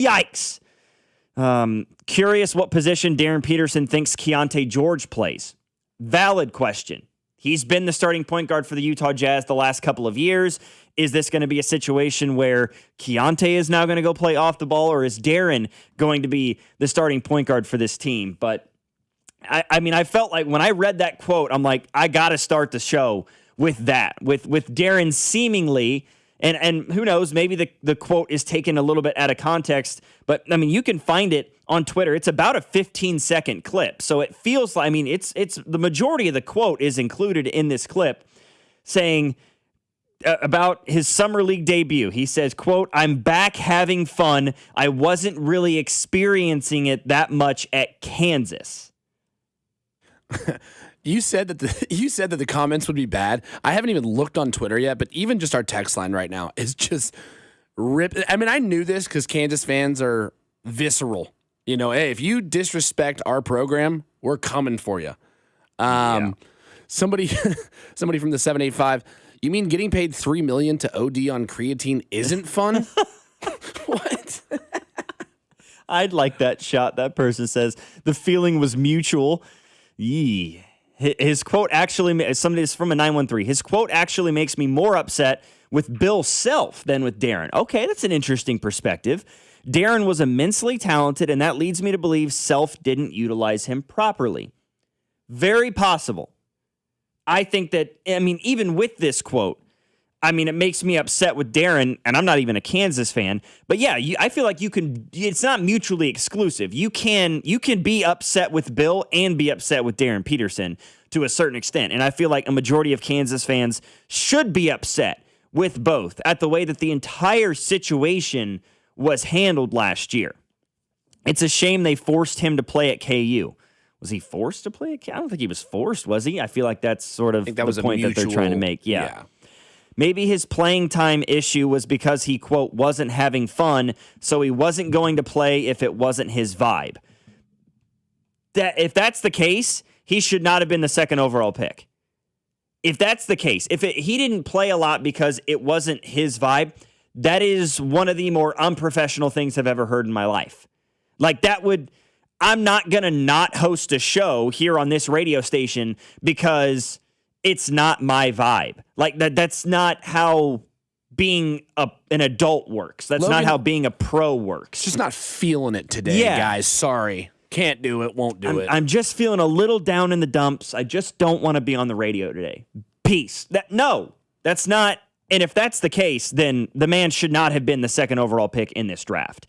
Yikes. Curious what position Darren Peterson thinks Keontae George plays. Valid question. He's been the starting point guard for the Utah Jazz the last couple of years. Is this going to be a situation where Keontae is now going to go play off the ball, or is Darren going to be the starting point guard for this team? But I mean, I felt like when I read that quote, I'm like, I got to start the show with that, with Darren seemingly, and who knows, maybe the quote is taken a little bit out of context, but I mean, you can find it on Twitter. It's about a 15-second clip. So it feels like, I mean, it's the majority of the quote is included in this clip saying about his summer league debut. He says, quote, "I'm back having fun. I wasn't really experiencing it that much at Kansas." You said that the comments would be bad. I haven't even looked on Twitter yet, but even just our text line right now is just rip. I mean, I knew this because Kansas fans are visceral. You know, hey, if you disrespect our program, we're coming for you. Somebody from the 785. You mean getting paid $3 million to OD on creatine isn't fun? What? I'd like that shot. That person says the feeling was mutual. Yee. His quote actually, somebody is from a 913. His quote actually makes me more upset with Bill Self than with Darren. Okay, that's an interesting perspective. Darren was immensely talented, and that leads me to believe Self didn't utilize him properly. Very possible. I think that, I mean, even with this quote, I mean, it makes me upset with Darren, and I'm not even a Kansas fan. But yeah, I feel like you can. It's not mutually exclusive. You can be upset with Bill and be upset with Darren Peterson to a certain extent. And I feel like a majority of Kansas fans should be upset with both at the way that the entire situation was handled last year. It's a shame they forced him to play at KU. Was he forced to play at KU? I don't think he was forced, was he? I feel like that's sort of the point that they're trying to make. Yeah. Maybe his playing time issue was because he, quote, wasn't having fun, so he wasn't going to play if it wasn't his vibe. If that's the case, he should not have been the second overall pick. If that's the case, he didn't play a lot because it wasn't his vibe, that is one of the more unprofessional things I've ever heard in my life. Like I'm not going to not host a show here on this radio station because it's not my vibe. Like that's not how being an adult works. That's Logan, not how being a pro works. Just not feeling it today, guys. Sorry. Can't do it, won't do it. I'm just feeling a little down in the dumps. I just don't want to be on the radio today. Peace. No, that's not. And if that's the case, then the man should not have been the second overall pick in this draft.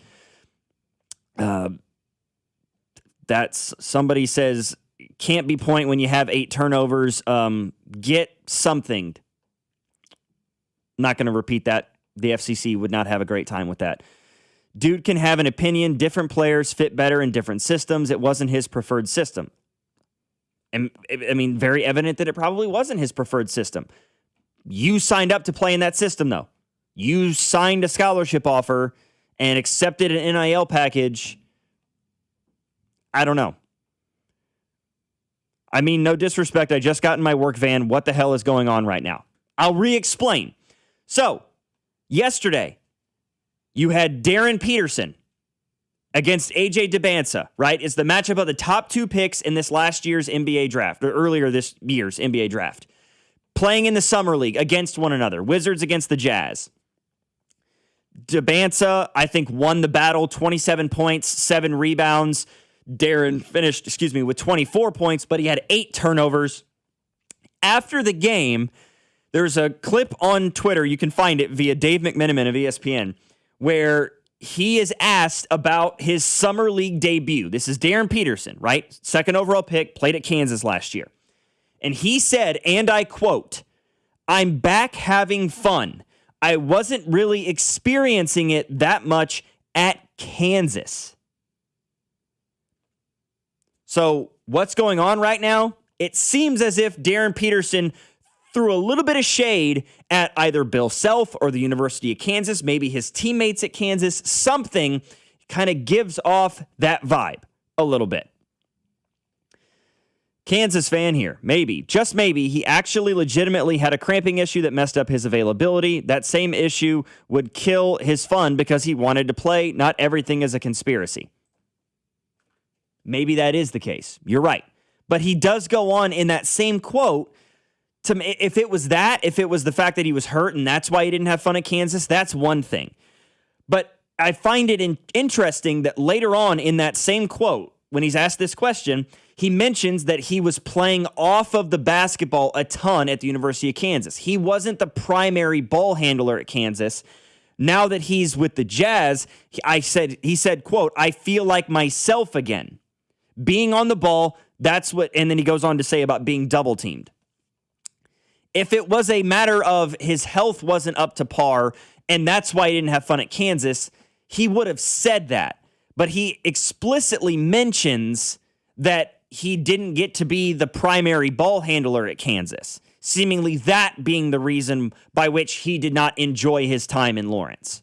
That's somebody says, can't be point when you have 8 turnovers. Get something. Not going to repeat that. The FCC would not have a great time with that. Dude can have an opinion. Different players fit better in different systems. It wasn't his preferred system. And I mean, very evident that it probably wasn't his preferred system. You signed up to play in that system, though. You signed a scholarship offer and accepted an NIL package. I don't know. I mean, no disrespect. I just got in my work van. What the hell is going on right now? I'll re-explain. So, yesterday, you had Darren Peterson against AJ DeBansa, right? It's the matchup of the top 2 picks in this last year's NBA draft, or earlier this year's NBA draft, playing in the Summer League against one another. Wizards against the Jazz. DeBansa, I think, won the battle, 27 points, 7 rebounds. Darren finished, with 24 points, but he had 8 turnovers. After the game, there's a clip on Twitter. You can find it via Dave McMenamin of ESPN, where he is asked about his Summer League debut. This is Darren Peterson, right? Second overall pick, played at Kansas last year. And he said, and I quote, "I'm back having fun. I wasn't really experiencing it that much at Kansas." So what's going on right now? It seems as if Darren Peterson threw a little bit of shade at either Bill Self or the University of Kansas, maybe his teammates at Kansas. Something kind of gives off that vibe a little bit. Kansas fan here. Maybe, just maybe, he actually legitimately had a cramping issue that messed up his availability. That same issue would kill his fun because he wanted to play. Not everything is a conspiracy. Maybe that is the case. You're right. But he does go on in that same quote to, if it was the fact that he was hurt and that's why he didn't have fun at Kansas, that's one thing. But I find it interesting that later on in that same quote, when he's asked this question, he mentions that he was playing off of the basketball a ton at the University of Kansas. He wasn't the primary ball handler at Kansas. Now that he's with the Jazz, he said, quote, "I feel like myself again. Being on the ball, that's what," and then he goes on to say about being double teamed. If it was a matter of his health wasn't up to par and that's why he didn't have fun at Kansas, he would have said that. But he explicitly mentions that he didn't get to be the primary ball handler at Kansas, seemingly that being the reason by which he did not enjoy his time in Lawrence.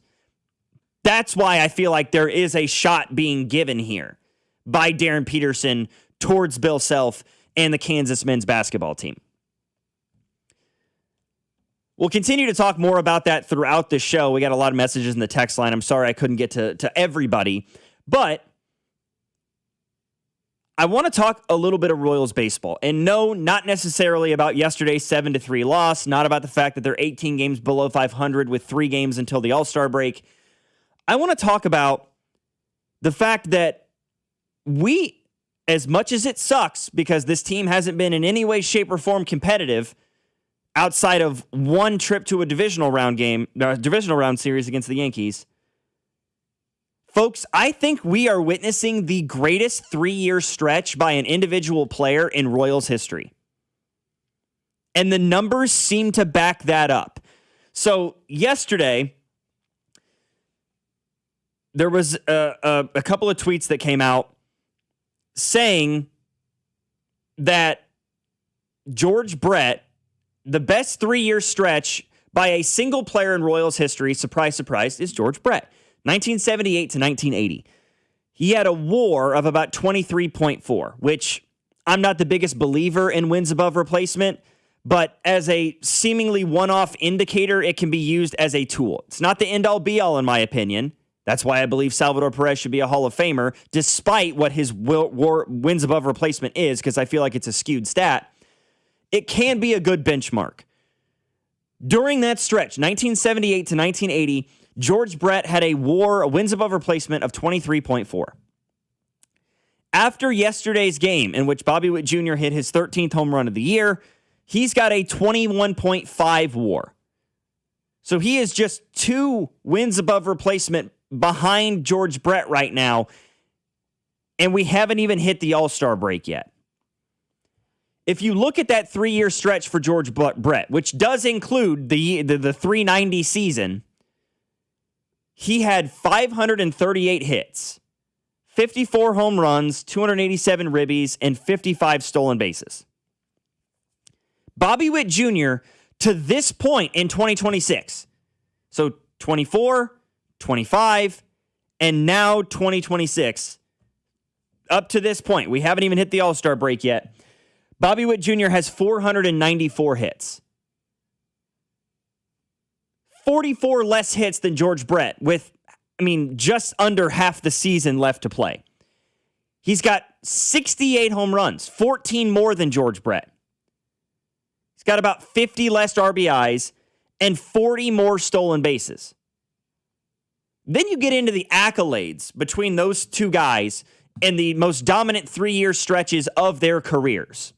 That's why I feel like there is a shot being given here by Darren Peterson towards Bill Self and the Kansas men's basketball team. We'll continue to talk more about that throughout the show. We got a lot of messages in the text line. I'm sorry I couldn't get to everybody, but I want to talk a little bit of Royals baseball. And no, not necessarily about yesterday's 7-3 loss, not about the fact that they're 18 games below 500 with 3 games until the All-Star break. I want to talk about the fact that we, as much as it sucks because this team hasn't been in any way, shape, or form competitive outside of one trip to a divisional round series against the Yankees, folks, I think we are witnessing the greatest 3-year stretch by an individual player in Royals history. And the numbers seem to back that up. So yesterday, there was a couple of tweets that came out saying that George Brett, the best 3-year stretch by a single player in Royals history, surprise, surprise, is George Brett. 1978 to 1980. He had a WAR of about 23.4, which I'm not the biggest believer in wins above replacement, but as a seemingly one-off indicator, it can be used as a tool. It's not the end-all be-all in my opinion. That's why I believe Salvador Perez should be a Hall of Famer, despite what his WAR wins above replacement is, because I feel like it's a skewed stat. It can be a good benchmark. During that stretch, 1978 to 1980, George Brett had a WAR, a wins above replacement of 23.4. After yesterday's game, in which Bobby Witt Jr. hit his 13th home run of the year, he's got a 21.5 WAR. So he is just 2 wins above replacement behind George Brett right now, and we haven't even hit the All-Star break yet. If you look at that 3-year stretch for George Brett, which does include the 390 season, he had 538 hits, 54 home runs, 287 ribbies, and 55 stolen bases. Bobby Witt Jr., to this point in 2026, so 24, 25, and now 2026, up to this point, we haven't even hit the All-Star break yet, Bobby Witt Jr. has 494 hits. 44 less hits than George Brett with, just under half the season left to play. He's got 68 home runs, 14 more than George Brett. He's got about 50 less RBIs and 40 more stolen bases. Then you get into the accolades between those two guys and the most dominant 3-year stretches of their careers.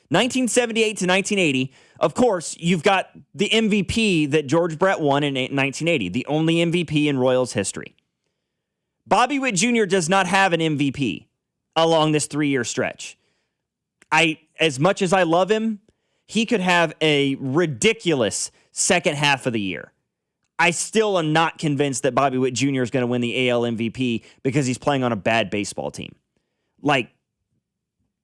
1978 to 1980, of course, you've got the MVP that George Brett won in 1980, the only MVP in Royals history. Bobby Witt Jr. does not have an MVP along this 3-year stretch. As much as I love him, he could have a ridiculous second half of the year. I still am not convinced that Bobby Witt Jr. is going to win the AL MVP because he's playing on a bad baseball team. Like,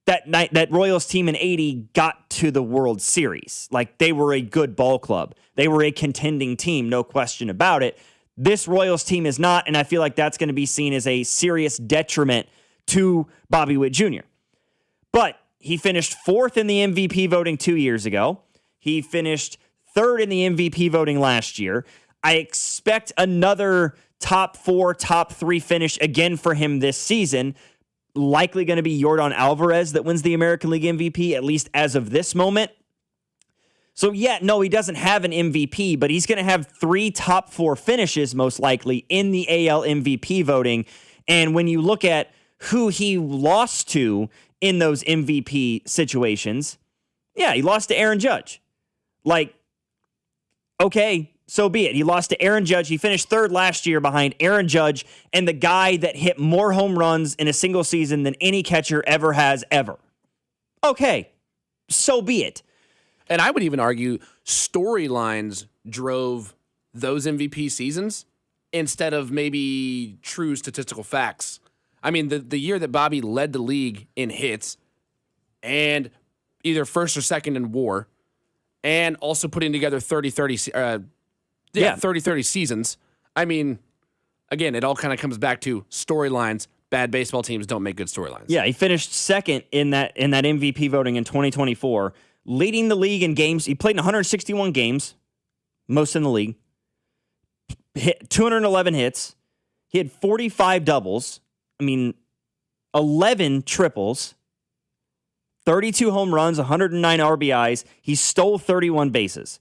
that night, that Royals team in 80 got to the World Series. Like, they were a good ball club. They were a contending team, no question about it. This Royals team is not, and I feel like that's going to be seen as a serious detriment to Bobby Witt Jr. But He finished 4th in the MVP voting 2 years ago. He finished 3rd in the MVP voting last year. I expect another top 4, top 3 finish again for him this season. Likely going to be Yordan Alvarez that wins the American League MVP, at least as of this moment. So, yeah, no, he doesn't have an MVP, but he's going to have 3 top 4 finishes, most likely, in the AL MVP voting. And when you look at who he lost to in those MVP situations, yeah, he lost to Aaron Judge. Like, okay, so be it. He lost to Aaron Judge. He finished 3rd last year behind Aaron Judge and the guy that hit more home runs in a single season than any catcher ever has ever. Okay, so be it. And I would even argue storylines drove those MVP seasons instead of maybe true statistical facts. I mean, the year that Bobby led the league in hits and either first or second in WAR and also putting together 30-30 seasons. I mean, again, it all kind of comes back to storylines. Bad baseball teams don't make good storylines. Yeah, he finished 2nd in that MVP voting in 2024. Leading the league in games. He played in 161 games, most in the league. Hit 211 hits. He had 45 doubles. 11 triples. 32 home runs, 109 RBIs. He stole 31 bases.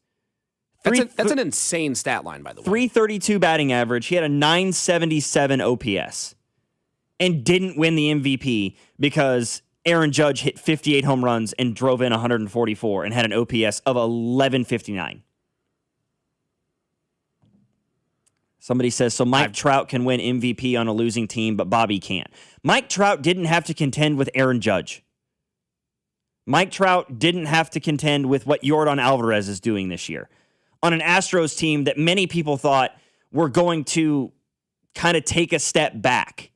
That's an insane stat line, by the way. 332 batting average. He had a 977 OPS. And didn't win the MVP because Aaron Judge hit 58 home runs and drove in 144 and had an OPS of 1159. Somebody says, so Mike Trout can win MVP on a losing team, but Bobby can't. Mike Trout didn't have to contend with Aaron Judge. Mike Trout didn't have to contend with what Yordan Alvarez is doing this year on an Astros team that many people thought were going to kind of take a step back.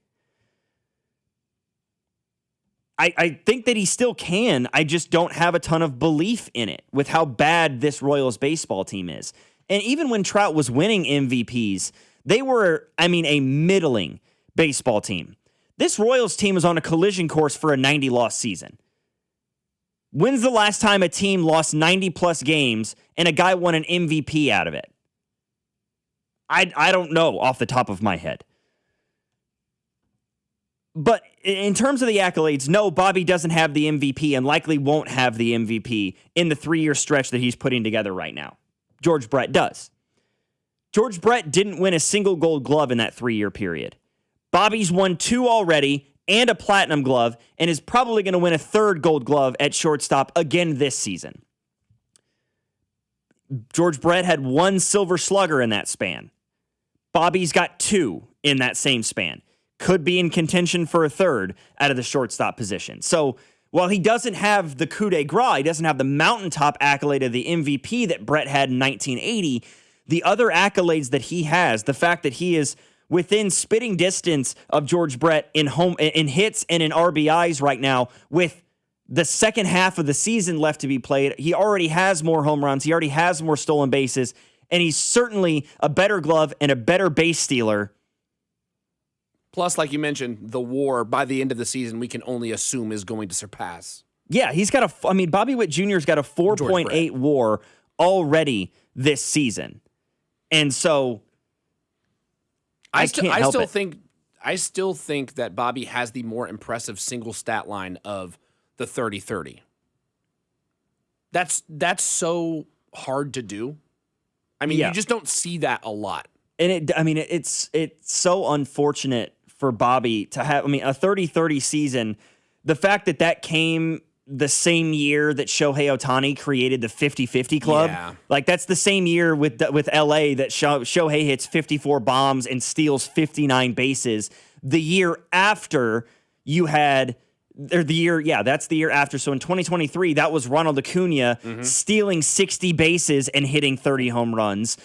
I think that he still can. I just don't have a ton of belief in it with how bad this Royals baseball team is. And even when Trout was winning MVPs, they were, a middling baseball team. This Royals team is on a collision course for a 90-loss season. When's the last time a team lost 90-plus games and a guy won an MVP out of it? I don't know off the top of my head. But in terms of the accolades, no, Bobby doesn't have the MVP and likely won't have the MVP in the 3-year stretch that he's putting together right now. George Brett does. George Brett didn't win a single Gold Glove in that 3-year period. Bobby's won 2 already and a Platinum Glove and is probably going to win a 3rd Gold Glove at shortstop again this season. George Brett had 1 Silver Slugger in that span. Bobby's got 2 in that same span. Could be in contention for a 3rd out of the shortstop position. So while he doesn't have the coup de grace, he doesn't have the mountaintop accolade of the MVP that Brett had in 1980, the other accolades that he has, the fact that he is within spitting distance of George Brett in hits and in RBIs right now with the second half of the season left to be played, he already has more home runs, he already has more stolen bases, and he's certainly a better glove and a better base stealer. Plus, like you mentioned, the WAR by the end of the season, we can only assume is going to surpass. Yeah, he's got Bobby Witt Jr.'s got a 4.8 WAR already this season. And so I still think that Bobby has the more impressive single stat line of the 30-30. That's so hard to do. You just don't see that a lot. And it's so unfortunate for Bobby to have, a 30-30 season. The fact that came the same year that Shohei Ohtani created the 50-50 club. Yeah. Like, that's the same year with LA that Shohei hits 54 bombs and steals 59 bases. The year after you had, that's the year after. So in 2023, that was Ronald Acuna stealing 60 bases and hitting 30 home runs.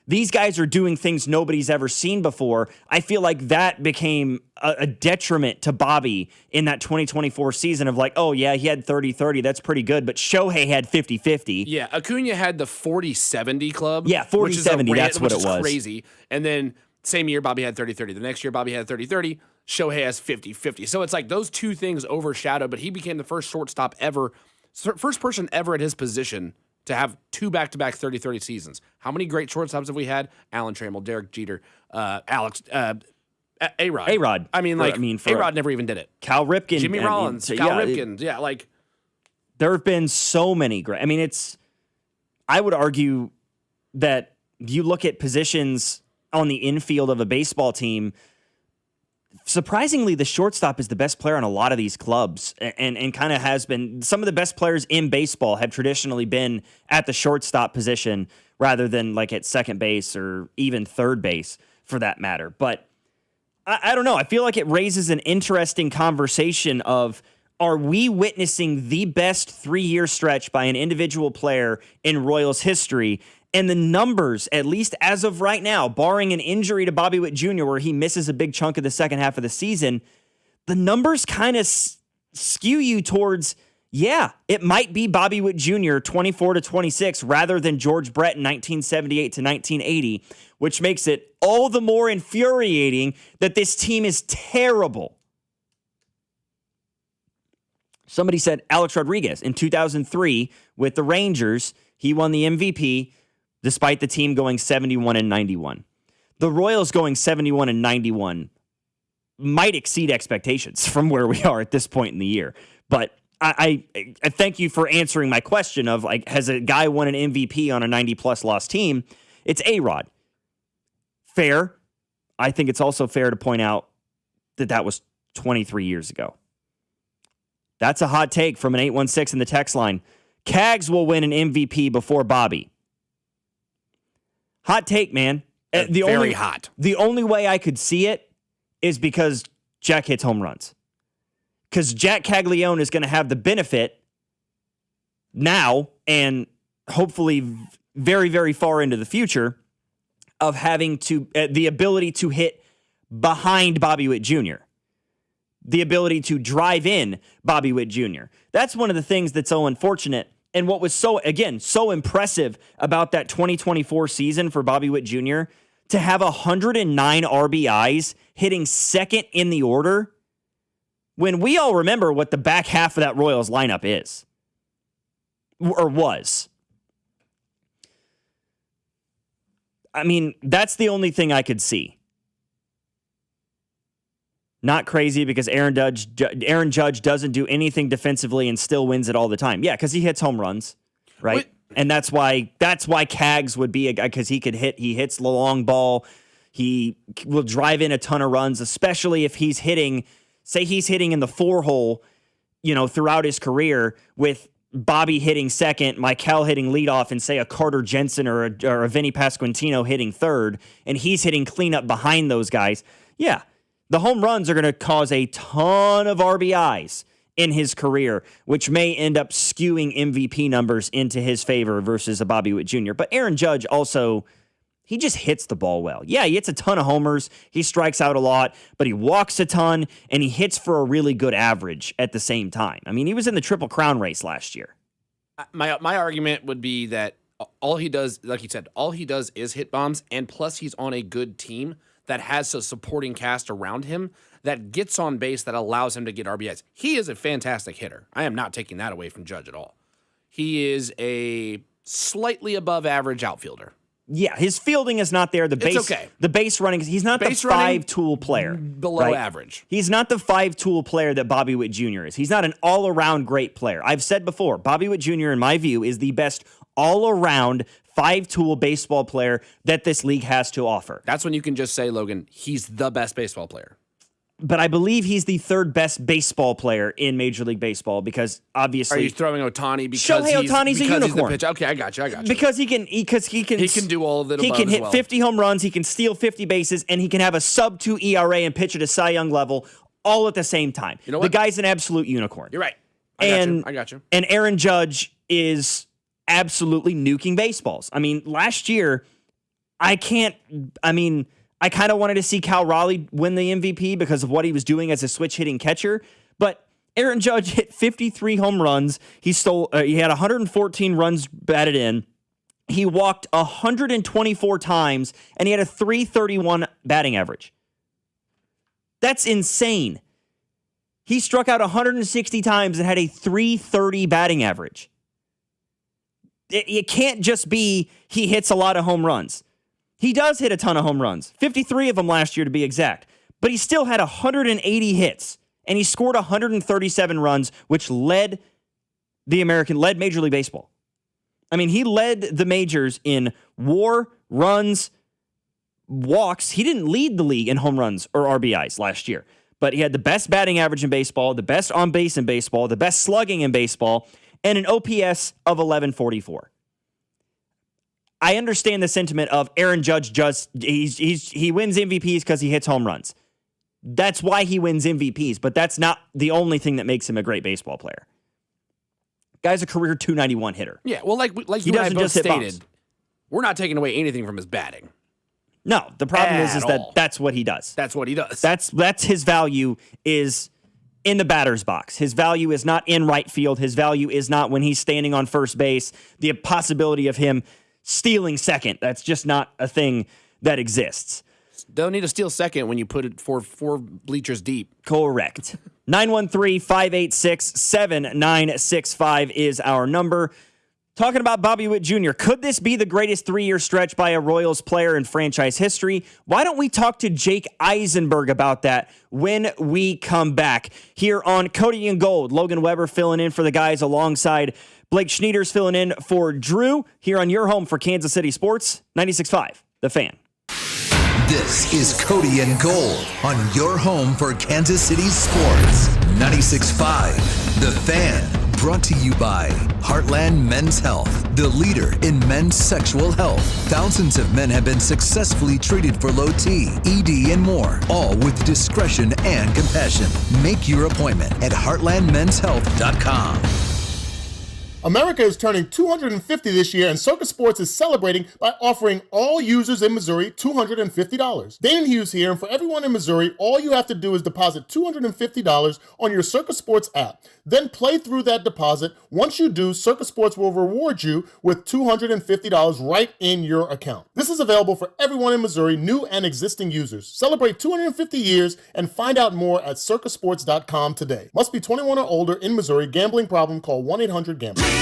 These guys are doing things nobody's ever seen before. I feel like that became a detriment to Bobby in that 2024 season of he had 30-30. That's pretty good. But Shohei had 50-50. Yeah, Acuna had the 40-70 club. Yeah, 40-70. That's what it was. Crazy. And then Same year, Bobby had 30-30. The next year, Bobby had 30-30. Shohei has 50-50. So it's like those two things overshadowed, but he became the first shortstop ever, first person ever at his position to have two back-to-back 30-30 seasons. How many great shortstops have we had? Alan Trammell, Derek Jeter, Alex, A-Rod. A-Rod. I mean, A-Rod never even did it. Cal Ripken. Jimmy Rollins, Cal Ripken. Yeah, like. There have been so many great. I mean, I would argue that you look at positions on the infield of a baseball team, surprisingly, the shortstop is the best player on a lot of these clubs and kind of has been. Some of the best players in baseball have traditionally been at the shortstop position rather than like at second base or even third base for that matter. But I don't know. I feel like it raises an interesting conversation of, are we witnessing the best 3-year stretch by an individual player in Royals history? And the numbers, at least as of right now, barring an injury to Bobby Witt Jr., where he misses a big chunk of the second half of the season, the numbers kind of skew you towards, yeah, it might be Bobby Witt Jr. 24-26 rather than George Brett in 1978 to 1980, which makes it all the more infuriating that this team is terrible. Somebody said Alex Rodriguez in 2003 with the Rangers, he won the MVP despite the team going 71-91. The Royals going 71-91 might exceed expectations from where we are at this point in the year. But I thank you for answering my question of, like, has a guy won an MVP on a 90-plus loss team? It's A-Rod. Fair. I think it's also fair to point out that was 23 years ago. That's a hot take from an 816 in the text line. Cags will win an MVP before Bobby. Hot take, man. Very hot. The only way I could see it is because Jack hits home runs. Because Jack Caglione is going to have the benefit now and hopefully very, very far into the future of having the ability to hit behind Bobby Witt Jr., the ability to drive in Bobby Witt Jr. That's one of the things that's so unfortunate. And what was so impressive about that 2024 season for Bobby Witt Jr., to have 109 RBIs hitting second in the order, when we all remember what the back half of that Royals lineup is or was. I mean, that's the only thing I could see. Not crazy because Aaron Judge doesn't do anything defensively and still wins it all the time. Yeah, because he hits home runs, right? And that's why Cags would be a guy, because he hits the long ball. He will drive in a ton of runs, especially if he's hitting in the 4-hole, throughout his career, with Bobby hitting second, Michael hitting leadoff, and say a Carter Jensen or a Vinny Pasquantino hitting third, and he's hitting cleanup behind those guys. Yeah. The home runs are going to cause a ton of RBIs in his career, which may end up skewing MVP numbers into his favor versus a Bobby Witt Jr. But Aaron Judge also, he just hits the ball well. Yeah, he hits a ton of homers. He strikes out a lot, but he walks a ton, and he hits for a really good average at the same time. I mean, he was in the Triple Crown race last year. My argument would be that all he does, like you said, all he does is hit bombs, and plus he's on a good team that has a supporting cast around him that gets on base that allows him to get RBIs. He is a fantastic hitter. I am not taking that away from Judge at all. He is a slightly above average outfielder. Yeah, his fielding is not there. The base running, he's not the 5-tool player. Below average. He's not the 5-tool player that Bobby Witt Jr. is. He's not an all-around great player. I've said before, Bobby Witt Jr., in my view, is the best all-around 5-tool baseball player that this league has to offer. That's when you can just say, Logan, he's the best baseball player. But I believe he's the third best baseball player in Major League Baseball, because obviously, are you throwing Ohtani because Shohei Ohtani's a unicorn? He's the okay, I got you. Because he can do all of it. He can hit well. 50 home runs. He can steal 50 bases, and he can have a sub-2 ERA and pitch at a Cy Young level all at the same time. You know what? The guy's an absolute unicorn. You're right. I got you. And Aaron Judge is absolutely nuking baseballs. I mean, last year, I kind of wanted to see Cal Raleigh win the MVP because of what he was doing as a switch hitting catcher, but Aaron Judge hit 53 home runs. He had 114 runs batted in, He walked 124 times, and he had a .331 batting average. That's insane. He struck out 160 times and had a .330 batting average. It can't just be he hits a lot of home runs. He does hit a ton of home runs, 53 of them last year to be exact, but he still had 180 hits, and he scored 137 runs, which led Major League Baseball. I mean, he led the majors in WAR, runs, walks. He didn't lead the league in home runs or RBIs last year, but he had the best batting average in baseball, the best on base in baseball, the best slugging in baseball, and an OPS of 1144. I understand the sentiment of Aaron Judge he wins MVPs because he hits home runs. That's why he wins MVPs, but that's not the only thing that makes him a great baseball player. Guy's a career .291 hitter. Yeah, well, like he you and I doesn't both just hit stated, bombs. we're not taking away anything from his batting. No, the problem is that all. that's what he does. That's what he does. That's his value is in the batter's box. His value is not in right field. His value is not when he's standing on first base. The possibility of him stealing second. That's just not a thing that exists. Don't need to steal second when you put it four bleachers deep. Correct. 913-586-7965 is our number. Talking about Bobby Witt Jr., could this be the greatest 3-year stretch by a Royals player in franchise history? Why don't we talk to Jake Eisenberg about that when we come back here on Cody and Gold? Logan Weber filling in for the guys alongside Blake Schnieders filling in for Drew here on your home for Kansas City Sports, 96.5, The Fan. This is Cody and Gold on your home for Kansas City Sports, 96.5, The Fan. Brought to you by Heartland Men's Health, the leader in men's sexual health. Thousands of men have been successfully treated for low T, ED, and more, all with discretion and compassion. Make your appointment at heartlandmenshealth.com. America is turning 250 this year, and Circus Sports is celebrating by offering all users in Missouri $250. Dane Hughes here, and for everyone in Missouri, all you have to do is deposit $250 on your Circus Sports app. Then play through that deposit. Once you do, Circus Sports will reward you with $250 right in your account. This is available for everyone in Missouri, new and existing users. Celebrate 250 years and find out more at circusports.com today. Must be 21 or older in Missouri. Gambling problem? Call 1-800-GAMBLER.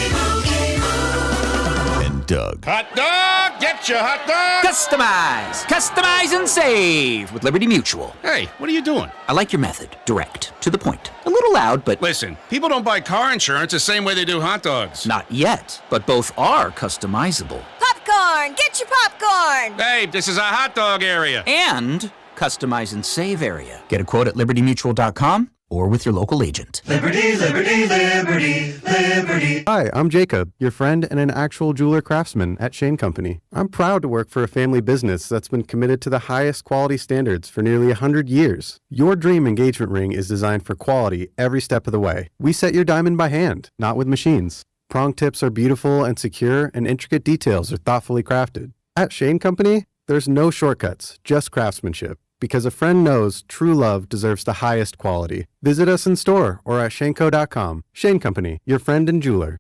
And Doug. Hot dog! Get your hot dog! Customize and save with Liberty Mutual. Hey, what are you doing? I like your method. Direct. To the point. A little loud, but... Listen, people don't buy car insurance the same way they do hot dogs. Not yet, but both are customizable. Popcorn! Get your popcorn! Hey, this is a hot dog area. And customize and save area. Get a quote at libertymutual.com or with your local agent. Liberty, liberty, liberty, liberty. Hi, I'm Jacob, your friend and an actual jeweler craftsman at Shane Company. I'm proud to work for a family business that's been committed to the highest quality standards for nearly 100 years. Your dream engagement ring is designed for quality every step of the way. We set your diamond by hand, not with machines. Prong tips are beautiful and secure, and intricate details are thoughtfully crafted. At Shane Company, there's no shortcuts, just craftsmanship. Because a friend knows true love deserves the highest quality. Visit us in store or at shaneco.com. Shane Company, your friend and jeweler.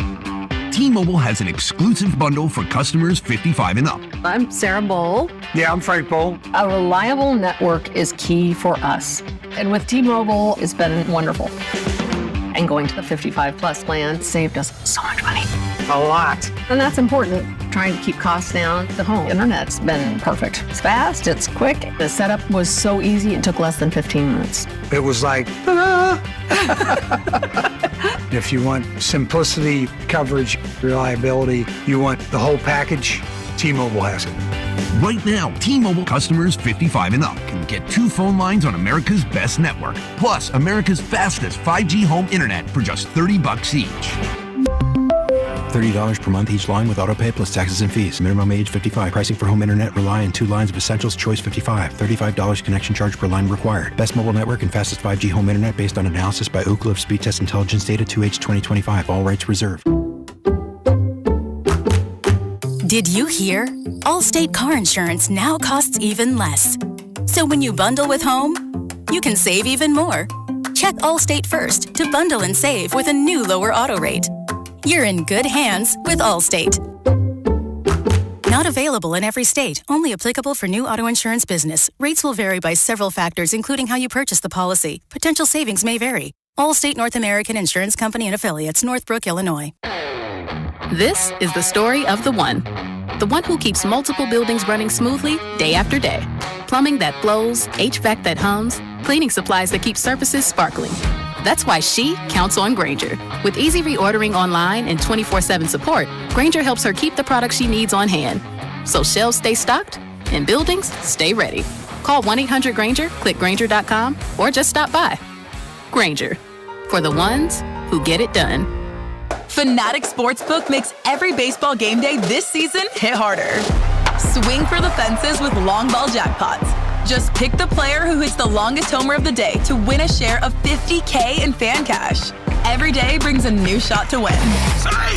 T-Mobile has an exclusive bundle for customers 55 and up. I'm Sarah Bowl. Yeah, I'm Frank Bowl. A reliable network is key for us. And with T-Mobile, it's been wonderful. And going to the 55 plus plan saved us so much money. A lot. And that's important. Trying to keep costs down. The home internet's been perfect. It's fast, it's quick. The setup was so easy, it took less than 15 minutes. It was like, if you want simplicity, coverage, reliability, you want the whole package, T-Mobile has it. Right now, T-Mobile customers 55 and up can get 2 phone lines on America's best network, plus America's fastest 5G home internet for just $30 each. $30 per month each line with autopay plus taxes and fees. Minimum age 55. Pricing for home internet rely on 2 lines of Essentials Choice 55. $35 connection charge per line required. Best mobile network and fastest 5G home internet based on analysis by Ookla of Speed Test Intelligence data 2H 2025. All rights reserved. Did you hear? Allstate car insurance now costs even less. So when you bundle with home, you can save even more. Check Allstate first to bundle and save with a new lower auto rate. You're in good hands with Allstate. available in every state. Only applicable for new auto insurance business. Rates will vary by several factors, including how you purchase the policy. Potential savings may vary. Allstate North American Insurance Company and Affiliates, Northbrook, Illinois. This is the story of the one. The one who keeps multiple buildings running smoothly day after day. Plumbing that flows, HVAC that hums, cleaning supplies that keep surfaces sparkling. That's why she counts on Grainger. With easy reordering online and 24/7 support, Grainger helps her keep the products she needs on hand. So shelves stay stocked and buildings stay ready. Call 1-800-GRAINGER, click Grainger.com, or just stop by. Grainger, for the ones who get it done. Fanatic Sportsbook makes every baseball game day this season hit harder. Swing for the fences with long ball jackpots. Just pick the player who hits the longest homer of the day to win a share of $50K in fan cash. Every day brings a new shot to win.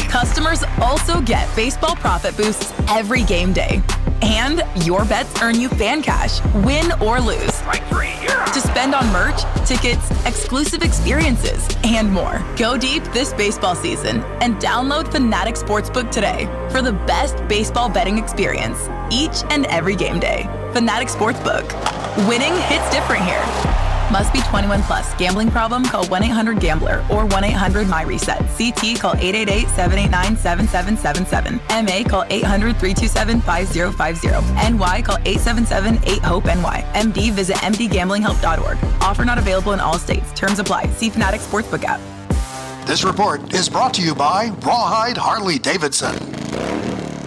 Customers also get baseball profit boosts every game day. And your bets earn you fan cash, win or lose. To spend on merch, tickets, exclusive experiences, and more. Go deep this baseball season and download Fanatic Sportsbook today for the best baseball betting experience each and every game day. Fanatic Sportsbook. Winning hits different here. Must be 21 plus. Gambling problem? Call 1-800-GAMBLER or 1-800-MyReset. CT call 888-789-7777. MA call 800-327-5050. NY call 877-8-HOPE-NY. MD visit mdgamblinghelp.org. Offer not available in all states. Terms apply. See Fanatic Sportsbook app. This report is brought to you by Rawhide Harley-Davidson.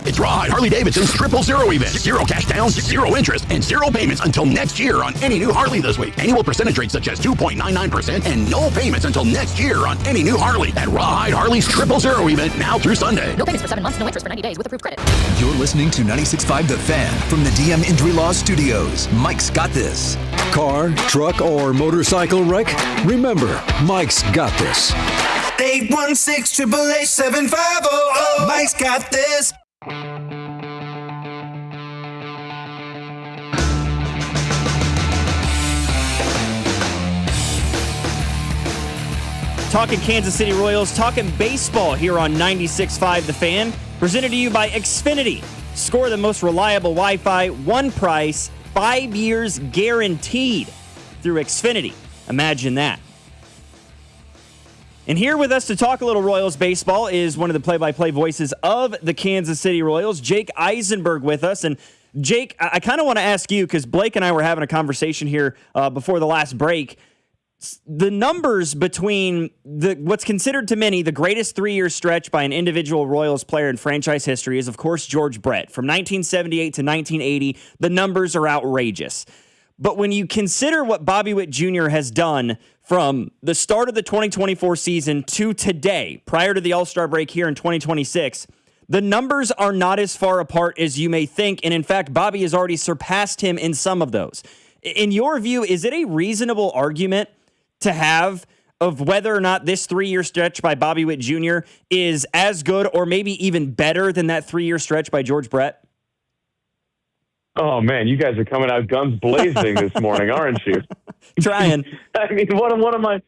It's Rawhide Harley-Davidson's 000 event. 0 cash down, 0 interest, and 0 payments until next year on any new Harley this week. Annual percentage rates such as 2.99% and no payments until next year on any new Harley. At Rawhide Harley's 000 event now through Sunday. No payments for 7 months, no interest for 90 days with approved credit. You're listening to 96.5 The Fan from the DM Injury Law Studios. Mike's got this. Car, truck, or motorcycle wreck? Remember, Mike's got this. 816-888-7500. Mike's got this. Talking Kansas City Royals, talking baseball here on 96.5 The Fan. Presented to you by Xfinity. Score the most reliable Wi-Fi, one price, 5 years guaranteed through Xfinity. Imagine that. And here with us to talk a little Royals baseball is one of the play-by-play voices of the Kansas City Royals, Jake Eisenberg, with us. And Jake, I kind of want to ask you, because Blake and I were having a conversation here before the last break. The numbers between what's considered to many the greatest 3-year stretch by an individual Royals player in franchise history is, of course, George Brett. From 1978 to 1980, the numbers are outrageous. But when you consider what Bobby Witt Jr. has done from the start of the 2024 season to today, prior to the All-Star break here in 2026, the numbers are not as far apart as you may think. And in fact, Bobby has already surpassed him in some of those. In your view, is it a reasonable argument to have of whether or not this 3-year stretch by Bobby Witt Jr. is as good or maybe even better than that 3-year stretch by George Brett? Oh, man, you guys are coming out guns blazing this morning, aren't you? Trying. I mean, what am I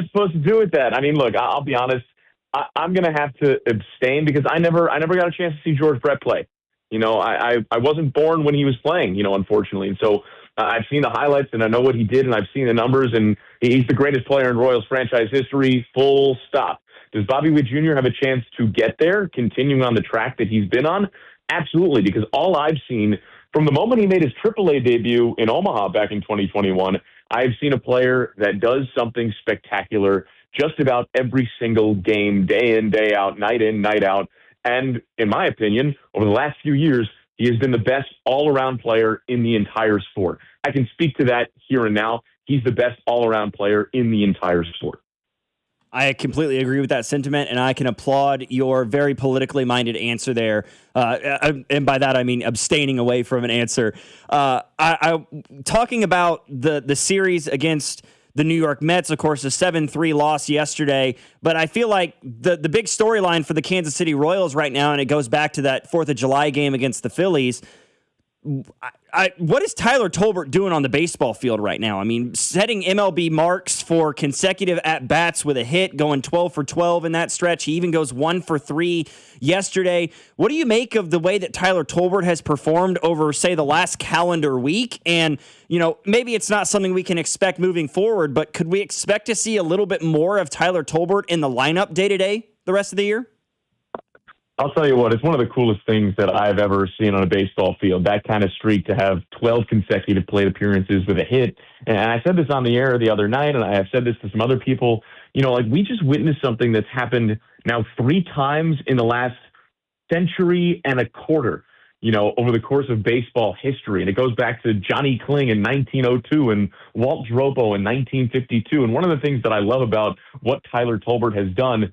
supposed to do with that? I mean, look, I'll be honest. I'm going to have to abstain because I never got a chance to see George Brett play. You know, I wasn't born when he was playing, you know, unfortunately. And so I've seen the highlights and I know what he did and I've seen the numbers and he's the greatest player in Royals franchise history, full stop. Does Bobby Witt Jr. have a chance to get there, continuing on the track that he's been on? Absolutely, because all I've seen from the moment he made his AAA debut in Omaha back in 2021, I've seen a player that does something spectacular just about every single game, day in, day out, night in, night out. And in my opinion, over the last few years, he has been the best all-around player in the entire sport. I can speak to that here and now. He's the best all-around player in the entire sport. I completely agree with that sentiment, and I can applaud your very politically minded answer there. And by that, I mean abstaining away from an answer. I talking about the series against the New York Mets, of course, a 7-3 loss yesterday. But I feel like the big storyline for the Kansas City Royals right now, and it goes back to that 4th of July game against the Phillies, what is Tyler Tolbert doing on the baseball field right now? I mean, setting MLB marks for consecutive at-bats with a hit, going 12 for 12 in that stretch. He even goes 1 for 3 yesterday. What do you make of the way that Tyler Tolbert has performed over, say, the last calendar week? And, maybe it's not something we can expect moving forward, but could we expect to see a little bit more of Tyler Tolbert in the lineup day-to-day the rest of the year? I'll tell you what, it's one of the coolest things that I've ever seen on a baseball field, that kind of streak to have 12 consecutive plate appearances with a hit. And I said this on the air the other night, and I have said this to some other people, we just witnessed something that's happened now 3 times in the last century and a quarter, over the course of baseball history. And it goes back to Johnny Kling in 1902 and Walt Dropo in 1952. And one of the things that I love about what Tyler Tolbert has done,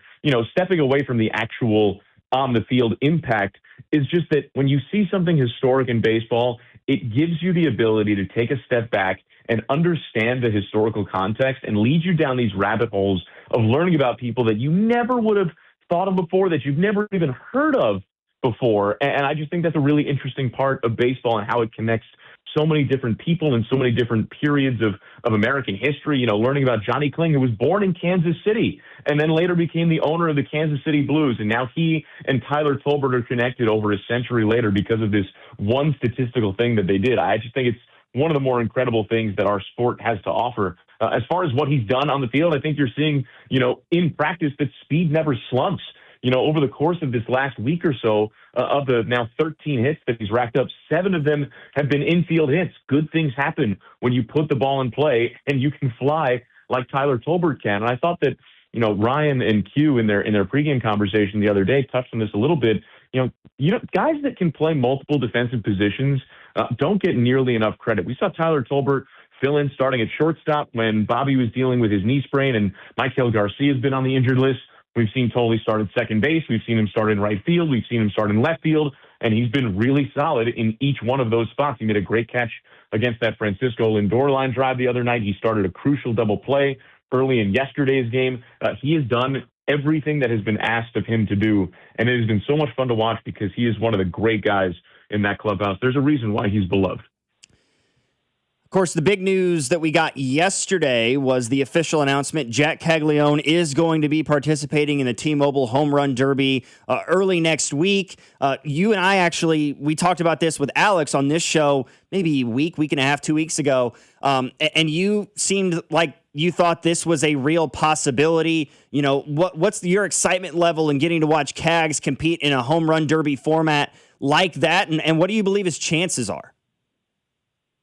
stepping away from the actual on the field impact, is just that when you see something historic in baseball, it gives you the ability to take a step back and understand the historical context and lead you down these rabbit holes of learning about people that you never would have thought of before, that you've never even heard of before. And I just think that's a really interesting part of baseball and how it connects so many different people and so many different periods of American history, learning about Johnny Kling, who was born in Kansas City and then later became the owner of the Kansas City Blues. And now he and Tyler Tolbert are connected over a century later because of this one statistical thing that they did. I just think it's one of the more incredible things that our sport has to offer. As far as what he's done on the field, I think you're seeing, in practice that speed never slumps. Over the course of this last week or so, of the now 13 hits that he's racked up, 7 of them have been infield hits. Good things happen when you put the ball in play and you can fly like Tyler Tolbert can. And I thought that, Ryan and Q in their pregame conversation the other day touched on this a little bit. Guys that can play multiple defensive positions don't get nearly enough credit. We saw Tyler Tolbert fill in starting at shortstop when Bobby was dealing with his knee sprain, and Michael Garcia has been on the injured list. We've seen Toley start at second base. We've seen him start in right field. We've seen him start in left field, and he's been really solid in each one of those spots. He made a great catch against that Francisco Lindor line drive the other night. He started a crucial double play early in yesterday's game. He has done everything that has been asked of him to do, and it has been so much fun to watch because he is one of the great guys in that clubhouse. There's a reason why he's beloved. Of course, the big news that we got yesterday was the official announcement. Jack Caglione is going to be participating in the T-Mobile Home Run Derby early next week. You and I we talked about this with Alex on this show maybe week and a half, 2 weeks ago. And you seemed like you thought this was a real possibility. What's your excitement level in getting to watch Cags compete in a home run derby format like that? And what do you believe his chances are?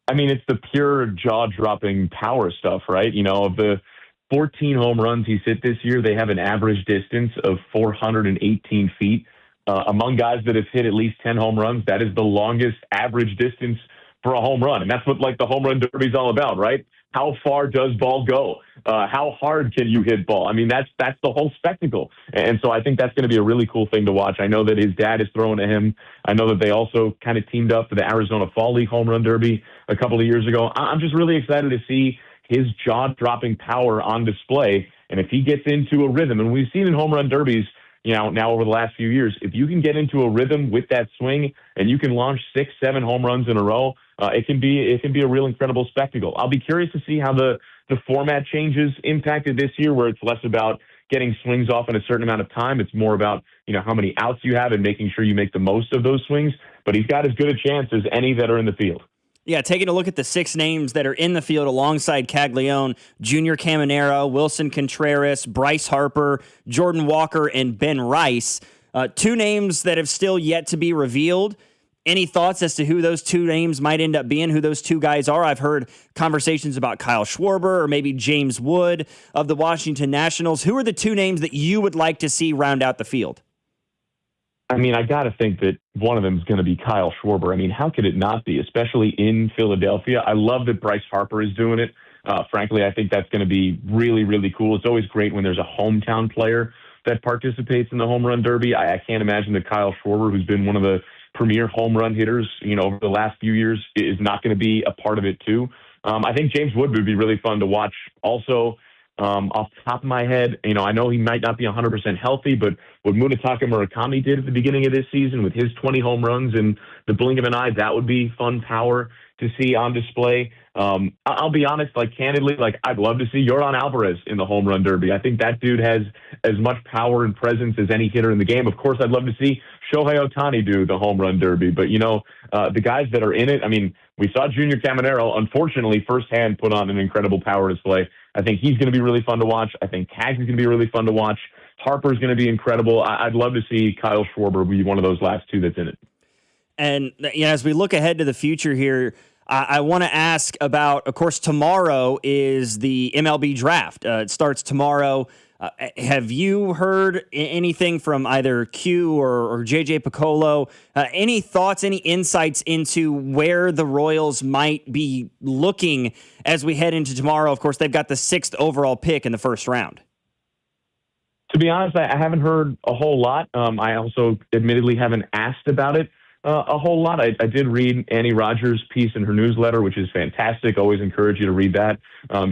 I mean, it's the pure jaw-dropping power stuff, right? Of the 14 home runs he's hit this year, they have an average distance of 418 feet. Among guys that have hit at least 10 home runs, that is the longest average distance for a home run. And that's what, the home run derby is all about, right? How far does ball go? How hard can you hit ball? I mean, that's the whole spectacle. And so I think that's going to be a really cool thing to watch. I know that his dad is throwing to him. I know that they also kind of teamed up for the Arizona Fall League Home Run Derby a couple of years ago. I'm just really excited to see his jaw-dropping power on display. And if he gets into a rhythm, and we've seen in home run derbies, now over the last few years, if you can get into a rhythm with that swing and you can launch 6-7 home runs in a row, it can be a real incredible spectacle. I'll be curious to see how the format changes impacted this year, where it's less about getting swings off in a certain amount of time. It's more about, how many outs you have and making sure you make the most of those swings. But he's got as good a chance as any that are in the field. Yeah, taking a look at the 6 names that are in the field alongside Caglione: Junior Caminero, Wilson Contreras, Bryce Harper, Jordan Walker, and Ben Rice. 2 names that have still yet to be revealed. Any thoughts as to who those 2 names might end up being, who those 2 guys are? I've heard conversations about Kyle Schwarber or maybe James Wood of the Washington Nationals. Who are the 2 names that you would like to see round out the field? I mean, I got to think that one of them is going to be Kyle Schwarber. I mean, how could it not be, especially in Philadelphia? I love that Bryce Harper is doing it. Frankly, I think that's going to be really, really cool. It's always great when there's a hometown player that participates in the home run derby. I can't imagine that Kyle Schwarber, who's been one of the premier home run hitters, over the last few years, is not going to be a part of it too. I think James Wood would be really fun to watch. Also, Off the top of my head, I know he might not be 100% healthy, but what Munetaka Murakami did at the beginning of this season with his 20 home runs in the blink of an eye, that would be fun power to see on display. I'll be honest, candidly, I'd love to see Yordan Alvarez in the home run derby. I think that dude has as much power and presence as any hitter in the game. Of course, I'd love to see Shohei Ohtani do the home run derby, but the guys that are in it, we saw Junior Caminero, unfortunately, firsthand put on an incredible power display. I think he's going to be really fun to watch. I think Tags is going to be really fun to watch. Harper's going to be incredible. I'd love to see Kyle Schwarber be one of those last two that's in it. And as we look ahead to the future here, I want to ask about, of course, tomorrow is the MLB draft. It starts tomorrow. Have you heard anything from either Q or JJ Piccolo? Any thoughts, any insights into where the Royals might be looking as we head into tomorrow? Of course, they've got the 6th overall pick in the first round. To be honest, I haven't heard a whole lot. I also admittedly haven't asked about it a whole lot. I did read Annie Rogers' piece in her newsletter, which is fantastic. Always encourage you to read that.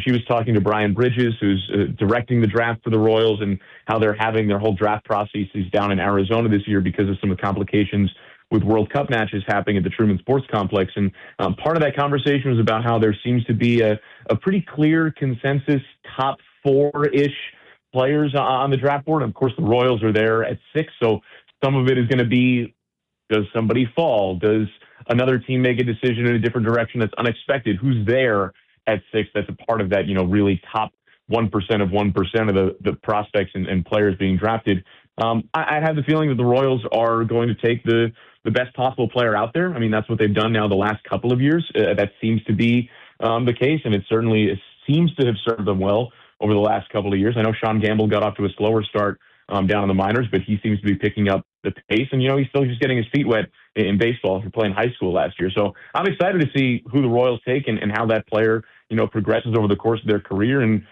She was talking to Brian Bridges, who's directing the draft for the Royals, and how they're having their whole draft processes down in Arizona this year because of some of the complications with World Cup matches happening at the Truman Sports Complex. And part of that conversation was about how there seems to be a pretty clear consensus top 4-ish players on the draft board. And of course, the Royals are there at 6, so some of it is going to be, does somebody fall? Does another team make a decision in a different direction that's unexpected? Who's there at 6 that's a part of that, really top 1% of 1% of the prospects and players being drafted? I have the feeling that the Royals are going to take the best possible player out there. That's what they've done now the last couple of years. That seems to be the case, and it certainly seems to have served them well over the last couple of years. I know Sean Gamble got off to a slower start down in the minors, but he seems to be picking up the pace, and he's still just getting his feet wet in baseball after playing high school last year. So I'm excited to see who the Royals take and how that player progresses over the course of their career. And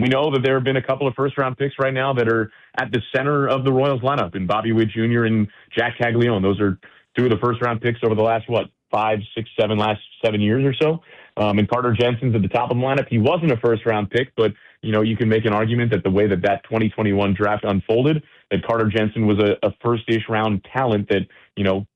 we know that there have been a couple of first-round picks right now that are at the center of the Royals lineup, and Bobby Witt Jr. and Jack Caglione. Those are two of the first-round picks over the last, 5, 6, 7 years or so. And Carter Jensen's at the top of the lineup. He wasn't a first-round pick, but you can make an argument that the way that 2021 draft unfolded, that Carter Jensen was a first-ish round talent that,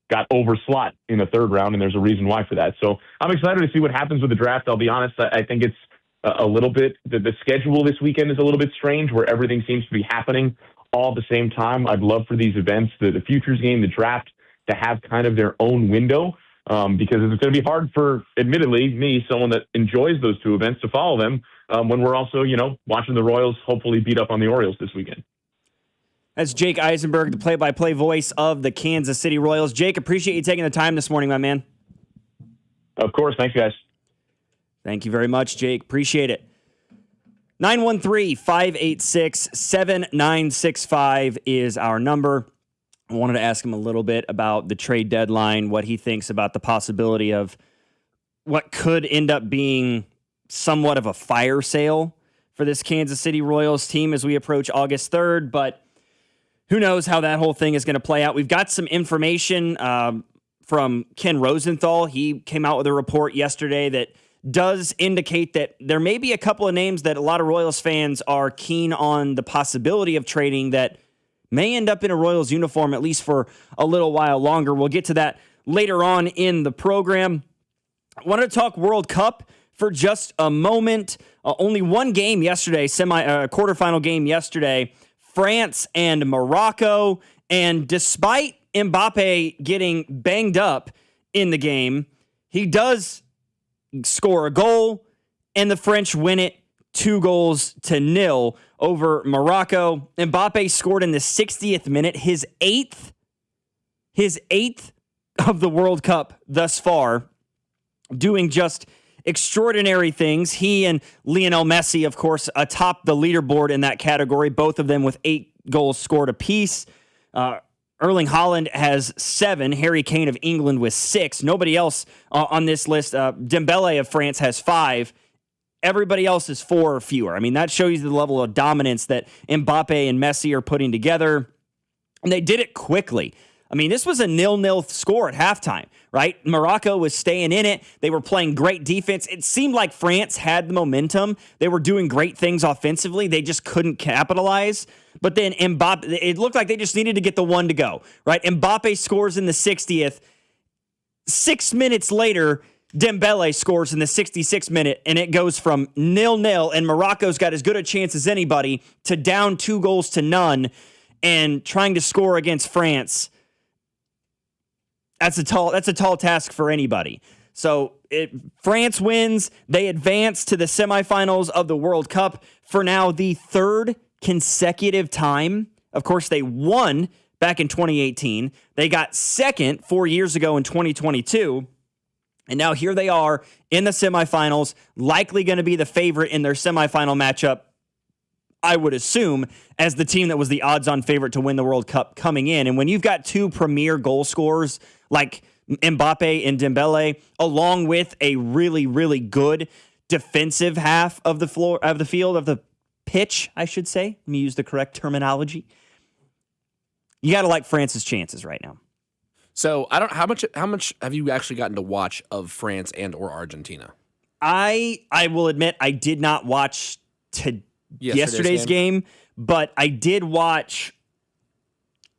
got over slot in the 3rd round, and there's a reason why for that. So I'm excited to see what happens with the draft. I'll be honest, I think it's a little bit, the schedule this weekend is a little bit strange where everything seems to be happening all at the same time. I'd love for these events, the futures game, the draft, to have kind of their own window. Because it's going to be hard for, admittedly, me, someone that enjoys those two events, to follow them when we're also, watching the Royals hopefully beat up on the Orioles this weekend. That's Jake Eisenberg, the play-by-play voice of the Kansas City Royals. Jake, appreciate you taking the time this morning, my man. Of course. Thanks, guys. Thank you very much, Jake. Appreciate it. 913-586-7965 is our number. I wanted to ask him a little bit about the trade deadline, what he thinks about the possibility of what could end up being somewhat of a fire sale for this Kansas City Royals team as we approach August 3rd, but who knows how that whole thing is going to play out. We've got some information from Ken Rosenthal. He came out with a report yesterday that does indicate that there may be a couple of names that a lot of Royals fans are keen on the possibility of trading that may end up in a Royals uniform, at least for a little while longer. We'll get to that later on in the program. I wanted to talk World Cup for just a moment. Only one game yesterday, quarterfinal game yesterday, France and Morocco. And despite Mbappe getting banged up in the game, he does score a goal, and the French win it 2-0 over Morocco. Mbappe scored in the 60th minute, his eighth of the World Cup thus far, doing just extraordinary things. He and Lionel Messi, of course, atop the leaderboard in that category, both of them with 8 goals scored apiece. Erling Haaland has 7. Harry Kane of England with 6. Nobody else on this list. Dembele of France has 5. Everybody else is 4 or fewer. That shows you the level of dominance that Mbappe and Messi are putting together. And they did it quickly. I mean, this was a 0-0 score at halftime, right? Morocco was staying in it. They were playing great defense. It seemed like France had the momentum. They were doing great things offensively. They just couldn't capitalize. But then Mbappe, it looked like they just needed to get the one to go, right? Mbappe scores in the 60th. 6 minutes later, Dembele scores in the 66th minute, and it goes from 0-0, and Morocco's got as good a chance as anybody to down 2-0 and trying to score against France. That's a tall task for anybody. So France wins. They advance to the semifinals of the World Cup for now the third consecutive time. Of course, they won back in 2018. They got second 4 years ago in 2022. And now here they are in the semifinals, likely going to be the favorite in their semifinal matchup, I would assume, as the team that was the odds-on favorite to win the World Cup coming in. And when you've got two premier goal scorers like Mbappe and Dembele, along with a really, really good defensive half of the pitch, I should say. Let me use the correct terminology. You got to like France's chances right now. So how much have you actually gotten to watch of France and or Argentina? I will admit I did not watch yesterday's game, but I did watch.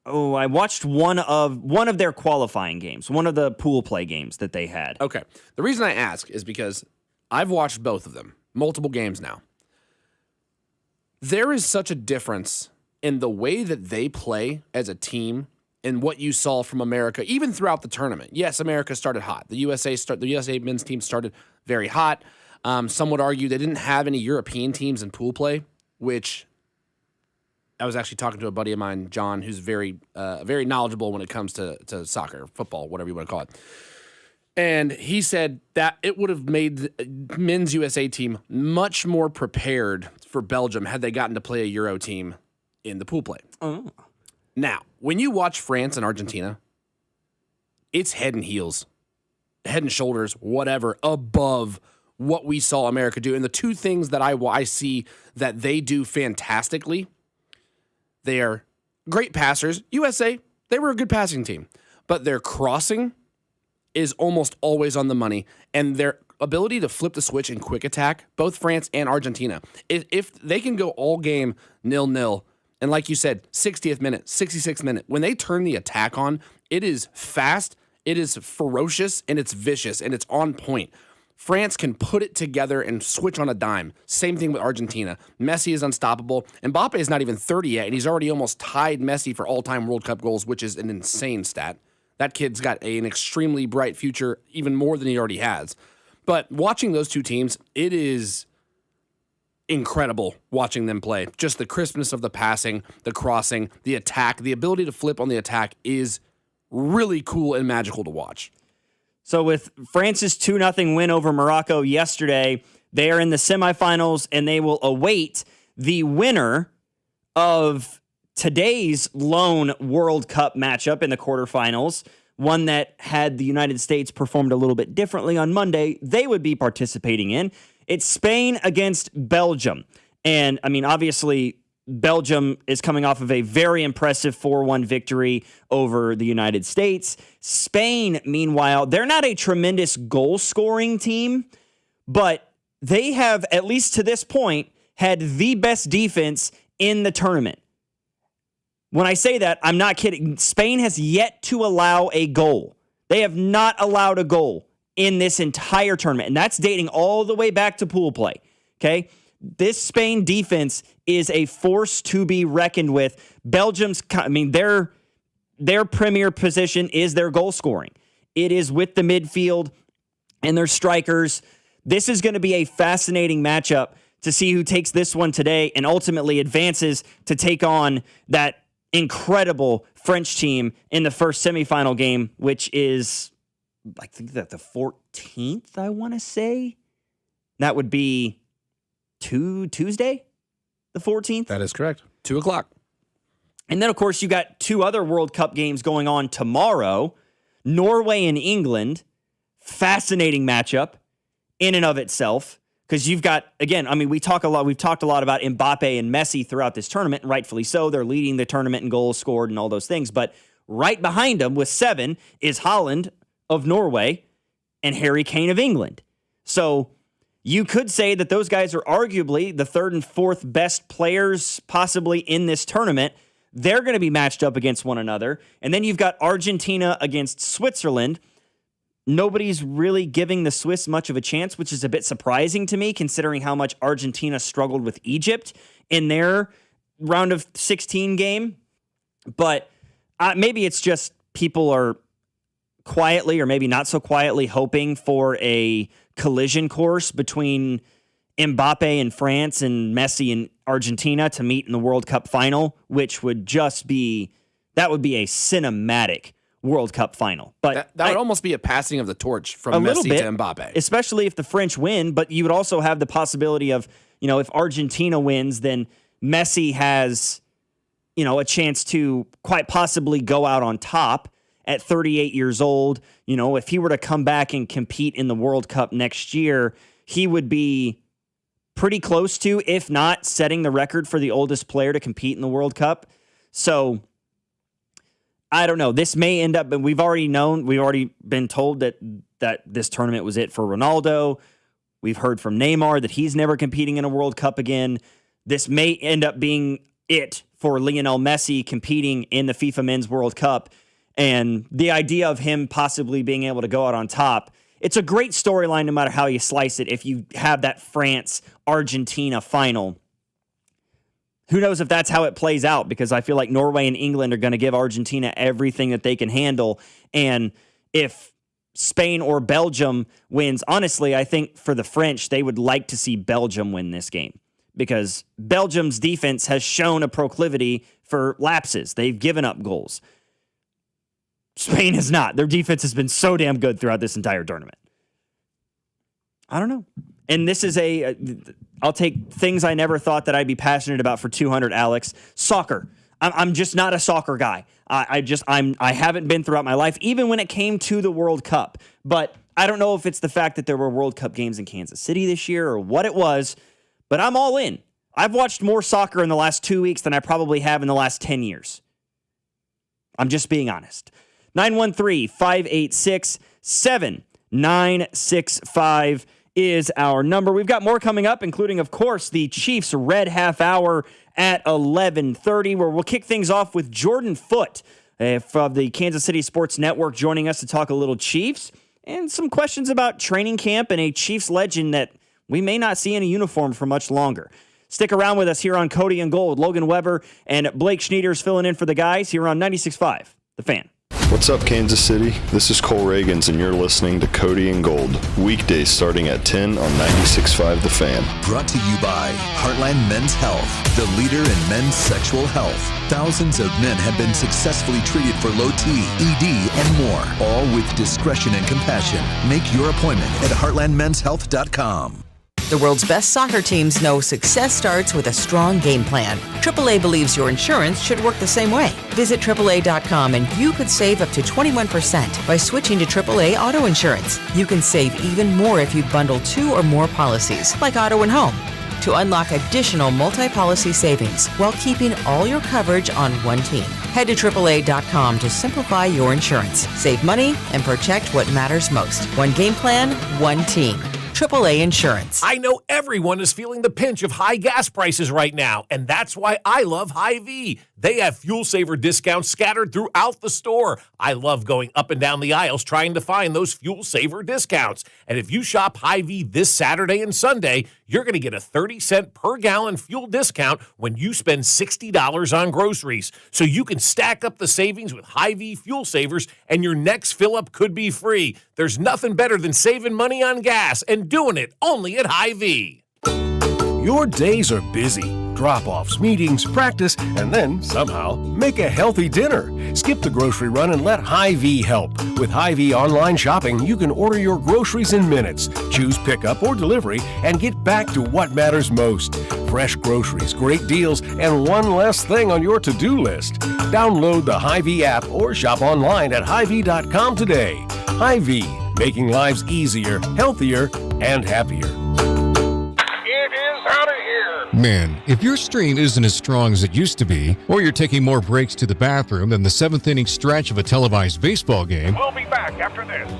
I watched one of their qualifying games, one of the pool play games that they had. Okay. The reason I ask is because I've watched both of them, multiple games now. There is such a difference in the way that they play as a team and what you saw from America, even throughout the tournament. Yes, America started hot. The USA men's team started very hot. Some would argue they didn't have any European teams in pool play, which I was actually talking to a buddy of mine, John, who's very knowledgeable when it comes to soccer, football, whatever you want to call it. And he said that it would have made the men's USA team much more prepared for Belgium had they gotten to play a Euro team in the pool play. Oh. Now, when you watch France and Argentina, it's head and shoulders, whatever, above what we saw America do. And the two things that I see that they do fantastically, they are great passers. USA, they were a good passing team, but their crossing is almost always on the money. And their ability to flip the switch in quick attack, both France and Argentina, if they can go all game 0-0, and like you said, 60th minute, 66th minute, when they turn the attack on, it is fast, it is ferocious, and it's vicious, and it's on point. France can put it together and switch on a dime. Same thing with Argentina. Messi is unstoppable. Mbappe is not even 30 yet, and he's already almost tied Messi for all-time World Cup goals, which is an insane stat. That kid's got an extremely bright future, even more than he already has. But watching those two teams, it is incredible watching them play. Just the crispness of the passing, the crossing, the attack, the ability to flip on the attack is really cool and magical to watch. So with France's 2-0 win over Morocco yesterday, they are in the semifinals and they will await the winner of today's lone World Cup matchup in the quarterfinals, one that had the United States performed a little bit differently on Monday, they would be participating in. It's Spain against Belgium. And, I mean, obviously, Belgium is coming off of a very impressive 4-1 victory over the United States. Spain, meanwhile, they're not a tremendous goal-scoring team, but they have, at least to this point, had the best defense in the tournament. When I say that, I'm not kidding. Spain has yet to allow a goal. They have not allowed a goal in this entire tournament, and that's dating all the way back to pool play, okay? This Spain defense is a force to be reckoned with. Belgium's, their premier position is their goal scoring. It is with the midfield and their strikers. This is going to be a fascinating matchup to see who takes this one today and ultimately advances to take on that incredible French team in the first semifinal game, which is, I think that the 14th, I want to say. That would be Tuesday, the 14th? That is correct. 2:00. And then, of course, you got two other World Cup games going on tomorrow. Norway and England. Fascinating matchup in and of itself. Because you've got, again, I mean, we've talked a lot about Mbappe and Messi throughout this tournament, and rightfully so. They're leading the tournament in goals scored and all those things. But Right behind him with 7 is Haaland of Norway and Harry Kane of England. So you could say that those guys are arguably the 3rd and 4th best players possibly in this tournament. They're going to be matched up against one another. And then you've got Argentina against Switzerland. Nobody's really giving the Swiss much of a chance, which is a bit surprising to me, considering how much Argentina struggled with Egypt in their round of 16 game. But maybe it's just people are quietly, or maybe not so quietly, hoping for a collision course between Mbappe in France and Messi in Argentina to meet in the World Cup final, which would just be, that would be a cinematic World Cup final. But that would almost be a passing of the torch from Messi to Mbappe. Especially if the French win, but you would also have the possibility of, if Argentina wins, then Messi has, a chance to quite possibly go out on top at 38 years old. If he were to come back and compete in the World Cup next year, he would be pretty close to, if not setting the record for the oldest player to compete in the World Cup. So I don't know. This may end up, and we've already been told that this tournament was it for Ronaldo. We've heard from Neymar that he's never competing in a World Cup again. This may end up being it for Lionel Messi competing in the FIFA Men's World Cup. And the idea of him possibly being able to go out on top, it's a great storyline no matter how you slice it. If you have that France-Argentina final, who knows if that's how it plays out, because I feel like Norway and England are going to give Argentina everything that they can handle. And if Spain or Belgium wins, honestly, I think for the French, they would like to see Belgium win this game, because Belgium's defense has shown a proclivity for lapses. They've given up goals. Spain has not. Their defense has been so damn good throughout this entire tournament. I don't know. And this is I'll take things I never thought that I'd be passionate about for 200, Alex. Soccer. I'm just not a soccer guy. I haven't been throughout my life, even when it came to the World Cup. But I don't know if it's the fact that there were World Cup games in Kansas City this year or what it was, but I'm all in. I've watched more soccer in the last 2 weeks than I probably have in the last 10 years. I'm just being honest. 913-586-7965 is our number. We've got more coming up, including, of course, the Chiefs Red Half Hour at 11:30, where we'll kick things off with Jordan Foote from the Kansas City Sports Network joining us to talk a little Chiefs and some questions about training camp and a Chiefs legend that we may not see in a uniform for much longer. Stick around with us here on Cody and Gold. Logan Weber and Blake Schnieders filling in for the guys here on 96.5, The Fan. What's up, Kansas City? This is Cole Reagans, and you're listening to Cody and Gold. Weekdays starting at 10 on 96.5 The Fan. Brought to you by Heartland Men's Health, the leader in men's sexual health. Thousands of men have been successfully treated for low T, ED, and more, all with discretion and compassion. Make your appointment at heartlandmenshealth.com. The world's best soccer teams know success starts with a strong game plan. AAA believes your insurance should work the same way. Visit AAA.com and you could save up to 21% by switching to AAA Auto Insurance. You can save even more if you bundle 2 or more policies, like auto and home, to unlock additional multi-policy savings while keeping all your coverage on one team. Head to AAA.com to simplify your insurance, save money, and protect what matters most. One game plan, one team. AAA Insurance. I know everyone is feeling the pinch of high gas prices right now, and that's why I love Hy-Vee. They have fuel saver discounts scattered throughout the store. I love going up and down the aisles trying to find those fuel saver discounts. And if you shop Hy-Vee this Saturday and Sunday, you're going to get a 30-cent per gallon fuel discount when you spend $60 on groceries. So you can stack up the savings with Hy-Vee fuel savers, and your next fill-up could be free. There's nothing better than saving money on gas and doing it only at Hy-Vee. Your days are busy. Drop-offs, meetings, practice, and then, somehow, make a healthy dinner. Skip the grocery run and let Hy-Vee help. With Hy-Vee online shopping, you can order your groceries in minutes, choose pickup or delivery, and get back to what matters most. Fresh groceries, great deals, and one less thing on your to-do list. Download the Hy-Vee app or shop online at Hy-Vee.com today. Hy-Vee, making lives easier, healthier, and happier. It is out of here. Man, if your strain isn't as strong as it used to be, or you're taking more breaks to the bathroom than the seventh inning stretch of a televised baseball game, We'll be back after this.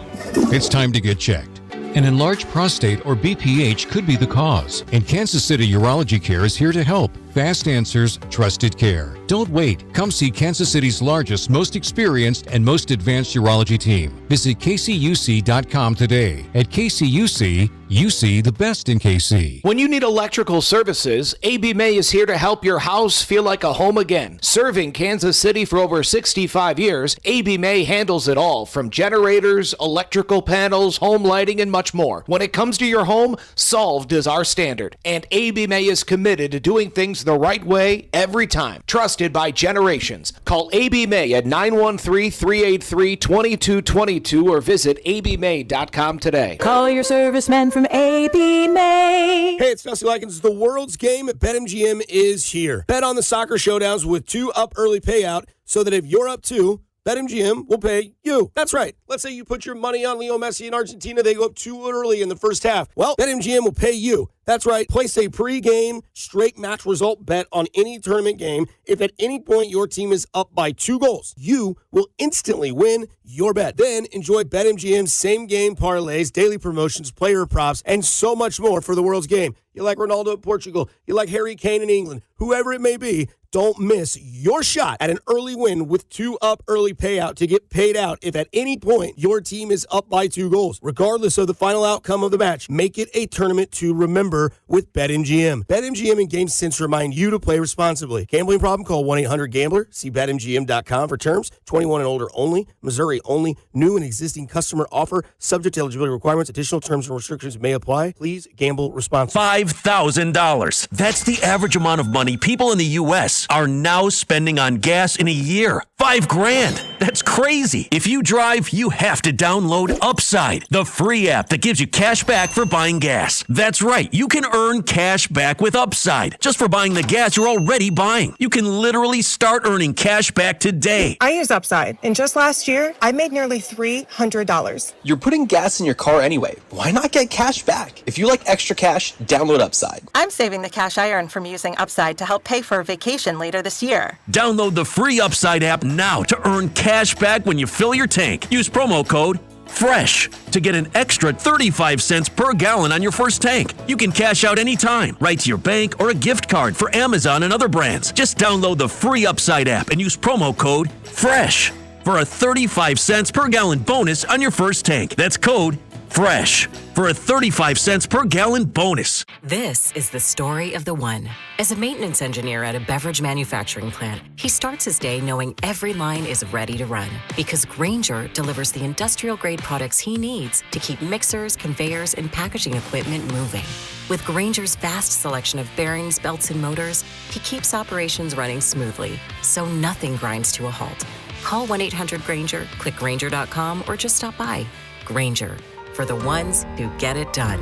it's time to get checked. An enlarged prostate or BPH could be the cause, and Kansas City Urology Care is here to help. Fast answers, trusted care. Don't wait. Come see Kansas City's largest, most experienced, and most advanced urology team. Visit kcuc.com today. At KCUC, you see the best in KC. When you need electrical services, AB May is here to help your house feel like a home again. Serving Kansas City for over 65 years, AB May handles it all, from generators, electrical panels, home lighting, and much more. When it comes to your home, solved is our standard. And AB May is committed to doing things the right way every time. Trusted by generations. Call AB May at 913-383-2222 or visit abmay.com today. Call your serviceman from AB May. Hey, it's Dusty Likens. The world's game at BetMGM is here. Bet on the soccer showdowns with 2 up early payout so that if you're up 2, BetMGM will pay you. That's right. Let's say you put your money on Leo Messi in Argentina. They go up too early in the first half. Well, BetMGM will pay you. That's right. Place a pre-game straight match result bet on any tournament game. If at any point your team is up by 2 goals, you will instantly win your bet. Then enjoy BetMGM's same-game parlays, daily promotions, player props, and so much more for the world's game. You like Ronaldo in Portugal. You like Harry Kane in England. Whoever it may be, don't miss your shot at an early win with 2 up early payout to get paid out if at any point your team is up by 2 goals. Regardless of the final outcome of the match, make it a tournament to remember with BetMGM. BetMGM and GameSense remind you to play responsibly. Gambling problem? Call 1-800-GAMBLER. See BetMGM.com for terms. 21 and older only. Missouri only. New and existing customer offer. Subject to eligibility requirements. Additional terms and restrictions may apply. Please gamble responsibly. $5,000. That's the average amount of money people in the U.S. are now spending on gas in a year. $5,000. That's crazy. If you drive, you have to download Upside, the free app that gives you cash back for buying gas. That's right. You can earn cash back with Upside just for buying the gas you're already buying. You can literally start earning cash back today. I use Upside, and just last year, I made nearly $300. You're putting gas in your car anyway. Why not get cash back? If you like extra cash, download Upside. I'm saving the cash I earn from using Upside to help pay for a vacation later this year. Download the free Upside app now to earn cash back when you fill your tank. Use promo code FRESH to get an extra 35 cents per gallon on your first tank. You can cash out anytime, right to your bank or a gift card for Amazon and other brands. Just download the free Upside app and use promo code FRESH for a 35 cents per gallon bonus on your first tank. That's code FRESH for a 35 cents per gallon bonus. This is the story of the one. As a maintenance engineer at a beverage manufacturing plant, he starts his day knowing every line is ready to run because Grainger delivers the industrial-grade products he needs to keep mixers, conveyors, and packaging equipment moving. With Grainger's vast selection of bearings, belts, and motors, he keeps operations running smoothly, so nothing grinds to a halt. Call 1-800-GRAINGER, click Grainger.com, or just stop by. Grainger, for the ones who get it done.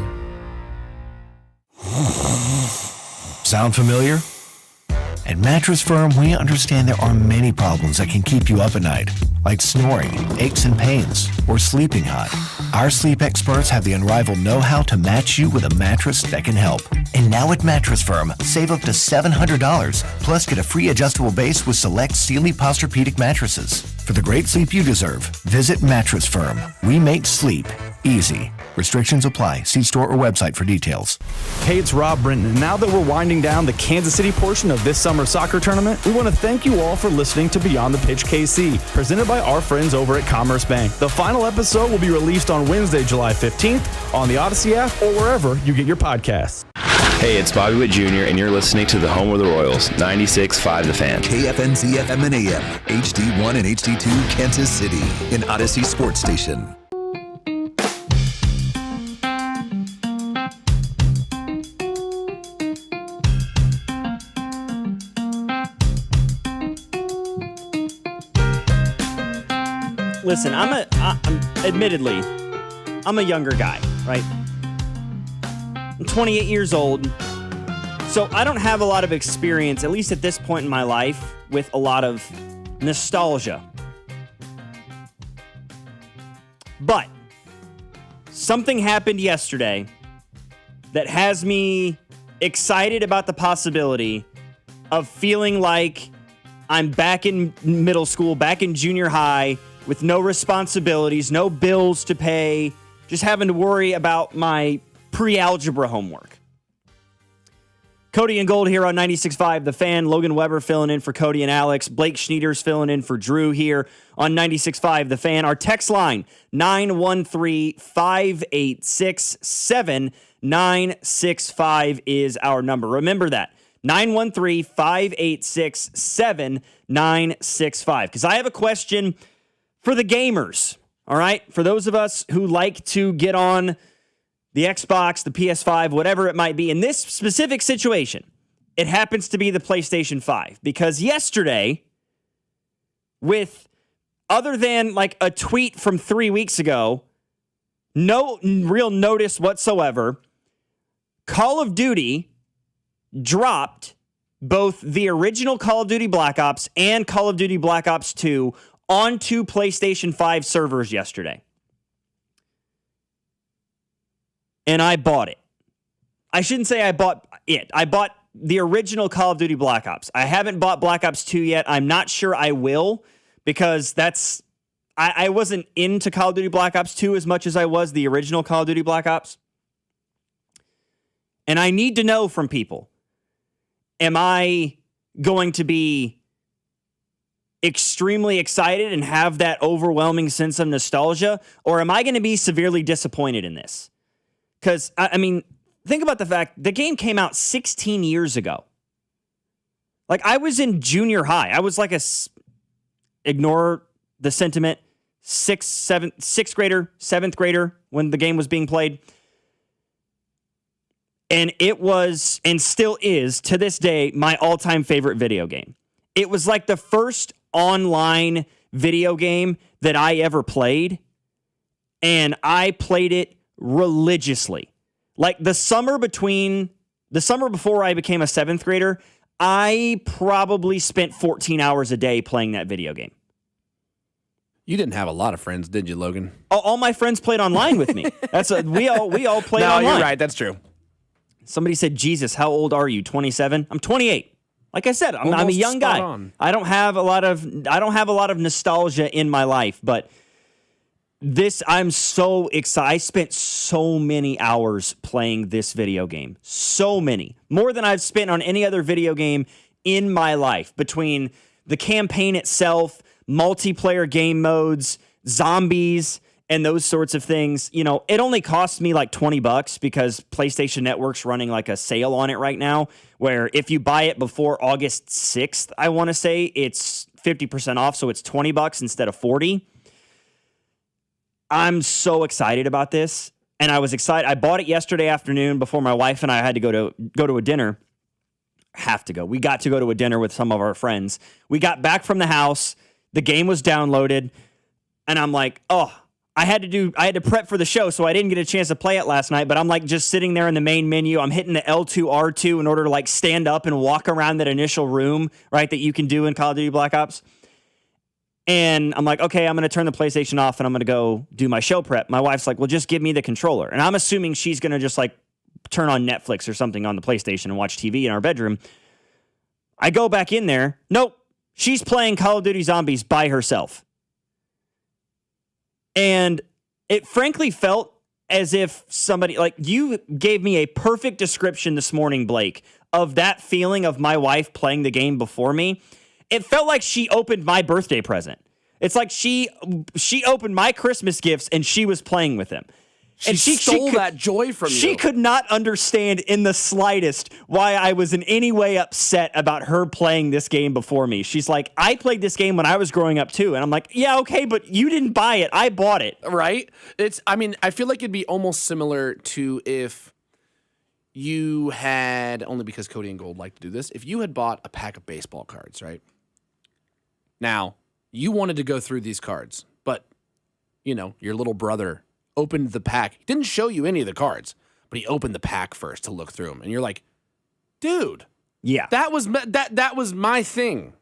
Sound familiar? At Mattress Firm, we understand there are many problems that can keep you up at night, like snoring, aches and pains, or sleeping hot. Our sleep experts have the unrivaled know-how to match you with a mattress that can help. And now at Mattress Firm, save up to $700, plus get a free adjustable base with select Sealy Posturepedic mattresses. For the great sleep you deserve, visit Mattress Firm. We make sleep easy. Restrictions apply. See store or website for details. Hey, it's Rob Brinton, and now that we're winding down the Kansas City portion of this summer soccer tournament, we want to thank you all for listening to Beyond the Pitch KC, presented by our friends over at Commerce Bank. The final episode will be released on Wednesday, July 15th, on the Odyssey app or wherever you get your podcasts. Hey, it's Bobby Witt Jr., and you're listening to the home of the Royals, 96.5 The Fan. KFNZ FM and AM, HD1 and HD2, Kansas City, an Odyssey sports station. Listen, I'm admittedly, I'm a younger guy, right? I'm 28 years old, so I don't have a lot of experience, at least at this point in my life, with a lot of nostalgia. But something happened yesterday that has me excited about the possibility of feeling like I'm back in middle school, back in junior high, with no responsibilities, no bills to pay, just having to worry about my pre-algebra homework. Cody and Gold here on 96.5 The Fan. Logan Weber filling in for Cody and Alex. Blake Schnieders filling in for Drew here on 96.5 The Fan. Our text line, 913-586-7965 is our number. Remember that, 913-586-7965. Because I have a question for the gamers, all right? For those of us who like to get on the Xbox, the PS5, whatever it might be. In this specific situation, it happens to be the PlayStation 5. Because yesterday, with other than like a tweet from 3 weeks ago, no real notice whatsoever, Call of Duty dropped both the original Call of Duty Black Ops and Call of Duty Black Ops 2 onto PlayStation 5 servers yesterday. And I bought it. I shouldn't say I bought it. I bought the original Call of Duty Black Ops. I haven't bought Black Ops 2 yet. I'm not sure I will, because I wasn't into Call of Duty Black Ops 2 as much as I was the original Call of Duty Black Ops. And I need to know from people, am I going to be extremely excited and have that overwhelming sense of nostalgia, or am I going to be severely disappointed in this? Because, I mean, think about the fact the game came out 16 years ago. Like, I was in junior high. I was like ignore the sentiment, sixth grader, seventh grader when the game was being played. And it was, and still is, to this day, my all-time favorite video game. It was like the first online video game that I ever played, and I played it religiously. Like the summer before I became a seventh grader, I probably spent 14 hours a day playing that video game. You didn't have a lot of friends, did you, Logan? All my friends played online with me. We all played online. No, you're right. That's true. Somebody said, Jesus, how old are you? 27? I'm 28. Like I said, I'm a young guy. On. I don't have a lot of nostalgia in my life, but I'm so excited. I spent so many hours playing this video game. So many. More than I've spent on any other video game in my life, between the campaign itself, multiplayer game modes, zombies, and those sorts of things. You know, it only cost me like $20 because PlayStation Network's running like a sale on it right now, where if you buy it before August 6th, I want to say, it's 50% off, so it's $20 instead of $40. I'm so excited about this, and I was excited. I bought it yesterday afternoon before my wife and I had to go to a dinner. We got to go to a dinner with some of our friends. We got back from the house. The game was downloaded, and I'm like, oh, I had to prep for the show, so I didn't get a chance to play it last night, but I'm like just sitting there in the main menu. I'm hitting the L2, R2 in order to like stand up and walk around that initial room, right, that you can do in Call of Duty Black Ops. And I'm like, okay, I'm going to turn the PlayStation off and I'm going to go do my show prep. My wife's like, well, just give me the controller. And I'm assuming she's going to just like turn on Netflix or something on the PlayStation and watch TV in our bedroom. I go back in there. Nope. She's playing Call of Duty Zombies by herself. And it frankly felt as if somebody, like, you gave me a perfect description this morning, Blake, of that feeling of my wife playing the game before me. It felt like she opened my birthday present. It's like she opened my Christmas gifts and she was playing with them. She stole that joy from you. She could not understand in the slightest why I was in any way upset about her playing this game before me. She's like, I played this game when I was growing up too. And I'm like, yeah, okay, but you didn't buy it. I bought it. Right? I feel like it'd be almost similar to if you had, only because Cody and Gold like to do this, if you had bought a pack of baseball cards, right? Now, you wanted to go through these cards, but, you know, your little brother opened the pack. He didn't show you any of the cards, but he opened the pack first to look through them. And you're like, dude, yeah, that was my thing.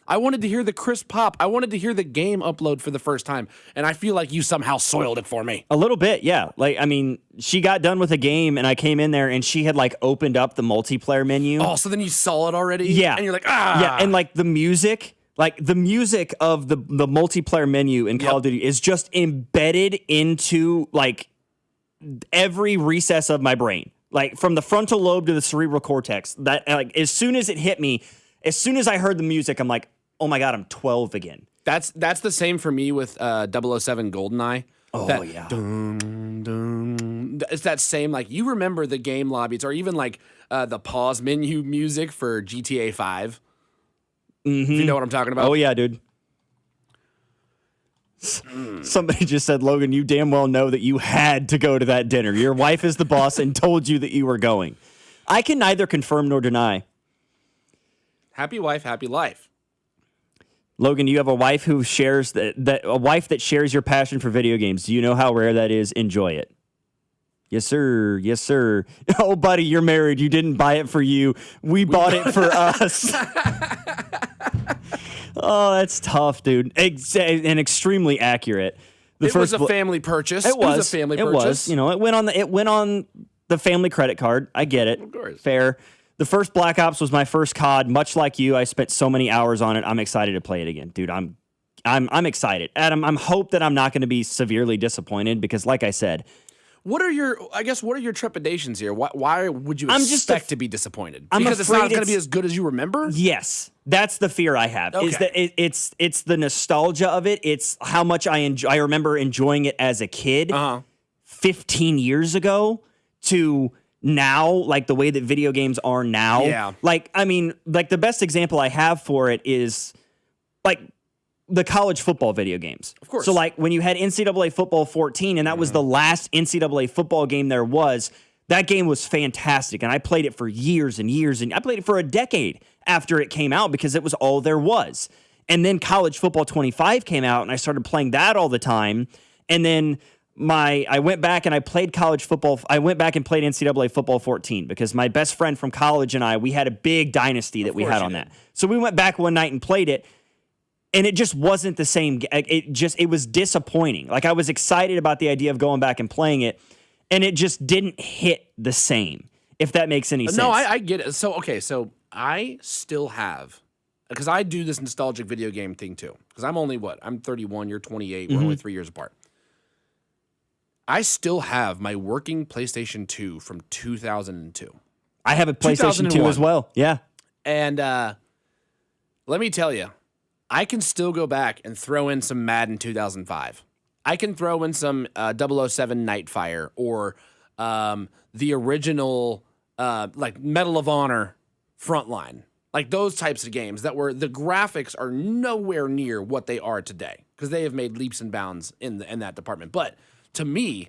I wanted to hear the crisp pop. I wanted to hear the game upload for the first time, and I feel like you somehow soiled it for me. A little bit, yeah. Like, I mean, she got done with a game, and I came in there, and she had, like, opened up the multiplayer menu. Oh, so then you saw it already? Yeah. And you're like, ah! Yeah, and, like, the music of the multiplayer menu in Call of Duty is just embedded into, like, every recess of my brain. Like, from the frontal lobe to the cerebral cortex. That, like, as soon as it hit me, as soon as I heard the music, I'm like, oh my God, I'm 12 again. That's the same for me with 007 GoldenEye. Oh, yeah. Dun, dun, it's that same, like, you remember the game lobbies, or even, like, the pause menu music for GTA 5. If you know what I'm talking about. Oh, yeah, dude. Somebody just said, Logan, you damn well know that you had to go to that dinner. Your wife is the boss and told you that you were going. I can neither confirm nor deny. Happy wife, happy life. Logan, you have a wife who shares a wife that shares your passion for video games. Do you know how rare that is? Enjoy it. Yes, sir. Yes, sir. Oh, buddy, you're married. You didn't buy it for you. We bought it for us. Oh, that's tough, dude. And extremely accurate. It was a family purchase. It was a family purchase. It was. You know, it went on the family credit card. I get it. Of course. Fair. The first Black Ops was my first COD. Much like you, I spent so many hours on it. I'm excited to play it again, dude. I'm excited. Adam, I'm hope that I'm not going to be severely disappointed because, like I said, what are your trepidations here? Why would you expect to be disappointed? Because it's not going to be as good as you remember? Yes. That's the fear I have. Okay. Is that it's the nostalgia of it. It's how much I remember enjoying it as a kid 15 years ago to now, like the way that video games are now. Yeah. Like, I mean, like the best example I have for it is like the college football video games. Of course. So like when you had NCAA football 14 and that was the last NCAA football game there was, that game was fantastic. And I played it for years and years. And I played it for a decade after it came out because it was all there was. And then college football 25 came out and I started playing that all the time. And then I went back and I played college football. I went back and played NCAA football 14 because my best friend from college and we had a big dynasty that we had on that. So we went back one night and played it. And it just wasn't the same. It was disappointing. Like I was excited about the idea of going back and playing it, and it just didn't hit the same. If that makes any sense. No, I get it. So I still have, because I do this nostalgic video game thing too. Because I'm only I'm 31. You're 28. We're only 3 years apart. I still have my working PlayStation 2 from 2002. I have a PlayStation 2 as well. Yeah. And let me tell you, I can still go back and throw in some Madden 2005. I can throw in some 007 Nightfire or the original like Medal of Honor Frontline. Like those types of games that were the graphics are nowhere near what they are today because they have made leaps and bounds in that department. But to me,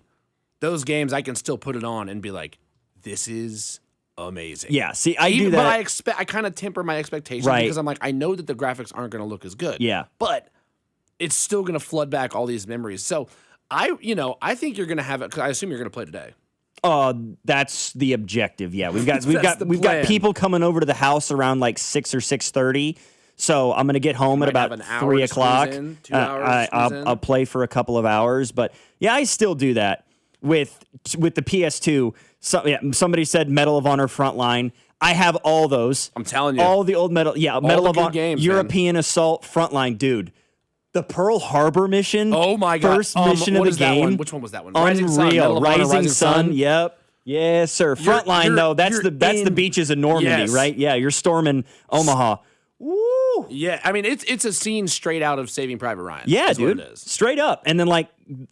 those games I can still put it on and be like, this is amazing. Yeah, see, I do that. But I kind of temper my expectations because I'm like, I know that the graphics aren't going to look as good. Yeah. But it's still going to flood back all these memories. So I think you're going to have it because I assume you're going to play today. That's the objective. Yeah, we've got people coming over to the house around like 6 or 6:30. So I'm going to get home at about 3 o'clock. 2 hours. I'll play for a couple of hours, but yeah, I still do that with the PS2. Somebody said Medal of Honor Frontline. I have all those. I'm telling you, all the old Medal of Honor games, European Assault Frontline, dude. The Pearl Harbor mission. Oh my god! First mission of the game. Which one was that one? Unreal. Rising Sun. Yep. Yes, sir. Frontline though. That's the beaches of Normandy, right? Yeah, you're storming Omaha. Woo! Yeah, I mean it's a scene straight out of Saving Private Ryan. Yeah, That's dude. what it is. Straight up. And then like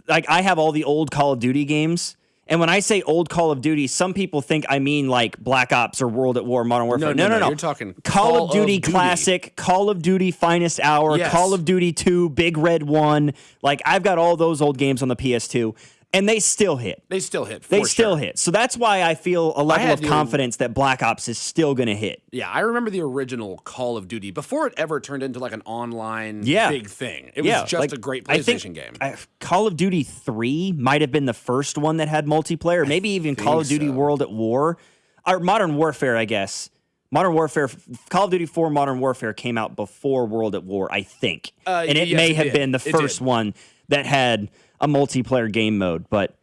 I have all the old Call of Duty games. And when I say old Call of Duty, some people think I mean like Black Ops or World at War, Modern Warfare. No. You're talking Call of Duty Classic, Call of Duty Finest Hour, yes. Call of Duty 2, Big Red 1. Like I've got all those old games on the PS2. And they still hit. They still hit. They still hit. So that's why I feel a level of confidence that Black Ops is still going to hit. Yeah, I remember the original Call of Duty before it ever turned into like an online big thing. It was just a great PlayStation game. Call of Duty 3 might have been the first one that had multiplayer. Maybe even Call of Duty World at War. Or Modern Warfare, I guess. Call of Duty 4 Modern Warfare came out before World at War, I think. And it yes, may it have did. been the It first did. one that had a multiplayer game mode. But,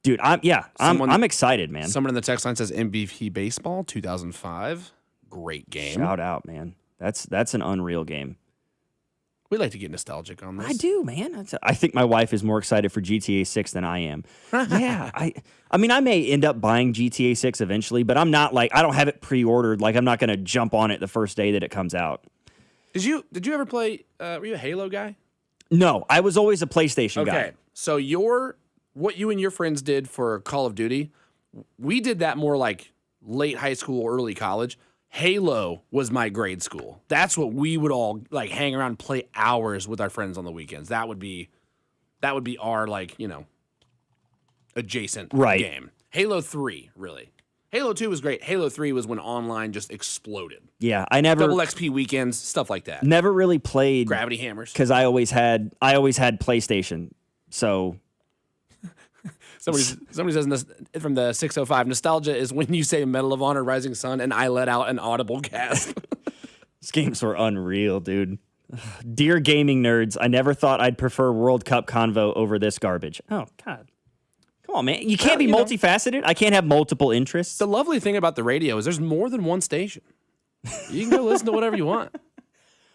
dude, I'm excited, man. Someone in the text line says MVP Baseball 2005. Great game. Shout out, man. That's an unreal game. We like to get nostalgic on this. I do, man. I think my wife is more excited for GTA 6 than I am. Yeah, I mean, I may end up buying GTA 6 eventually, but I'm not I don't have it pre-ordered. Like, I'm not going to jump on it the first day that it comes out. Did you ever play? Were you a Halo guy? No, I was always a PlayStation guy. Okay, so what you and your friends did for Call of Duty, we did that more like late high school, early college. Halo was my grade school. That's what we would all like hang around and play hours with our friends on the weekends. That would be our adjacent game. Halo 3, really. Halo 2 was great. Halo 3 was when online just exploded. Yeah, I never double XP weekends, stuff like that. Never really played Gravity Hammers because I always had PlayStation. So Somebody says from the 605, nostalgia is when you say Medal of Honor, Rising Sun, and I let out an audible gasp. These games were unreal, dude. Dear gaming nerds, I never thought I'd prefer World Cup Convo over this garbage. Oh, God. Come on, man. You can't be multifaceted. I can't have multiple interests. The lovely thing about the radio is there's more than one station. You can go listen to whatever you want.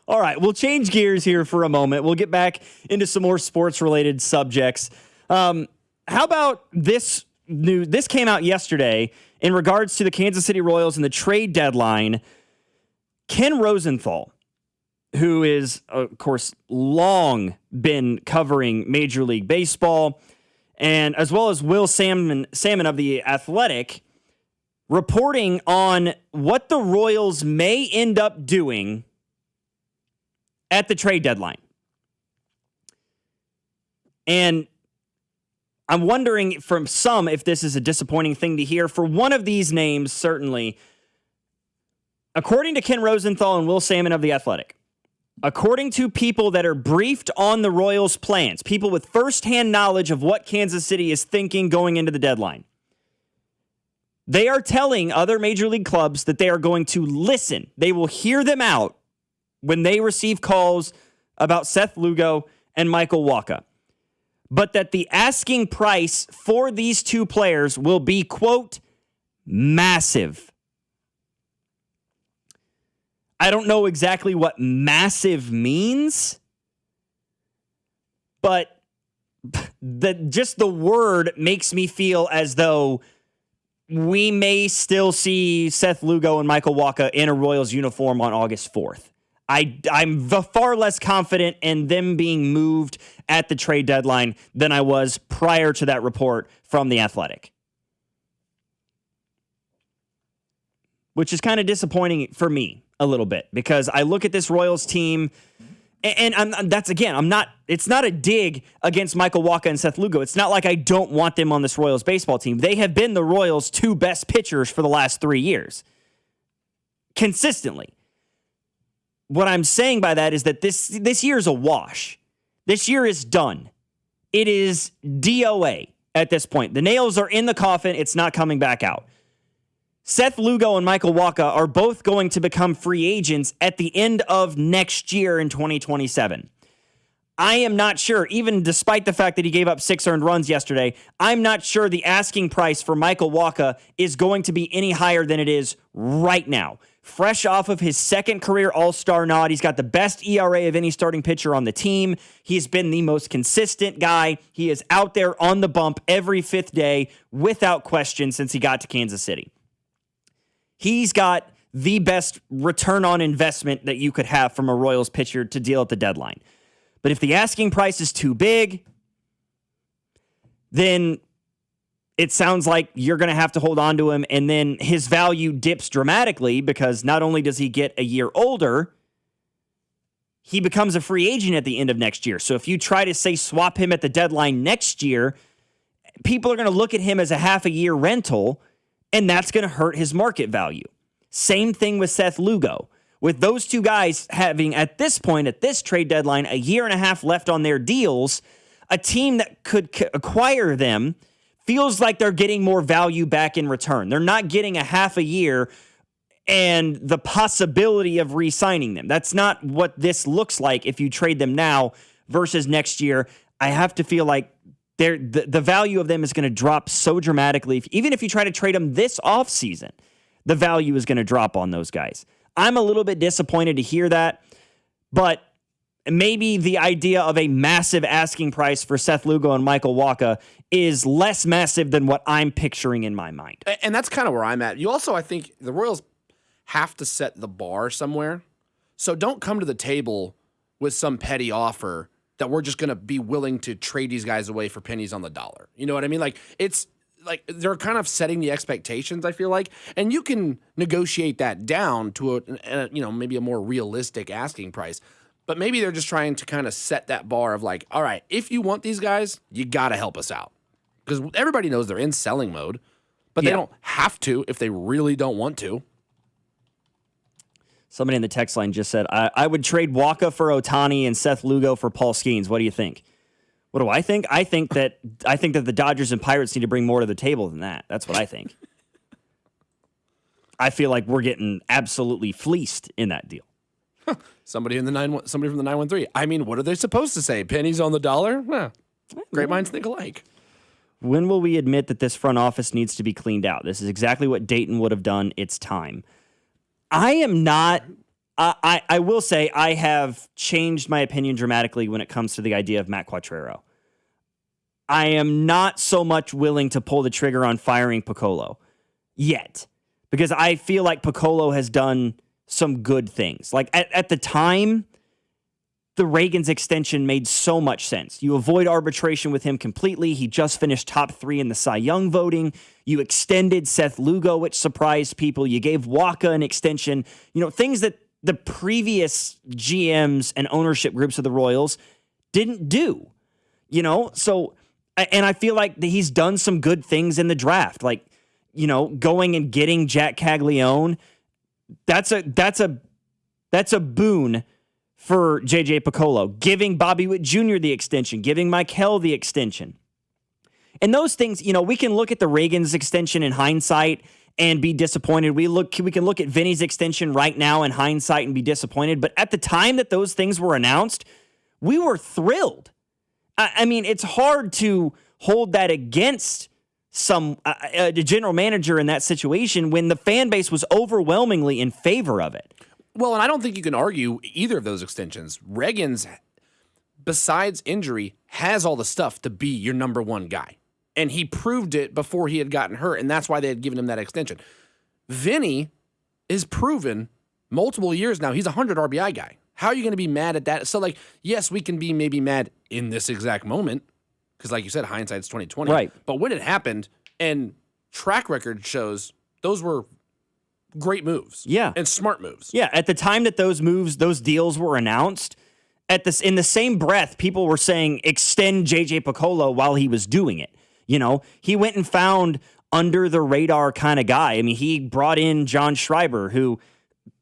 All right, we'll change gears here for a moment. We'll get back into some more sports-related subjects. How about this news? This came out yesterday in regards to the Kansas City Royals and the trade deadline. Ken Rosenthal, who is, of course, long been covering Major League Baseball, and as well as Will Salmon of The Athletic, reporting on what the Royals may end up doing at the trade deadline. And I'm wondering from some if this is a disappointing thing to hear. For one of these names, certainly, according to Ken Rosenthal and Will Salmon of The Athletic, according to people that are briefed on the Royals' plans, people with firsthand knowledge of what Kansas City is thinking going into the deadline, they are telling other major league clubs that they are going to listen. They will hear them out when they receive calls about Seth Lugo and Michael Wacha. But that the asking price for these two players will be, quote, massive. I don't know exactly what massive means, but just the word makes me feel as though we may still see Seth Lugo and Michael Wacha in a Royals uniform on August 4th. I'm far less confident in them being moved at the trade deadline than I was prior to that report from The Athletic. Which is kind of disappointing for me a little bit because I look at this Royals team and it's not a dig against Michael Wacha and Seth Lugo. It's not like I don't want them on this Royals baseball team. They have been the Royals' two best pitchers for the last 3 years. Consistently. What I'm saying by that is that this year is a wash. This year is done. It is DOA at this point. The nails are in the coffin. It's not coming back out. Seth Lugo and Michael Wacha are both going to become free agents at the end of next year in 2027. I am not sure, even despite the fact that he gave up 6 earned runs yesterday, I'm not sure the asking price for Michael Wacha is going to be any higher than it is right now. Fresh off of his second career All-Star nod, he's got the best ERA of any starting pitcher on the team. He's been the most consistent guy. He is out there on the bump every 5th day without question since he got to Kansas City. He's got the best return on investment that you could have from a Royals pitcher to deal at the deadline. But if the asking price is too big, then it sounds like you're going to have to hold on to him, and then his value dips dramatically because not only does he get a year older, he becomes a free agent at the end of next year. So if you try to, say, swap him at the deadline next year, people are going to look at him as a half a year rental, and that's going to hurt his market value. Same thing with Seth Lugo. With those two guys having, at this point, at this trade deadline, a year and a half left on their deals, a team that could acquire them feels like they're getting more value back in return. They're not getting a half a year and the possibility of re-signing them. That's not what this looks like if you trade them now versus next year. I have to feel like the value of them is going to drop so dramatically. Even if you try to trade them this offseason, the value is going to drop on those guys. I'm a little bit disappointed to hear that, but maybe the idea of a massive asking price for Seth Lugo and Michael Wacha is less massive than what I'm picturing in my mind. And that's kind of where I'm at. You also, I think the Royals have to set the bar somewhere. So don't come to the table with some petty offer that we're just going to be willing to trade these guys away for pennies on the dollar. You know what I mean? Like, it's like they're kind of setting the expectations, I feel like. And you can negotiate that down to maybe a more realistic asking price. But maybe they're just trying to kind of set that bar of like, all right, if you want these guys, you got to help us out. Because everybody knows they're in selling mode, but they don't have to if they really don't want to. Somebody in the text line just said, I would trade Wacha for Ohtani and Seth Lugo for Paul Skeens. What do you think? What do I think? I think that the Dodgers and Pirates need to bring more to the table than that. That's what I think. I feel like we're getting absolutely fleeced in that deal. Somebody from the 913. I mean, what are they supposed to say? Pennies on the dollar? Great minds think alike. When will we admit that this front office needs to be cleaned out? This is exactly what Dayton would have done. It's time. I am not. I will say I have changed my opinion dramatically when it comes to the idea of Matt Quatraro. I am not so much willing to pull the trigger on firing Piccolo yet, because I feel like Piccolo has done some good things. Like at the time, the Reagan's extension made so much sense. You avoid arbitration with him completely. He just finished top 3 in the Cy Young voting. You extended Seth Lugo, which surprised people. You gave Wacha an extension. Things that the previous GMs and ownership groups of the Royals didn't do. So, and I feel like he's done some good things in the draft. Like, going and getting Jack Caglione. That's a boon for J.J. Piccolo, giving Bobby Witt Jr. the extension, giving Michael the extension. And those things, we can look at the Reagan's extension in hindsight and be disappointed. We can look at Vinny's extension right now in hindsight and be disappointed. But at the time that those things were announced, we were thrilled. I mean, it's hard to hold that against a general manager in that situation when the fan base was overwhelmingly in favor of it. Well, and I don't think you can argue either of those extensions. Reagan's, besides injury, has all the stuff to be your number one guy. And he proved it before he had gotten hurt, and that's why they had given him that extension. Vinny is proven multiple years now. He's a 100 RBI guy. How are you going to be mad at that? So, like, yes, we can be maybe mad in this exact moment, because like you said, hindsight's 2020. Right. But when it happened, and track record shows those were great moves. Yeah. And smart moves. Yeah. At the time that those deals were announced, in the same breath, people were saying extend J.J. Piccolo while he was doing it. He went and found under the radar kind of guy. I mean, he brought in John Schreiber, who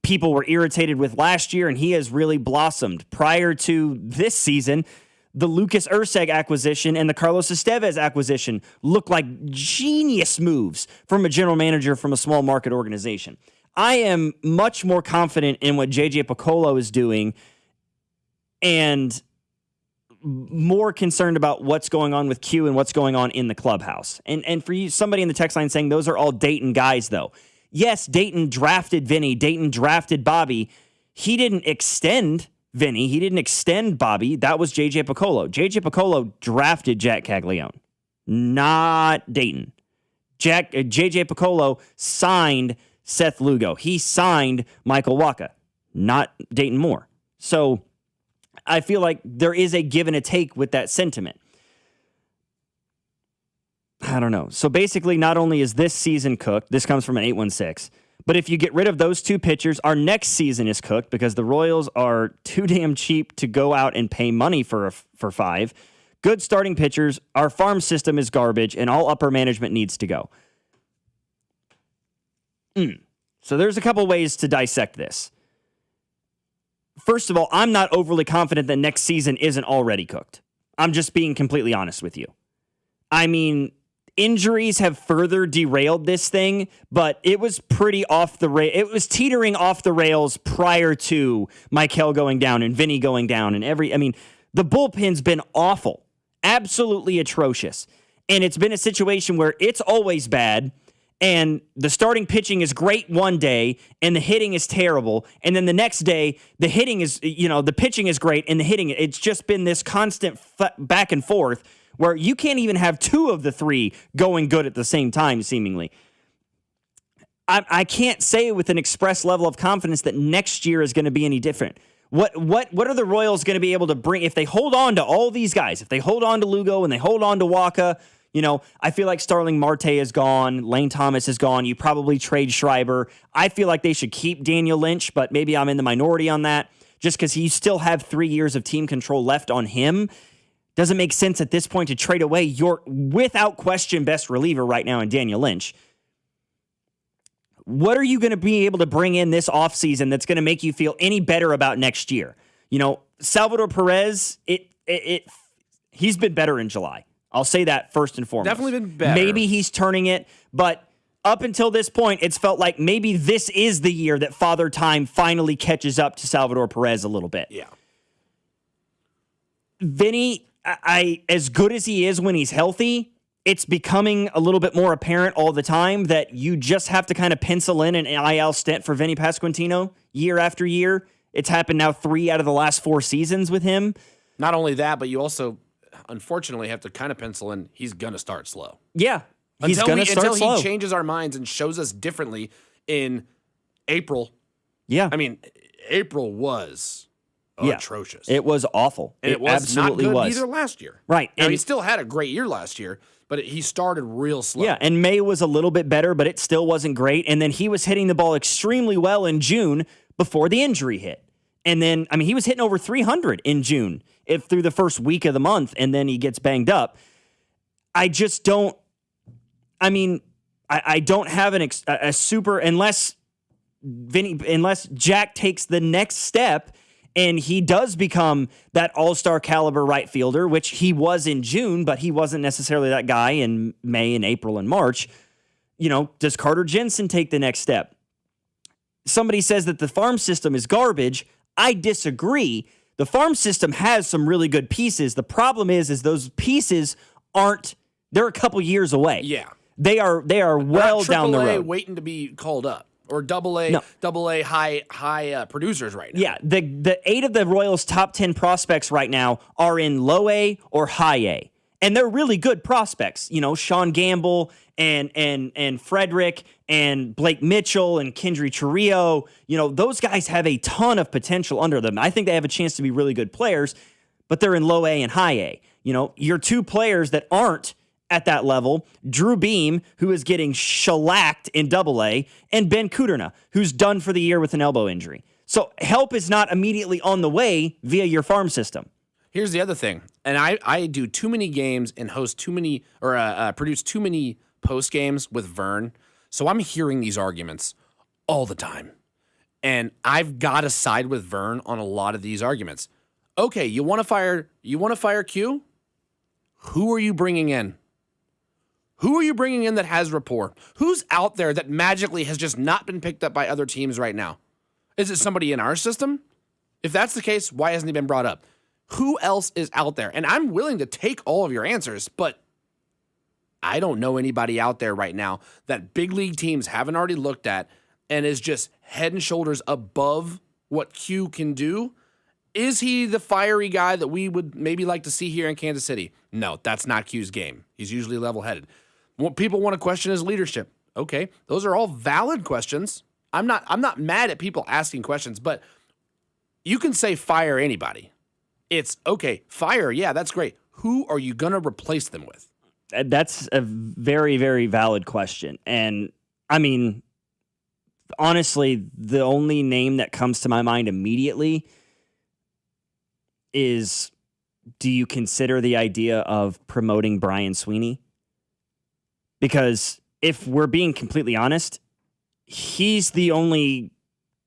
people were irritated with last year, and he has really blossomed. Prior to this season, the Lucas Erceg acquisition and the Carlos Estevez acquisition look like genius moves from a general manager from a small market organization. I am much more confident in what J.J. Piccolo is doing and more concerned about what's going on with Q and what's going on in the clubhouse. And for you, somebody in the text line saying those are all Dayton guys, though. Yes, Dayton drafted Vinny. Dayton drafted Bobby. He didn't extend Vinny. He didn't extend Bobby. That was J.J. Piccolo. J.J. Piccolo drafted Jack Caglione, not Dayton. J.J. Piccolo signed Seth Lugo. He signed Michael Wacha, not Dayton Moore. So I feel like there is a give and a take with that sentiment. I don't know. So basically, not only is this season cooked, this comes from an 816, but if you get rid of those two pitchers, our next season is cooked because the Royals are too damn cheap to go out and pay money for 5. Good starting pitchers, our farm system is garbage, and all upper management needs to go. So there's a couple ways to dissect this. First of all, I'm not overly confident that next season isn't already cooked. I'm just being completely honest with you. I mean, Injuries have further derailed this thing, but it was pretty off the rail. It was teetering off the rails prior to Michael going down and Vinny going down and the bullpen's been awful, absolutely atrocious. And it's been a situation where it's always bad, and the starting pitching is great one day, and the hitting is terrible. And then the next day, the hitting is, the pitching is great, and the hitting, it's just been this constant back and forth where you can't even have two of the three going good at the same time, seemingly. I can't say with an express level of confidence that next year is going to be any different. What are the Royals going to be able to bring if they hold on to all these guys? If they hold on to Lugo and they hold on to Waka, I feel like Starling Marte is gone, Lane Thomas is gone. You probably trade Schreiber. I feel like they should keep Daniel Lynch, but maybe I'm in the minority on that just because you still have 3 years of team control left on him. Doesn't make sense at this point to trade away your, without question, best reliever right now in Daniel Lynch. What are you going to be able to bring in this offseason that's going to make you feel any better about next year? Salvador Perez, he's been better in July. I'll say that first and foremost. Definitely been better. Maybe he's turning it, but up until this point, it's felt like maybe this is the year that Father Time finally catches up to Salvador Perez a little bit. Yeah. Vinny, as good as he is when he's healthy, it's becoming a little bit more apparent all the time that you just have to kind of pencil in an IL stint for Vinny Pasquantino year after year. It's happened now 3 out of the last 4 seasons with him. Not only that, but you also, unfortunately, have to kind of pencil in he's going to start slow. Yeah, he's going to start slow. Until he changes our minds and shows us differently in April. Yeah. I mean, April was atrocious. It was awful. And it was absolutely not good was. either last year. Right. Now, he still had a great year last year, but he started real slow. Yeah, and May was a little bit better, but it still wasn't great. And then he was hitting the ball extremely well in June before the injury hit. And then, he was hitting over 300 in June through the first week of the month, and then he gets banged up. I just don't, I don't have a super, unless Jack takes the next step and he does become that all-star caliber right fielder, which he was in June, but he wasn't necessarily that guy in May and April and March. Does Carter Jensen take the next step? Somebody says that the farm system is garbage. I disagree. The farm system has some really good pieces. The problem is those pieces they're a couple years away. Yeah. They are well down the road. Waiting to be called up. Or double A high producers right now. Yeah, the 8 of the Royals' top 10 prospects right now are in low A or high A. And they're really good prospects. Sean Gamble and Frederick and Blake Mitchell and Kendry Chiriot. Those guys have a ton of potential under them. I think they have a chance to be really good players, but they're in low A and high A. Your 2 players that aren't at that level, Drew Beam, who is getting shellacked in Double A, and Ben Kuderna, who's done for the year with an elbow injury. So help is not immediately on the way via your farm system. Here's the other thing, and I do too many games and host too many or produce too many post games with Vern, so I'm hearing these arguments all the time, and I've got to side with Vern on a lot of these arguments. Okay, you want to fire Q? Who are you bringing in? Who are you bringing in that has rapport? Who's out there that magically has just not been picked up by other teams right now? Is it somebody in our system? If that's the case, why hasn't he been brought up? Who else is out there? And I'm willing to take all of your answers, but I don't know anybody out there right now that big league teams haven't already looked at and is just head and shoulders above what Q can do. Is he the fiery guy that we would maybe like to see here in Kansas City? No, that's not Q's game. He's usually level-headed. People want to question his leadership. Okay, those are all valid questions. I'm not mad at people asking questions, but you can say fire anybody. It's okay, fire, yeah, that's great. Who are you going to replace them with? That's a very, very valid question. And honestly, the only name that comes to my mind immediately is, do you consider the idea of promoting Brian Sweeney? Because if we're being completely honest, he's the only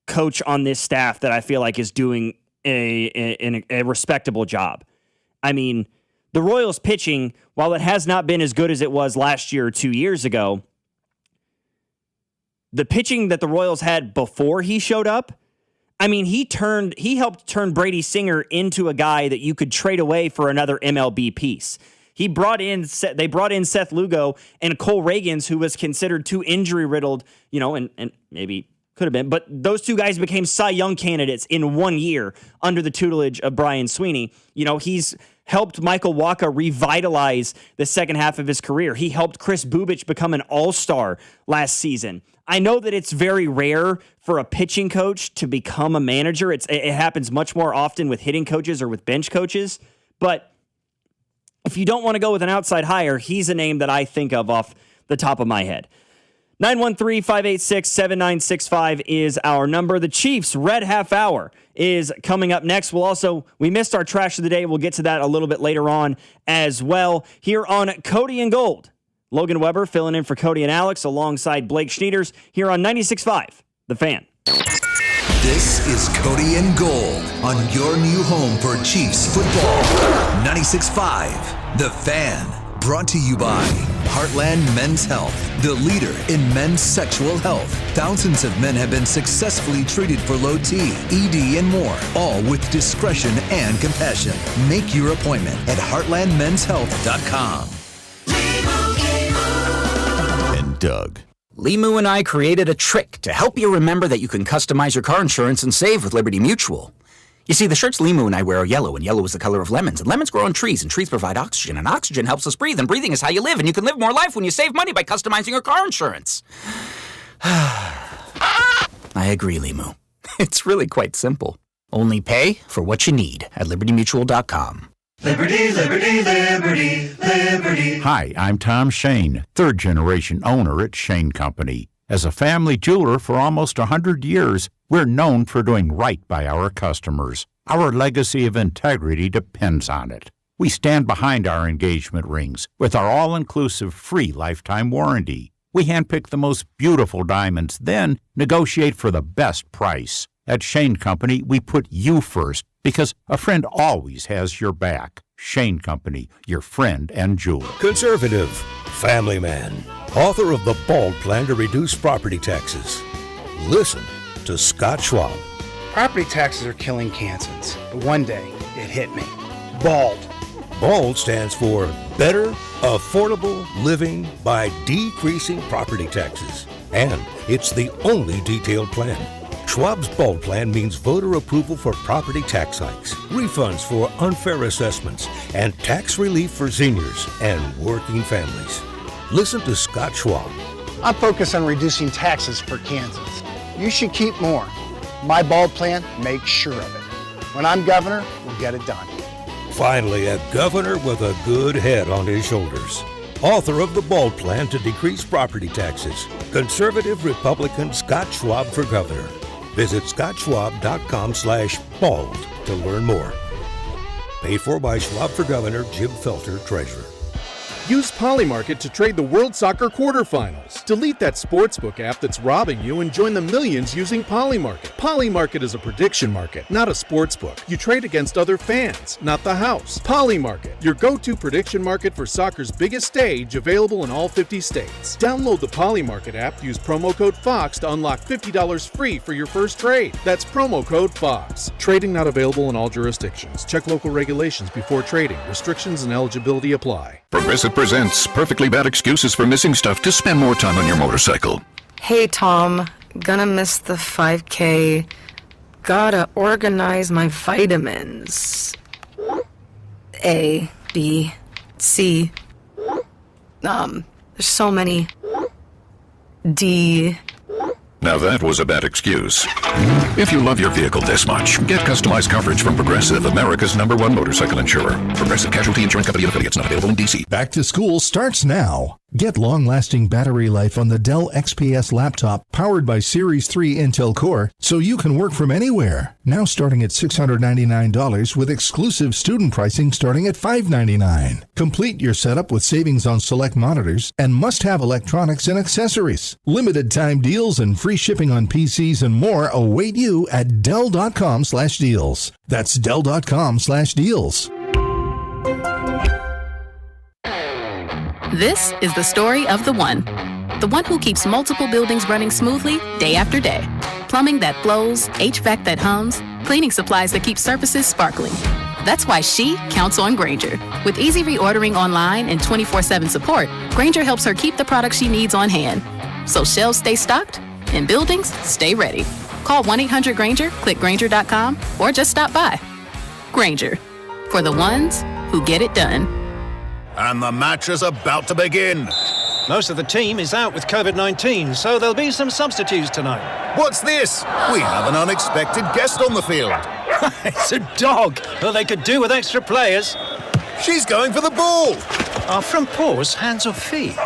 coach on this staff that I feel like is doing a respectable job. the Royals pitching, while it has not been as good as it was last year or 2 years ago, the pitching that the Royals had before he showed up, I mean, he helped turn Brady Singer into a guy that you could trade away for another MLB piece. They brought in Seth Lugo and Cole Reagans, who was considered too injury riddled, and maybe could have been, but those two guys became Cy Young candidates in 1 year under the tutelage of Brian Sweeney. He's helped Michael Wacha revitalize the second half of his career. He helped Chris Bubich become an all-star last season. I know that it's very rare for a pitching coach to become a manager. It happens much more often with hitting coaches or with bench coaches. But if you don't want to go with an outside hire, he's a name that I think of off the top of my head. 913-586-7965 is our number. The Chiefs' Red Half Hour is coming up next. We missed our trash of the day. We'll get to that a little bit later on as well. Here on Cody and Gold, Logan Weber filling in for Cody and Alex alongside Blake Schnieders here on 96.5, The Fan. This is Cody and Gold on your new home for Chiefs football. 96.5, The Fan. Brought to you by Heartland Men's Health, the leader in men's sexual health. Thousands of men have been successfully treated for low T, ED, and more, all with discretion and compassion. Make your appointment at heartlandmenshealth.com. And Doug. Limu and I created a trick to help you remember that you can customize your car insurance and save with Liberty Mutual. You see, the shirts Limu and I wear are yellow, and yellow is the color of lemons, and lemons grow on trees, and trees provide oxygen, and oxygen helps us breathe, and breathing is how you live, and you can live more life when you save money by customizing your car insurance. I agree, Limu. It's really quite simple. Only pay for what you need at libertymutual.com. Liberty, liberty, liberty, liberty. Hi, I'm Tom Shane, third-generation owner at Shane Company. As a family jeweler for almost 100 years, we're known for doing right by our customers. Our legacy of integrity depends on it. We stand behind our engagement rings with our all-inclusive free lifetime warranty. We handpick the most beautiful diamonds, then negotiate for the best price. At Shane Company, we put you first because a friend always has your back. Shane Company, your friend and jeweler. Conservative, family man, author of The Bald Plan to Reduce Property Taxes. Listen to Scott Schwab. Property taxes are killing Kansans, but one day it hit me. BALD. BALD stands for Better Affordable Living by Decreasing Property Taxes. And it's the only detailed plan. Schwab's BALD Plan means voter approval for property tax hikes, refunds for unfair assessments, and tax relief for seniors and working families. Listen to Scott Schwab. I'm focused on reducing taxes for Kansans. You should keep more. My BALD Plan makes sure of it. When I'm governor, we'll get it done. Finally, a governor with a good head on his shoulders. Author of the BALD Plan to Decrease Property Taxes. Conservative Republican Scott Schwab for governor. Visit scottschwab.com/bald to learn more. Paid for by Schwab for Governor, Jim Felter, Treasurer. Use Polymarket to trade the World Soccer quarterfinals. Delete that sportsbook app that's robbing you and join the millions using Polymarket. Polymarket is a prediction market, not a sportsbook. You trade against other fans, not the house. Polymarket, your go-to prediction market for soccer's biggest stage, available in all 50 states. Download the Polymarket app, use promo code FOX to unlock $50 free for your first trade. That's promo code FOX. Trading not available in all jurisdictions. Check local regulations before trading. Restrictions and eligibility apply. Progressive presents Perfectly Bad Excuses for Missing Stuff to Spend More Time on Your Motorcycle. Hey, Tom. Gonna miss the 5K. Gotta organize my vitamins. A, B, C. There's so many. D. Now that was a bad excuse. If you love your vehicle this much, get customized coverage from Progressive, America's #1 motorcycle insurer. Progressive Casualty Insurance Company and affiliates, not available in D.C. Back to school starts now. Get long-lasting battery life on the Dell XPS laptop powered by Series 3 Intel Core so you can work from anywhere. Now starting at $699 with exclusive student pricing starting at $599. Complete your setup with savings on select monitors and must-have electronics and accessories. Limited time deals and free shipping on PCs and more await you at Dell.com/deals. That's Dell.com/deals. This is the story of the one who keeps multiple buildings running smoothly day after day. Plumbing that flows, HVAC that hums, cleaning supplies that keep surfaces sparkling. That's why she counts on Grainger. With easy reordering online and 24/7 support, Grainger helps her keep the products she needs on hand. So shelves stay stocked and buildings stay ready. Call 1-800-GRAINGER, click Grainger.com, or just stop by. Grainger, for the ones who get it done. And the match is about to begin. Most of the team is out with COVID-19, so there'll be some substitutes tonight. What's this? We have an unexpected guest on the field. It's a dog. Well, they could do with extra players. She's going for the ball. Are front paws hands or feet?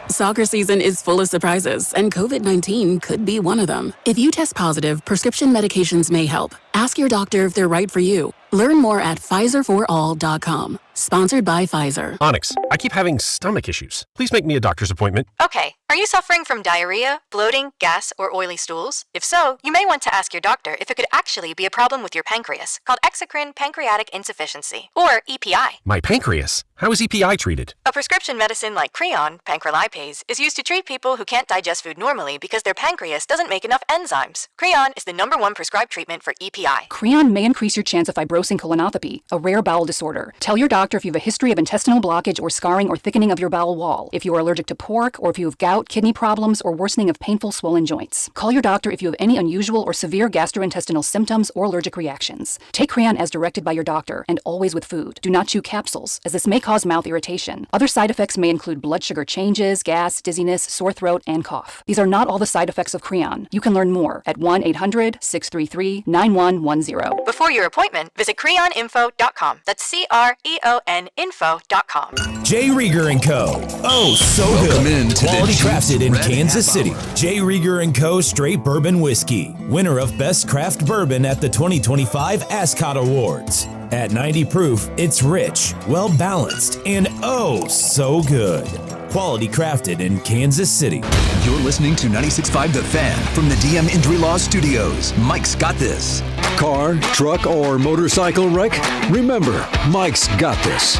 Soccer season is full of surprises, and COVID-19 could be one of them. If you test positive, prescription medications may help. Ask your doctor if they're right for you. Learn more at PfizerForAll.com. Sponsored by Pfizer. Onyx, I keep having stomach issues. Please make me a doctor's appointment. Okay, are you suffering from diarrhea, bloating, gas, or oily stools? If so, you may want to ask your doctor if it could actually be a problem with your pancreas, called exocrine pancreatic insufficiency, or EPI. My pancreas? How is EPI treated? A prescription medicine like Creon, pancrelipase, is used to treat people who can't digest food normally because their pancreas doesn't make enough enzymes. Creon is the #1 prescribed treatment for EPI. Creon may increase your chance of fibrosing colonopathy, a rare bowel disorder. Tell your doctor if you have a history of intestinal blockage or scarring or thickening of your bowel wall, if you are allergic to pork, or if you have gout, kidney problems, or worsening of painful swollen joints. Call your doctor if you have any unusual or severe gastrointestinal symptoms or allergic reactions. Take Creon as directed by your doctor, and always with food. Do not chew capsules, as this may cause mouth irritation. Other side effects may include blood sugar changes, gas, dizziness, sore throat, and cough. These are not all the side effects of Creon. You can learn more at 1-800-633-9110. Before your appointment, visit creoninfo.com. That's CREON info.com. J. Rieger & Co. Oh, so Welcome good. into the Quality Chiefs crafted in Red Kansas Half City. Hour. J. Rieger & Co. Straight Bourbon Whiskey. Winner of Best Craft Bourbon at the 2025 Ascot Awards. At 90 proof, it's rich, well balanced, and oh, so good. Quality crafted in Kansas City. You're listening to 96.5 The Fan from the DM Injury Law Studios. Mike's got this. Car, truck, or motorcycle wreck? Remember, Mike's got this.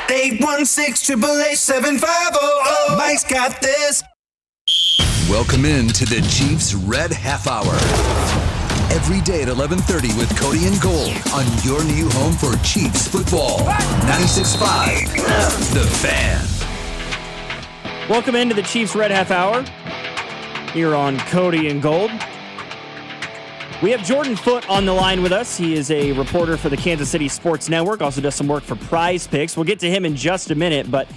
816-888-7500. Mike's got this. Welcome in to the Chiefs Red Half Hour. Every day at 11:30 with Cody and Gold on your new home for Chiefs football. 96.5 The Fan. Welcome into the Chiefs Red Half Hour here on Cody and Gold. We have Jordan Foote on the line with us. He is a reporter for the Kansas City Sports Network, also does some work for Prize Picks. We'll get to him in just a minute, but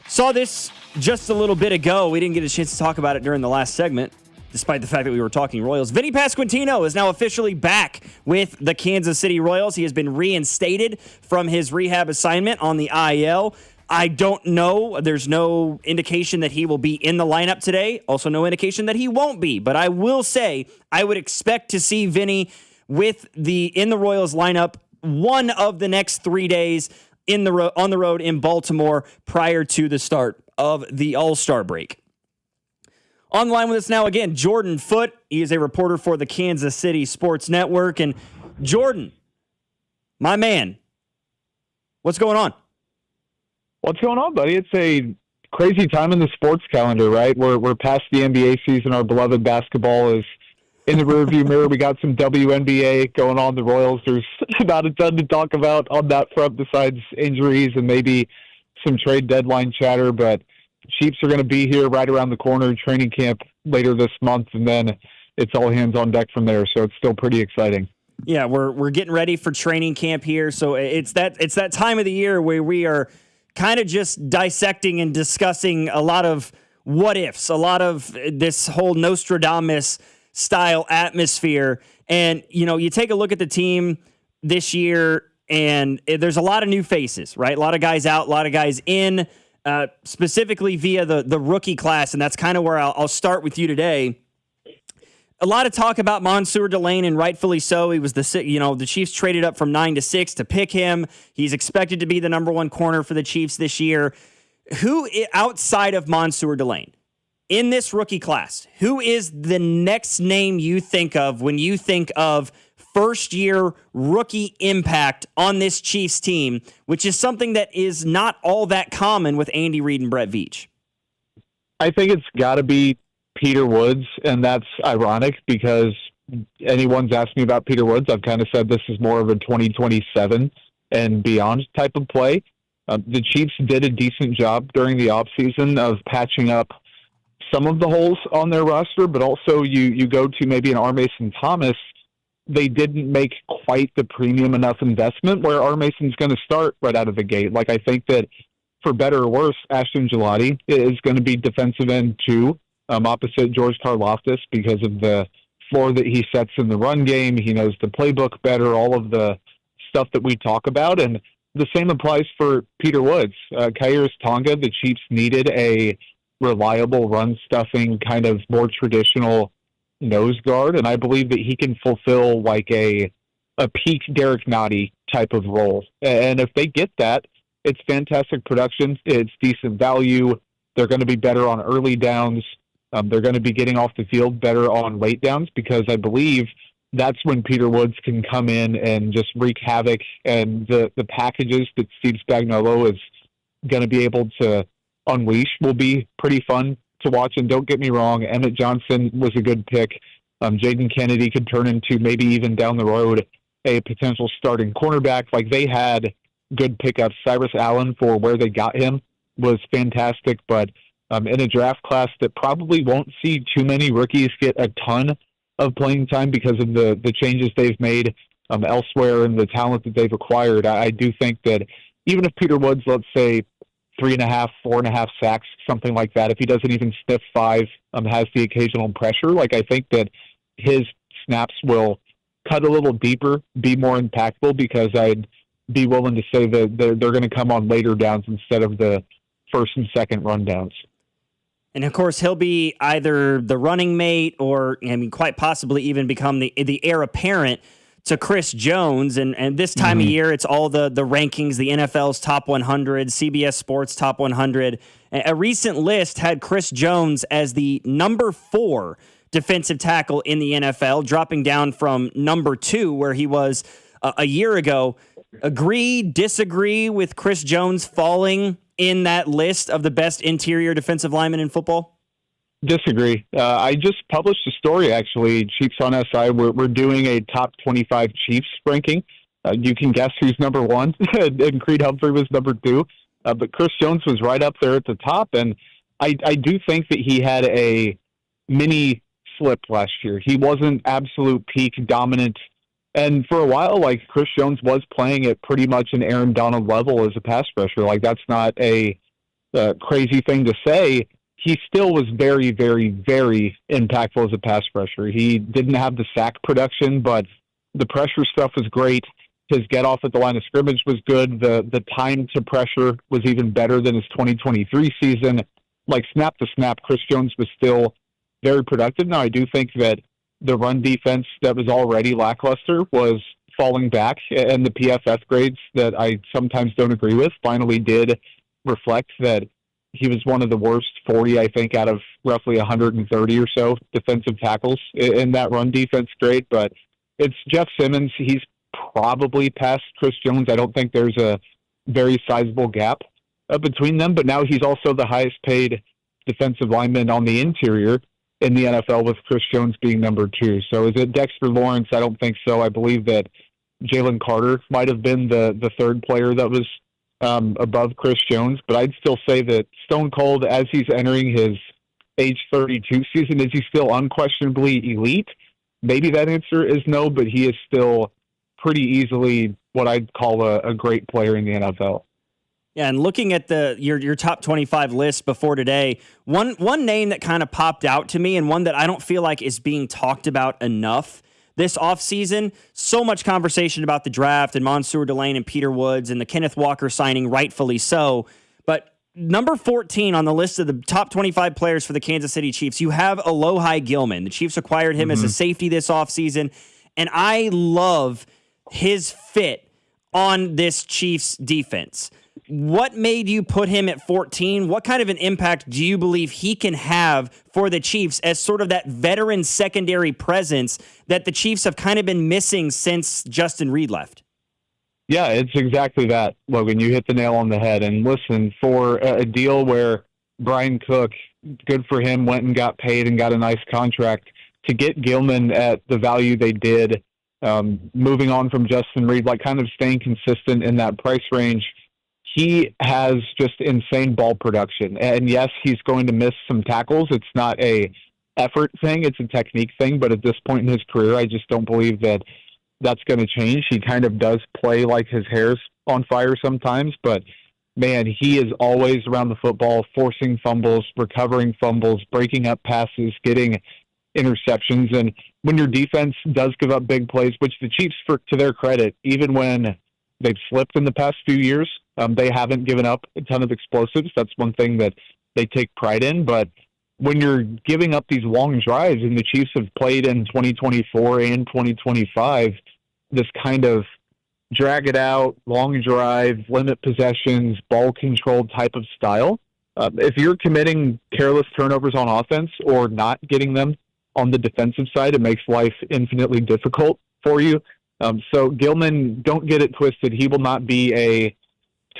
saw this just a little bit ago. We didn't get a chance to talk about it during the last segment, despite the fact that we were talking Royals. Vinny Pasquantino is now officially back with the Kansas City Royals. He has been reinstated from his rehab assignment on the IL. I don't know. There's no indication that he will be in the lineup today. Also, no indication that he won't be. But I will say I would expect to see Vinny in the Royals lineup one of the next 3 days on the road in Baltimore prior to the start of the All-Star break. On the line with us now again, Jordan Foote. He is a reporter for the Kansas City Sports Network. And Jordan, my man, what's going on? What's going on, buddy? It's a crazy time in the sports calendar, right? We're past the NBA season. Our beloved basketball is in the rearview mirror. We got some WNBA going on. The Royals, there's not a ton to talk about on that front besides injuries and maybe some trade deadline chatter. But Chiefs are going to be here right around the corner. Training camp later this month, and then it's all hands on deck from there. So it's still pretty exciting. Yeah, we're getting ready for training camp here. So it's that time of the year where we are kind of just dissecting and discussing a lot of what ifs, a lot of this whole Nostradamus style atmosphere. And, you take a look at the team this year and there's a lot of new faces, right? A lot of guys out, a lot of guys in, specifically via the rookie class. And that's kind of where I'll start with you today. A lot of talk about Mansour Delane, and rightfully so. He was the Chiefs traded up from 9 to 6 to pick him. He's expected to be the #1 corner for the Chiefs this year. Who, outside of Mansour Delane, in this rookie class, who is the next name you think of when you think of first-year rookie impact on this Chiefs team, which is something that is not all that common with Andy Reid and Brett Veach? I think it's got to be Peter Woods, and that's ironic because anyone's asked me about Peter Woods, I've kind of said this is more of a 2027 and beyond type of play. The Chiefs did a decent job during the offseason of patching up some of the holes on their roster, but also you go to maybe an R. Mason Thomas, they didn't make quite the premium enough investment where R. Mason's going to start right out of the gate. Like, I think that for better or worse, Ashton Gelati is going to be defensive end too, opposite George Karlaftis because of the floor that he sets in the run game. He knows the playbook better, all of the stuff that we talk about. And the same applies for Peter Woods. Khyiris Tonga, the Chiefs needed a reliable run-stuffing, kind of more traditional nose guard, and I believe that he can fulfill like a peak Derek Nottie type of role. And if they get that, it's fantastic production. It's decent value. They're going to be better on early downs. They're going to be getting off the field better on late downs because I believe that's when Peter Woods can come in and just wreak havoc. And the packages that Steve Spagnuolo is going to be able to unleash will be pretty fun to watch. And don't get me wrong, Emmett Johnson was a good pick. Jaden Kennedy could turn into maybe even down the road a potential starting cornerback. Like, they had good pickups. Cyrus Allen, for where they got him, was fantastic. But in a draft class that probably won't see too many rookies get a ton of playing time because of the changes they've made elsewhere and the talent that they've acquired, I do think that even if Peter Woods, let's say, 3.5, 4.5 sacks, something like that, if he doesn't even sniff 5, has the occasional pressure, like, I think that his snaps will cut a little deeper, be more impactful, because I'd be willing to say that they're going to come on later downs instead of the first and second rundowns. And of course, he'll be either the running mate or, I mean, quite possibly even become the heir apparent to Chris Jones. And this time of year, it's all the rankings, the NFL's top 100, CBS Sports top 100. A recent list had Chris Jones as the number 4 defensive tackle in the NFL, dropping down from number 2, where he was a year ago. Agree, disagree with Chris Jones falling in that list of the best interior defensive linemen in football? Disagree. I just published a story, actually, Chiefs on SI. We're doing a top 25 Chiefs ranking. You can guess who's number 1, and Creed Humphrey was number 2. But Chris Jones was right up there at the top, and I do think that he had a mini slip last year. He wasn't absolute peak dominant. And for a while, like, Chris Jones was playing at pretty much an Aaron Donald level as a pass rusher. Like, that's not a crazy thing to say. He still was very, very, very impactful as a pass rusher. He didn't have the sack production, but the pressure stuff was great. His get off at the line of scrimmage was good. The time to pressure was even better than his 2023 season. Like, snap to snap, Chris Jones was still very productive. Now, I do think that the run defense that was already lackluster was falling back, and the PFF grades that I sometimes don't agree with finally did reflect that he was one of the worst 40, I think, out of roughly 130 or so defensive tackles in that run defense grade. But it's Jeff Simmons. He's probably past Chris Jones. I don't think there's a very sizable gap between them, but now he's also the highest paid defensive lineman on the interior in the NFL, with Chris Jones being number 2. So is it Dexter Lawrence? I don't think so. I believe that Jalen Carter might have been the third player that was above Chris Jones, but I'd still say that Stone Cold, as he's entering his age 32 season, is he still unquestionably elite? Maybe that answer is no, but he is still pretty easily what I'd call a great player in the NFL. Yeah, and looking at your top 25 list before today, one name that kind of popped out to me, and one that I don't feel like is being talked about enough this offseason. So much conversation about the draft and Mansour Delane and Peter Woods and the Kenneth Walker signing, rightfully so. But number 14 on the list of the top 25 players for the Kansas City Chiefs, you have Alohi Gilman. The Chiefs acquired him as a safety this offseason, and I love his fit on this Chiefs defense. What made you put him at 14? What kind of an impact do you believe he can have for the Chiefs as sort of that veteran secondary presence that the Chiefs have kind of been missing since Justin Reed left? Yeah, it's exactly that, Logan. You hit the nail on the head. And listen, for a deal where Brian Cook, good for him, went and got paid and got a nice contract, to get Gilman at the value they did, moving on from Justin Reed, like kind of staying consistent in that price range, he has just insane ball production. And yes, he's going to miss some tackles. It's not a effort thing. It's a technique thing. But at this point in his career, I just don't believe that that's going to change. He kind of does play like his hair's on fire sometimes, but man, he is always around the football, forcing fumbles, recovering fumbles, breaking up passes, getting interceptions. And when your defense does give up big plays, which the Chiefs, to their credit, even when they've slipped in the past few years, they haven't given up a ton of explosives. That's one thing that they take pride in. But when you're giving up these long drives, and the Chiefs have played in 2024 and 2025, this kind of drag it out, long drive, limit possessions, ball control type of style. If you're committing careless turnovers on offense or not getting them on the defensive side, it makes life infinitely difficult for you. So Gilman, don't get it twisted. He will not be a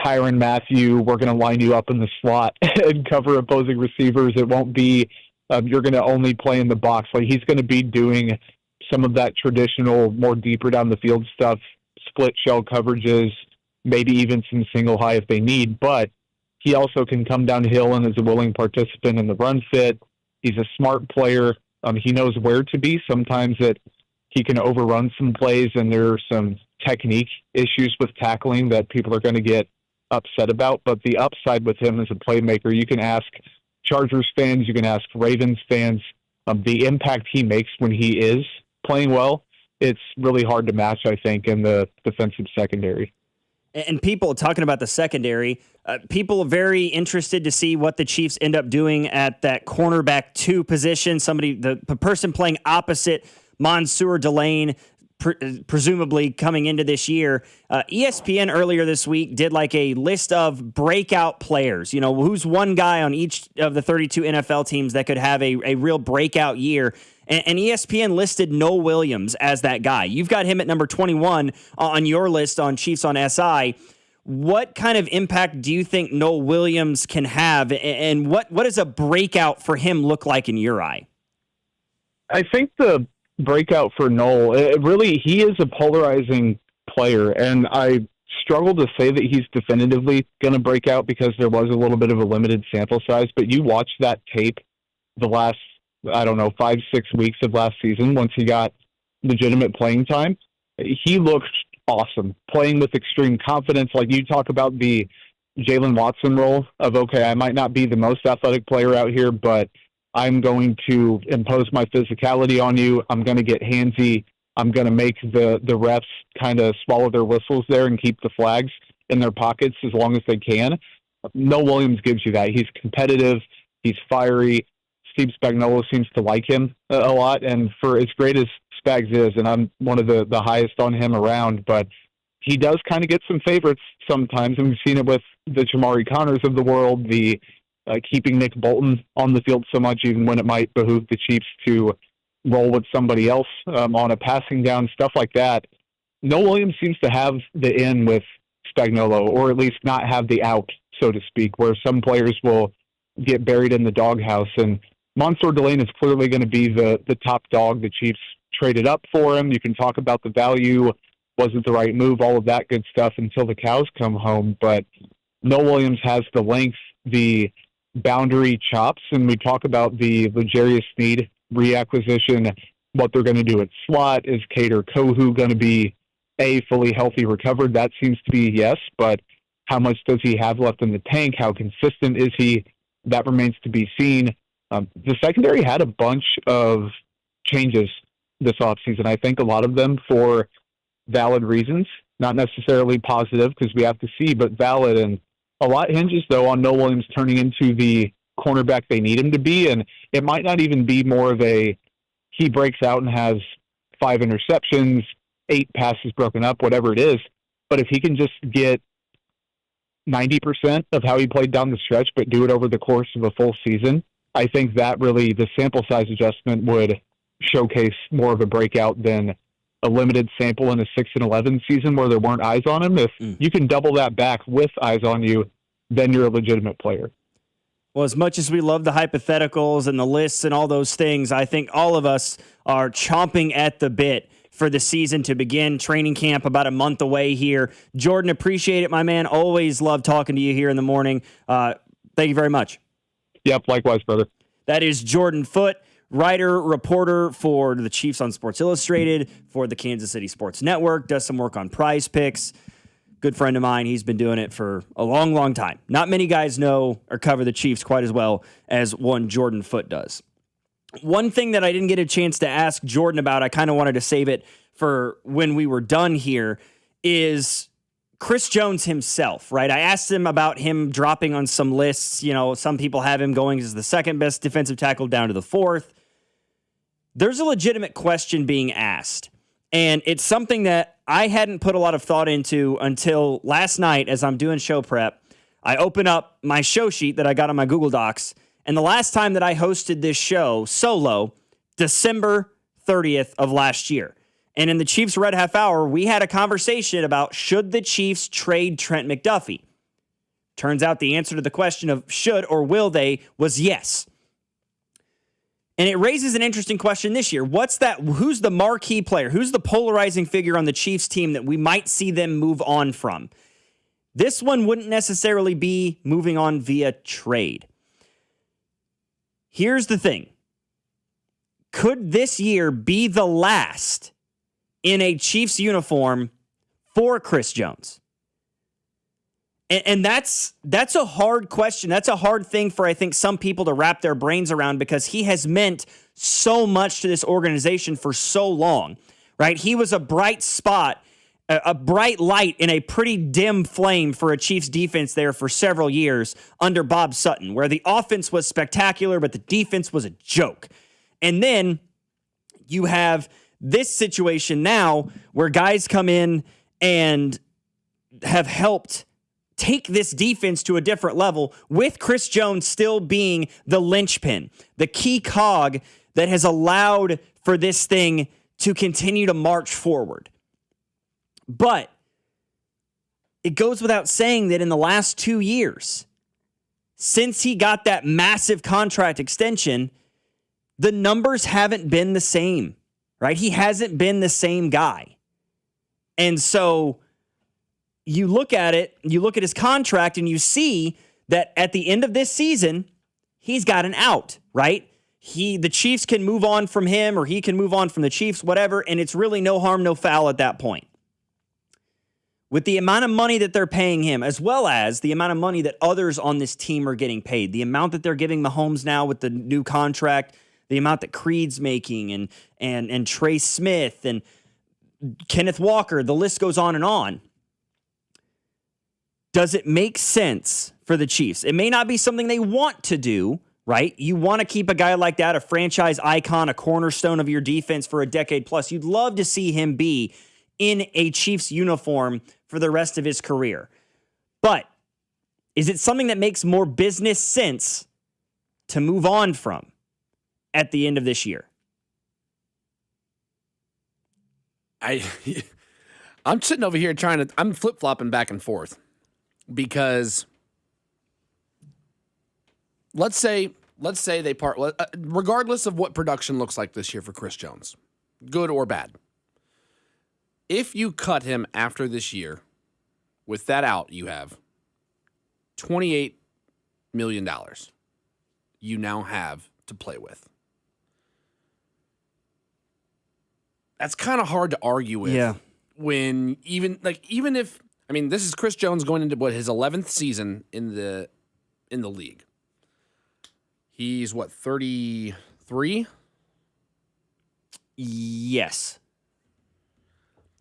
Tyrann Mathieu, we're going to line you up in the slot and cover opposing receivers. It won't be you're going to only play in the box. Like, he's going to be doing some of that traditional, more deeper down the field stuff, split shell coverages, maybe even some single high if they need. But he also can come downhill and is a willing participant in the run fit. He's a smart player. He knows where to be. Sometimes he can overrun some plays, and there are some technique issues with tackling that people are going to get upset about. But the upside with him as a playmaker, you can ask Chargers fans, you can ask Ravens fans, the impact he makes when he is playing well, it's really hard to match, I think, in the defensive secondary. And people talking about the secondary, people are very interested to see what the Chiefs end up doing at that cornerback 2 position. The person playing opposite Mansour Delane, presumably coming into this year. ESPN earlier this week did like a list of breakout players. You know, who's one guy on each of the 32 NFL teams that could have a real breakout year. And ESPN listed Noah Williams as that guy. You've got him at number 21 on your list on Chiefs on SI. What kind of impact do you think Noah Williams can have? And what does a breakout for him look like in your eye? I think the breakout for Noel, he is a polarizing player, and I struggle to say that he's definitively going to break out because there was a little bit of a limited sample size. But you watch that tape the last, 5-6 weeks of last season, once he got legitimate playing time, he looked awesome, playing with extreme confidence. Like, you talk about the Jalen Watson role of, okay, I might not be the most athletic player out here, but I'm going to impose my physicality on you. I'm going to get handsy. I'm going to make the refs kind of swallow their whistles there and keep the flags in their pockets as long as they can. Noah Williams gives you that. He's competitive. He's fiery. Steve Spagnuolo seems to like him a lot. And for as great as Spags is, and I'm one of the highest on him around, but he does kind of get some favorites sometimes. And we've seen it with the Jamari Connors of the world, the keeping Nick Bolton on the field so much, even when it might behoove the Chiefs to roll with somebody else on a passing down, stuff like that. Noah Williams seems to have the in with Spagnuolo, or at least not have the out, so to speak, where some players will get buried in the doghouse. And Mansour Delane is clearly going to be the top dog. The Chiefs traded up for him. You can talk about the value, wasn't the right move, all of that good stuff until the cows come home. But Noah Williams has the length, the boundary chops, and we talk about the L'Jarius Sneed reacquisition, what they're going to do at slot. Is Kader Kohou going to be fully healthy, recovered? That seems to be yes, but how much does he have left in the tank? How consistent is he? That remains to be seen. The secondary had a bunch of changes this offseason. I think a lot of them for valid reasons, not necessarily positive because we have to see, but valid. And a lot hinges, though, on Noah Williams turning into the cornerback they need him to be. And it might not even be more of he breaks out and has 5 interceptions, 8 passes broken up, whatever it is. But if he can just get 90% of how he played down the stretch, but do it over the course of a full season, I think that really the sample size adjustment would showcase more of a breakout than a limited sample in a 6-11 season where there weren't eyes on him. If you can double that back with eyes on you, then you're a legitimate player. Well, as much as we love the hypotheticals and the lists and all those things, I think all of us are chomping at the bit for the season to begin. Training camp about a month away here. Jordan, appreciate it, my man. Always love talking to you here in the morning. Thank you very much. Yep, likewise, brother. That is Jordan Foote, writer, reporter for the Chiefs on Sports Illustrated, for the Kansas City Sports Network, does some work on Prize Picks. Good friend of mine. He's been doing it for a long, long time. Not many guys know or cover the Chiefs quite as well as one Jordan Foote does. One thing that I didn't get a chance to ask Jordan about, I kind of wanted to save it for when we were done here, is Chris Jones himself, right? I asked him about him dropping on some lists. You know, some people have him going as the second best defensive tackle down to the fourth. There's a legitimate question being asked, and it's something that I hadn't put a lot of thought into until last night as I'm doing show prep. I open up my show sheet that I got on my Google Docs, and the last time that I hosted this show solo, December 30th of last year. And in the Chiefs Red Half Hour, we had a conversation about should the Chiefs trade Trent McDuffie? Turns out the answer to the question of should or will they was yes. And it raises an interesting question this year. Who's the marquee player? Who's the polarizing figure on the Chiefs team that we might see them move on from? This one wouldn't necessarily be moving on via trade. Here's the thing. Could this year be the last in a Chiefs uniform for Chris Jones? And that's a hard question. That's a hard thing for, I think, some people to wrap their brains around because he has meant so much to this organization for so long, right? He was a bright spot, a bright light in a pretty dim flame for a Chiefs defense there for several years under Bob Sutton, where the offense was spectacular, but the defense was a joke. And then you have this situation now where guys come in and have helped take this defense to a different level with Chris Jones still being the linchpin, the key cog that has allowed for this thing to continue to march forward. But it goes without saying that in the last 2 years, since he got that massive contract extension, the numbers haven't been the same, right? He hasn't been the same guy. And so you look at it, you look at his contract, and you see that at the end of this season, he's got an out, right? The Chiefs can move on from him, or he can move on from the Chiefs, whatever, and it's really no harm, no foul at that point. With the amount of money that they're paying him, as well as the amount of money that others on this team are getting paid, the amount that they're giving Mahomes now with the new contract, the amount that Creed's making, and Trey Smith, and Kenneth Walker, the list goes on and on. Does it make sense for the Chiefs? It may not be something they want to do, right? You want to keep a guy like that, a franchise icon, a cornerstone of your defense for a decade plus. You'd love to see him be in a Chiefs uniform for the rest of his career. But is it something that makes more business sense to move on from at the end of this year? I'm sitting over here I'm flip-flopping back and forth. Because let's say they part, regardless of what production looks like this year for Chris Jones, good or bad. If you cut him after this year, with that out, you have $28 million you now have to play with. That's kind of hard to argue with. Yeah. When even if, I mean, this is Chris Jones going into his 11th season in the league. He's 33? Yes.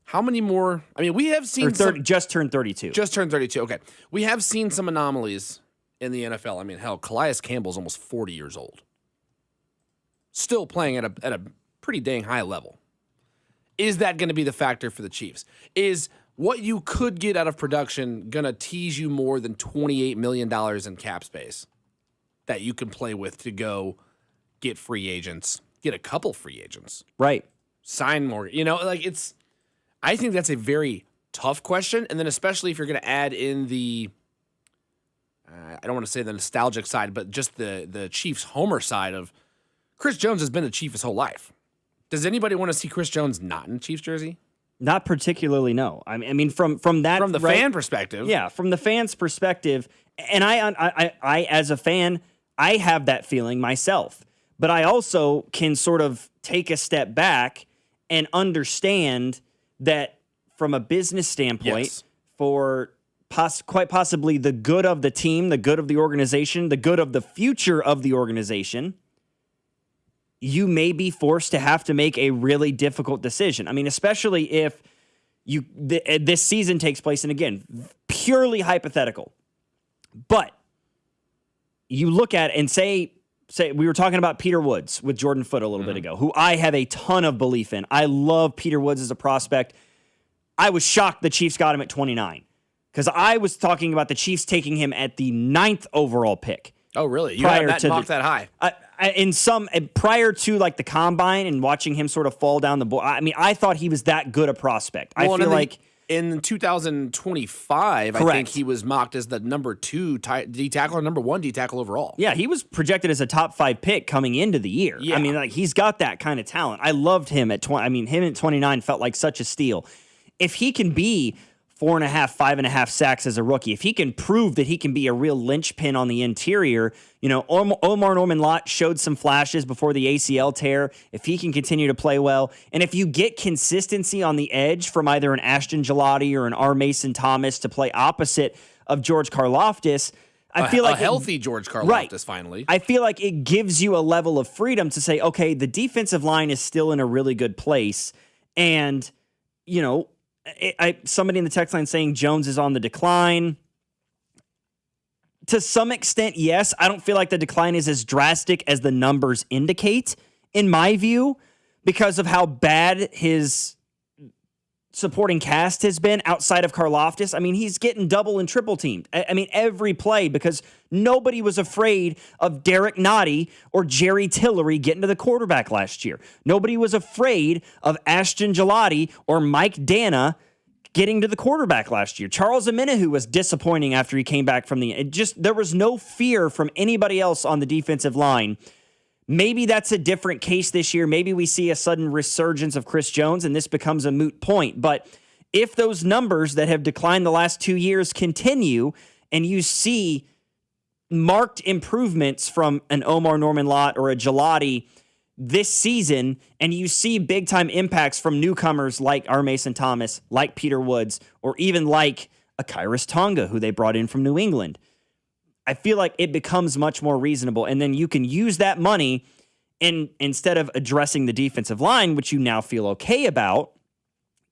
How many more? I mean, we have seen just turned 32. Just turned 32. Okay. We have seen some anomalies in the NFL. I mean, hell, Calais Campbell's almost 40 years old. Still playing at a pretty dang high level. Is that going to be the factor for the Chiefs? Is what you could get out of production going to tease you more than $28 million in cap space that you can play with to go get free agents, get a couple free agents. Right. Sign more. I think that's a very tough question. And then especially if you're going to add in the, I don't want to say the nostalgic side, but just the Chiefs homer side of Chris Jones has been a Chief his whole life. Does anybody want to see Chris Jones not in a Chiefs jersey? Not particularly, no. I mean, from the fan perspective, yeah, from the fan's perspective, and I as a fan, I have that feeling myself. But I also can sort of take a step back and understand that from a business standpoint, for quite possibly the good of the team, the good of the organization, the good of the future of the organization, you may be forced to have to make a really difficult decision. I mean, especially if this season takes place, and again, purely hypothetical. But you look at it and say we were talking about Peter Woods with Jordan Foote a little bit ago, who I have a ton of belief in. I love Peter Woods as a prospect. I was shocked the Chiefs got him at 29 because I was talking about the Chiefs taking him at the 9th overall pick. Oh, really? You had that knocked that high? Prior to like the combine and watching him sort of fall down the board. I mean, I thought he was that good a prospect. Well, I feel like in 2025, correct. I think he was mocked as the number 2 D tackle or number 1 D tackle overall. Yeah, he was projected as a top 5 pick coming into the year. Yeah. I mean, like he's got that kind of talent. I loved him at 20. I mean, him at 29 felt like such a steal. If he can be 4.5, 5.5 sacks as a rookie, if he can prove that he can be a real linchpin on the interior, Omar Norman-Lott showed some flashes before the ACL tear. If he can continue to play well, and if you get consistency on the edge from either an Ashton Gelati or an R. Mason Thomas to play opposite of George Karlaftis, I feel like a healthy George Karlaftis, right. Finally. I feel like it gives you a level of freedom to say, okay, the defensive line is still in a really good place, and somebody in the text line saying Jones is on the decline. To some extent, yes. I don't feel like the decline is as drastic as the numbers indicate, in my view, because of how bad his supporting cast has been outside of Karlaftis. I mean, he's getting double and triple teamed. I mean, every play, because nobody was afraid of Derek Nottie or Jerry Tillery getting to the quarterback last year. Nobody was afraid of Ashton Gelati or Mike Dana getting to the quarterback last year. Charles Omenihu was disappointing after he came back from there was no fear from anybody else on the defensive line. Maybe that's a different case this year. Maybe we see a sudden resurgence of Chris Jones and this becomes a moot point. But if those numbers that have declined the last 2 years continue and you see marked improvements from an Omar Norman-Lott or a Gelati this season, and you see big-time impacts from newcomers like R. Mason Thomas, like Peter Woods, or even like a Kyrus Tonga, who they brought in from New England, I feel like it becomes much more reasonable. And then you can use that money instead of addressing the defensive line, which you now feel okay about.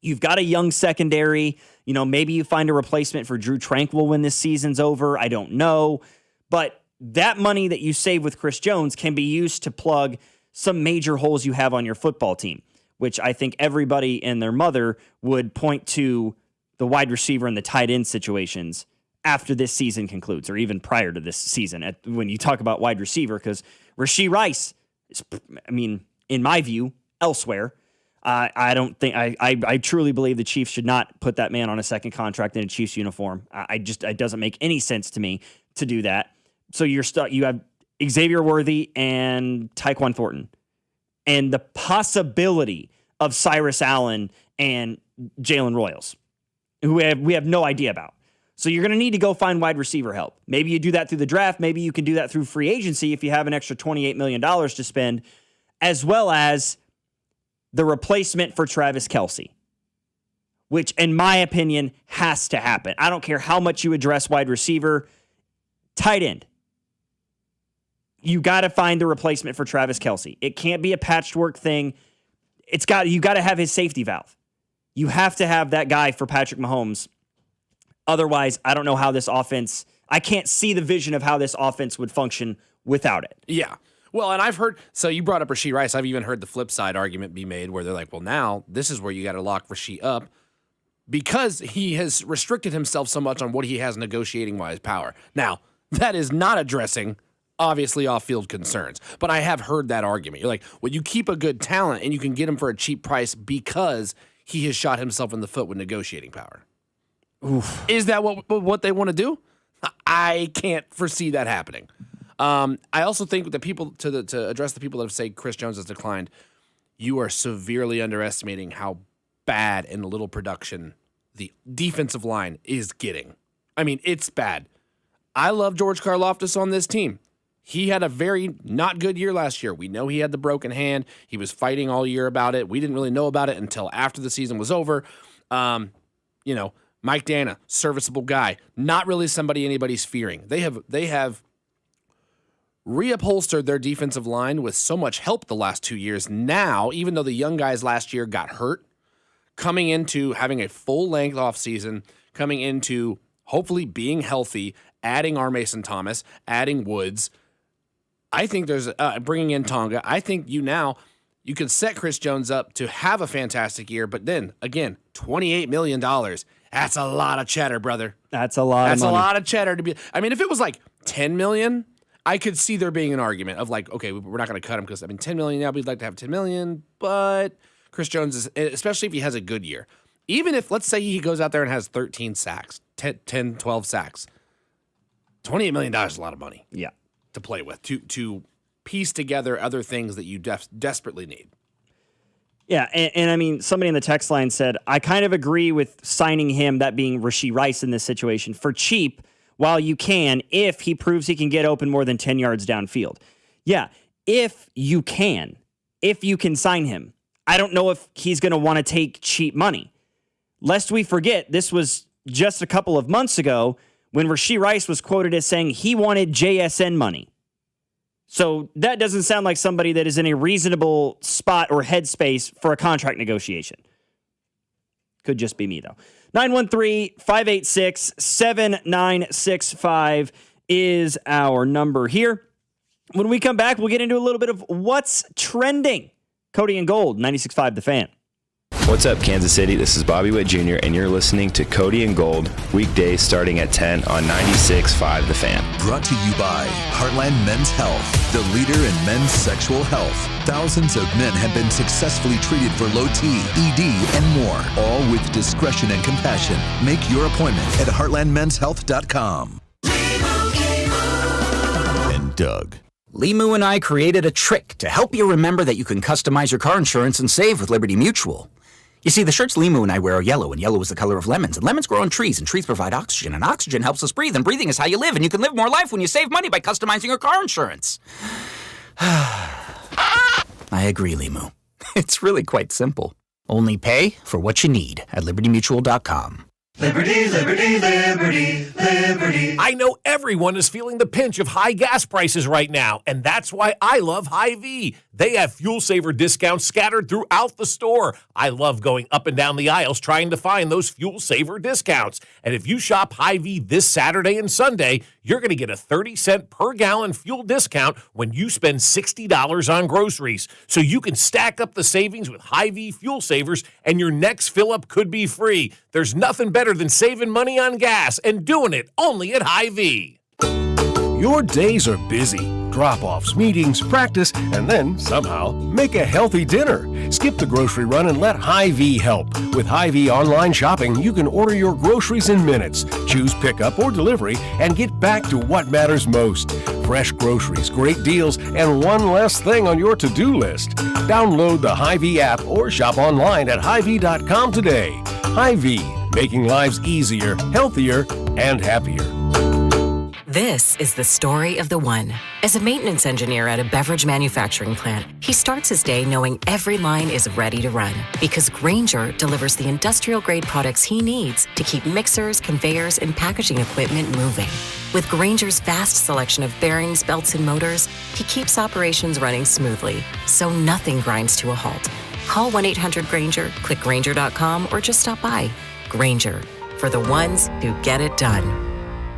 You've got a young secondary. Maybe you find a replacement for Drew Tranquil when this season's over. I don't know. But that money that you save with Chris Jones can be used to plug some major holes you have on your football team, which I think everybody and their mother would point to the wide receiver and the tight end situations after this season concludes, or even prior to this season, when you talk about wide receiver, because Rashee Rice is, in my view, elsewhere. I don't think I truly believe the Chiefs should not put that man on a second contract in a Chiefs uniform. It doesn't make any sense to me to do that. So you have Xavier Worthy and Tyquan Thornton, and the possibility of Cyrus Allen and Jalen Royals, who we have no idea about. So you're going to need to go find wide receiver help. Maybe you do that through the draft. Maybe you can do that through free agency if you have an extra $28 million to spend, as well as the replacement for Travis Kelce, which, in my opinion, has to happen. I don't care how much you address wide receiver, tight end. You got to find the replacement for Travis Kelce. It can't be a patchwork thing. You got to have his safety valve. You have to have that guy for Patrick Mahomes. Otherwise, I don't know how this offense, I can't see the vision of how this offense would function without it. Yeah. Well, and I've heard, so you brought up Rashee Rice. I've even heard the flip side argument be made where they're like, well, now this is where you got to lock Rashee up because he has restricted himself so much on what he has negotiating-wise power. Now, that is not addressing, obviously, off-field concerns. But I have heard that argument. You're like, well, you keep a good talent and you can get him for a cheap price because he has shot himself in the foot with negotiating power. Oof. Is that what they want to do? I can't foresee that happening. I also think that people, to address the people that say Chris Jones has declined, you are severely underestimating how bad and little production the defensive line is getting. I mean, it's bad. I love George Karlaftis on this team. He had a very not good year last year. We know he had the broken hand. He was fighting all year about it. We didn't really know about it until after the season was over. Mike Dana, serviceable guy. Not really somebody anybody's fearing. They have reupholstered their defensive line with so much help the last 2 years. Now, even though the young guys last year got hurt, coming into having a full-length offseason, coming into hopefully being healthy, adding R. Mason Thomas, adding Woods, I think there's bringing in Tonga. I think you can set Chris Jones up to have a fantastic year, but then, again, $28 million. That's a lot of cheddar, brother. That's a lot of money. That's a lot of cheddar to be. I mean, if it was like $10 million, I could see there being an argument of like, okay, we're not going to cut him because, $10 million, yeah, we'd like to have $10 million, but Chris Jones is, especially if he has a good year. Even if, let's say he goes out there and has 13 sacks, 10, 12 sacks, $28 million is a lot of money. Yeah. To play with, to piece together other things that you desperately need. Yeah, and I mean, somebody in the text line said, I kind of agree with signing him, that being Rashee Rice in this situation, for cheap while you can, if he proves he can get open more than 10 yards downfield. Yeah, if you can sign him. I don't know if he's going to want to take cheap money. Lest we forget, this was just a couple of months ago when Rashee Rice was quoted as saying he wanted JSN money. So that doesn't sound like somebody that is in a reasonable spot or headspace for a contract negotiation. Could just be me, though. 913-586-7965 is our number here. When we come back, we'll get into a little bit of what's trending. Cody and Gold, 96.5 The Fan. What's up, Kansas City? This is Bobby Witt Jr., and you're listening to Cody and Gold, weekdays starting at 10 on 96.5 The Fan. Brought to you by Heartland Men's Health, the leader in men's sexual health. Thousands of men have been successfully treated for low T, ED, and more, all with discretion and compassion. Make your appointment at heartlandmenshealth.com. And Doug. Limu and I created a trick to help you remember that you can customize your car insurance and save with Liberty Mutual. You see, the shirts Limu and I wear are yellow, and yellow is the color of lemons, and lemons grow on trees, and trees provide oxygen, and oxygen helps us breathe, and breathing is how you live, and you can live more life when you save money by customizing your car insurance. I agree, Limu. It's really quite simple. Only pay for what you need at libertymutual.com. Liberty, liberty, liberty, liberty. I know everyone is feeling the pinch of high gas prices right now, and that's why I love Hy-Vee. They have fuel saver discounts scattered throughout the store. I love going up and down the aisles trying to find those fuel saver discounts. And if you shop Hy-Vee this Saturday and Sunday, you're going to get a 30-cent per gallon fuel discount when you spend $60 on groceries. So you can stack up the savings with Hy-Vee fuel savers, and your next fill-up could be free. There's nothing better than saving money on gas and doing it only at Hy-Vee. Your days are busy. Drop-offs, meetings, practice, and then, somehow, make a healthy dinner. Skip the grocery run and let Hy-Vee help. With Hy-Vee online shopping, you can order your groceries in minutes, choose pickup or delivery, and get back to what matters most. Fresh groceries, great deals, and one less thing on your to-do list. Download the Hy-Vee app or shop online at Hy-Vee.com today. Hy-Vee, making lives easier, healthier, and happier. This is the story of the one. As a maintenance engineer at a beverage manufacturing plant, he starts his day knowing every line is ready to run because Grainger delivers the industrial-grade products he needs to keep mixers, conveyors, and packaging equipment moving. With Grainger's vast selection of bearings, belts, and motors, he keeps operations running smoothly, so nothing grinds to a halt. Call 1-800-GRAINGER, click Grainger.com, or just stop by. Grainger, for the ones who get it done.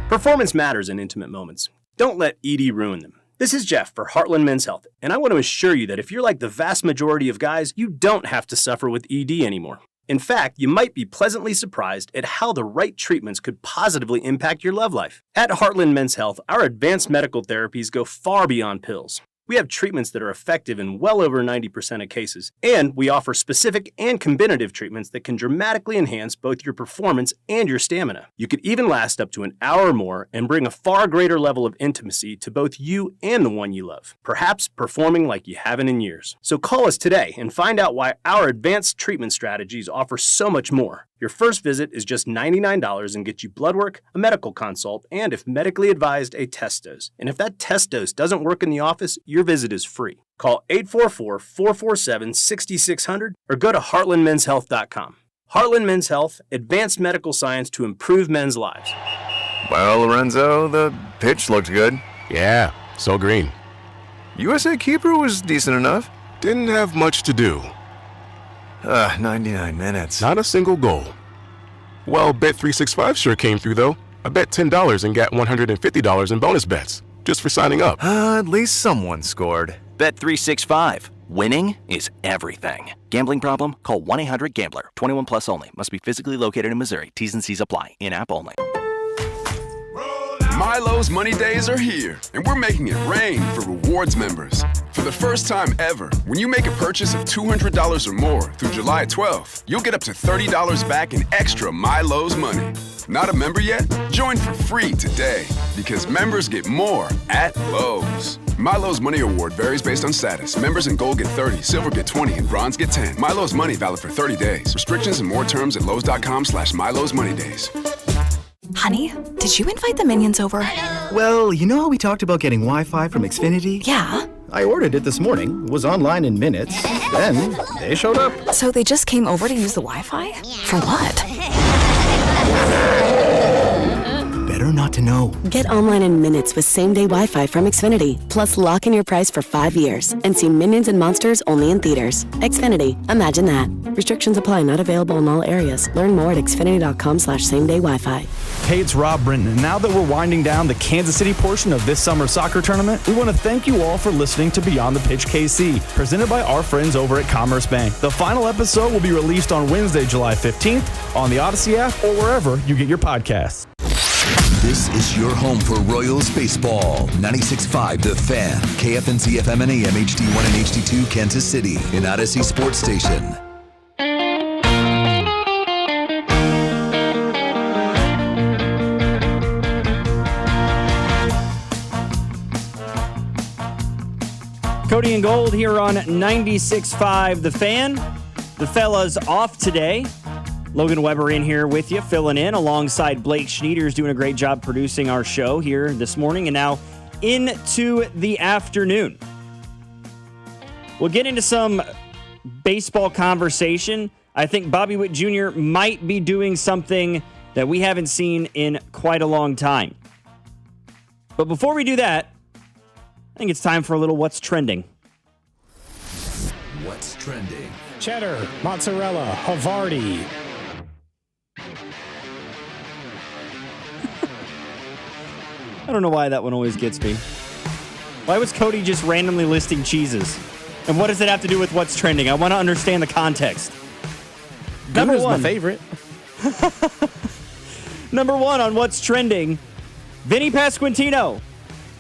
Performance matters in intimate moments. Don't let ED ruin them. This is Jeff for Heartland Men's Health, and I want to assure you that if you're like the vast majority of guys, you don't have to suffer with ED anymore. In fact, you might be pleasantly surprised at how the right treatments could positively impact your love life. At Heartland Men's Health, our advanced medical therapies go far beyond pills. We have treatments that are effective in well over 90% of cases, and we offer specific and combinative treatments that can dramatically enhance both your performance and your stamina. You could even last up to an hour or more and bring a far greater level of intimacy to both you and the one you love, perhaps performing like you haven't in years. So call us today and find out why our advanced treatment strategies offer so much more. Your first visit is just $99 and gets you blood work, a medical consult, and if medically advised, a test dose. And if that test dose doesn't work in the office, your visit is free. Call 844-447-6600 or go to heartlandmenshealth.com. Heartland Men's Health, advanced medical science to improve men's lives. Well, Lorenzo, the pitch looked good. Yeah, so green. USA keeper was decent enough. Didn't have much to do. 99 minutes. Not a single goal. Well, Bet365 sure came through, though. I bet $10 and got $150 in bonus bets, just for signing up. At least someone scored. Bet365. Winning is everything. Gambling problem? Call 1-800-GAMBLER. 21 plus only. Must be physically located in Missouri. T's and C's apply. In-app only. Milo's Money Days are here, and we're making it rain for rewards members. For the first time ever, when you make a purchase of $200 or more through July 12th, you'll get up to $30 back in extra Milo's money. Not a member yet? Join for free today, because members get more at Lowe's. Milo's Money Award varies based on status. Members in Gold get 30, Silver get 20, and Bronze get 10. Milo's Money valid for 30 days. Restrictions and more terms at Lowe's.com/Milo's Money Days. Honey, did you invite the minions over? Well, you know how we talked about getting Wi-Fi from Xfinity? Yeah. I ordered it this morning, was online in minutes, then they showed up. So they just came over to use the Wi-Fi? For what? Better not to know. Get online in minutes with same-day Wi-Fi from Xfinity. Plus, lock in your price for 5 years and see Minions and Monsters only in theaters. Xfinity. Imagine that. Restrictions apply. Not available in all areas. Learn more at xfinity.com/same-day Wi-Fi. Hey, it's Rob Brinton, and now that we're winding down the Kansas City portion of this summer soccer tournament, we want to thank you all for listening to Beyond the Pitch KC, presented by our friends over at Commerce Bank. The final episode will be released on Wednesday, July 15th, on the Odyssey app or wherever you get your podcasts. This is your home for Royals baseball. 96.5 The Fan, KFNC FM and AM HD1 and HD2 Kansas City, an Odyssey Sports Station. Cody and Gold here on 96.5 The Fan. The fellas off today. Logan Weber in here with you, filling in alongside Blake Schnieders, doing a great job producing our show here this morning and now into the afternoon. We'll get into some baseball conversation. I think Bobby Witt Jr. might be doing something that we haven't seen in quite a long time. But before we do that, I think it's time for a little What's Trending. What's trending? Cheddar, mozzarella, Havarti. I don't know why that one always gets me. Why was Cody just randomly listing cheeses? And what does it have to do with what's trending? I want to understand the context. Number one. My favorite. Number one on what's trending. Vinny Pasquantino.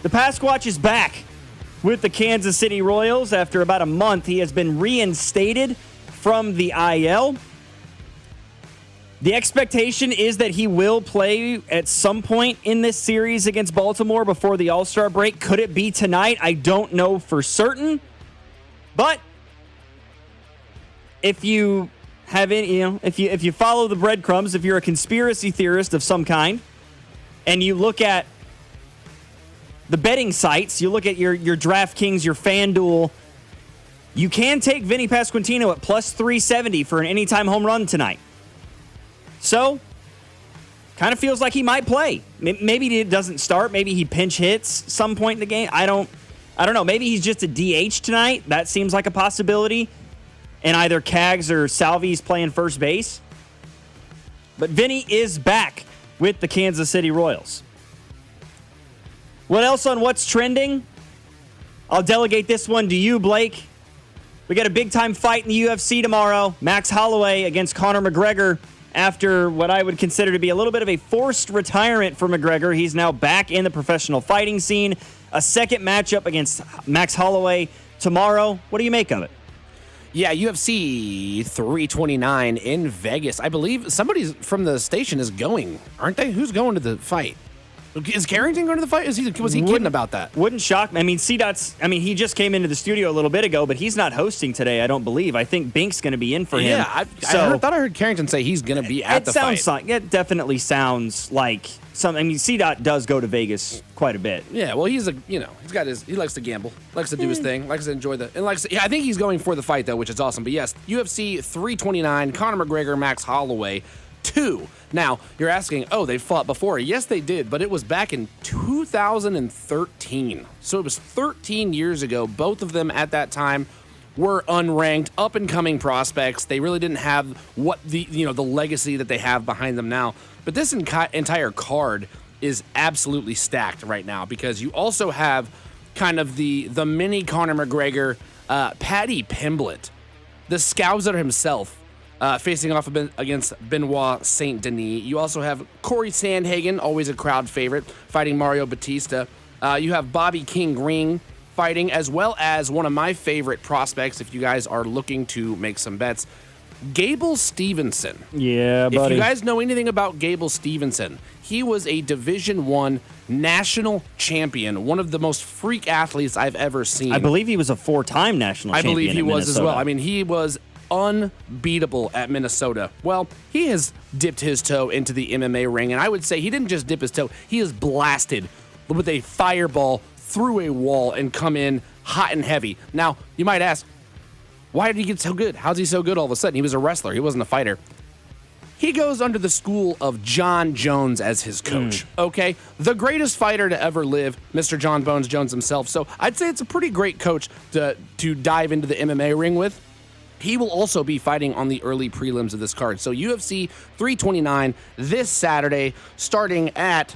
The Pasquatch is back with the Kansas City Royals. After about a month, he has been reinstated from the IL. The expectation is that he will play at some point in this series against Baltimore before the All-Star break. Could it be tonight? I don't know for certain. But if you have any, if you follow the breadcrumbs, if you're a conspiracy theorist of some kind, and you look at the betting sites, you look at your DraftKings, your FanDuel, you can take Vinny Pasquantino at plus 370 for an anytime home run tonight. So, kind of feels like he might play. Maybe he doesn't start. Maybe he pinch hits some point in the game. I don't know. Maybe he's just a DH tonight. That seems like a possibility. And either Cags or Salvi's playing first base. But Vinny is back with the Kansas City Royals. What else on what's trending? I'll delegate this one to you, Blake. We got a big-time fight in the UFC tomorrow. Max Holloway against Conor McGregor. After what I would consider to be a little bit of a forced retirement for McGregor, he's now back in the professional fighting scene. A second matchup against Max Holloway tomorrow. What do you make of it? Yeah, UFC 329 in Vegas. I believe somebody from the station is going, aren't they? Who's going to the fight? Is Carrington going to the fight? Was he kidding about that? Wouldn't shock me. I mean, he just came into the studio a little bit ago, but he's not hosting today, I don't believe. I think Bink's going to be in for him. Yeah, I thought I heard Carrington say he's going to be at the fight. It definitely sounds like some. I mean, C-Dot does go to Vegas quite a bit. Yeah, well, he likes to gamble, likes to do his thing, likes to enjoy I think he's going for the fight, though, which is awesome. But yes, UFC 329, Conor McGregor, Max Holloway 2. Now, you're asking, they fought before. Yes, they did, but it was back in 2013. So it was 13 years ago. Both of them at that time were unranked, up-and-coming prospects. They really didn't have the legacy that they have behind them now. But this entire card is absolutely stacked right now because you also have kind of the mini Conor McGregor, Paddy Pimblett, the Scouser himself, facing off against Benoit Saint Denis. You also have Corey Sandhagen, always a crowd favorite, fighting Mario Batista. You have Bobby King Ring fighting, as well as one of my favorite prospects, if you guys are looking to make some bets, Gable Stevenson. Yeah, buddy. If you guys know anything about Gable Stevenson, he was a Division I national champion, one of the most freak athletes I've ever seen. I believe he was a 4-time national champion. I believe he was Minnesota. as well. I mean, he was unbeatable at Minnesota. Well, he has dipped his toe into the MMA ring, and I would say he didn't just dip his toe, he is blasted with a fireball through a wall and come in hot and heavy. Now, you might ask, why did he get so good? How's he so good all of a sudden? He was a wrestler. He wasn't a fighter. He goes under the school of John Jones as his coach, okay? The greatest fighter to ever live, Mr. John Bones Jones himself. So I'd say it's a pretty great coach to dive into the MMA ring with. He will also be fighting on the early prelims of this card. So UFC 329 this Saturday, starting at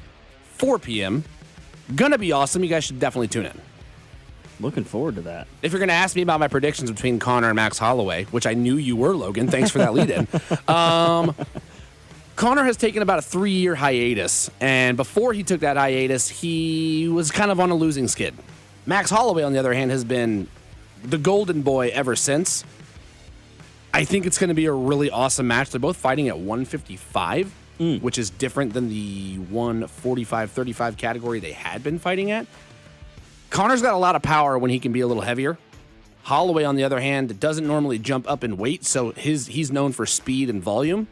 4 p.m. Gonna be awesome. You guys should definitely tune in. Looking forward to that. If you're going to ask me about my predictions between Conor and Max Holloway, which I knew you were, Logan, thanks for that lead-in. Conor has taken about a 3-year hiatus, and before he took that hiatus, he was kind of on a losing skid. Max Holloway, on the other hand, has been the golden boy ever since. I think it's going to be a really awesome match. They're both fighting at 155, which is different than the 145-35 category they had been fighting at. Conor's got a lot of power when he can be a little heavier. Holloway, on the other hand, doesn't normally jump up in weight, so he's known for speed and volume.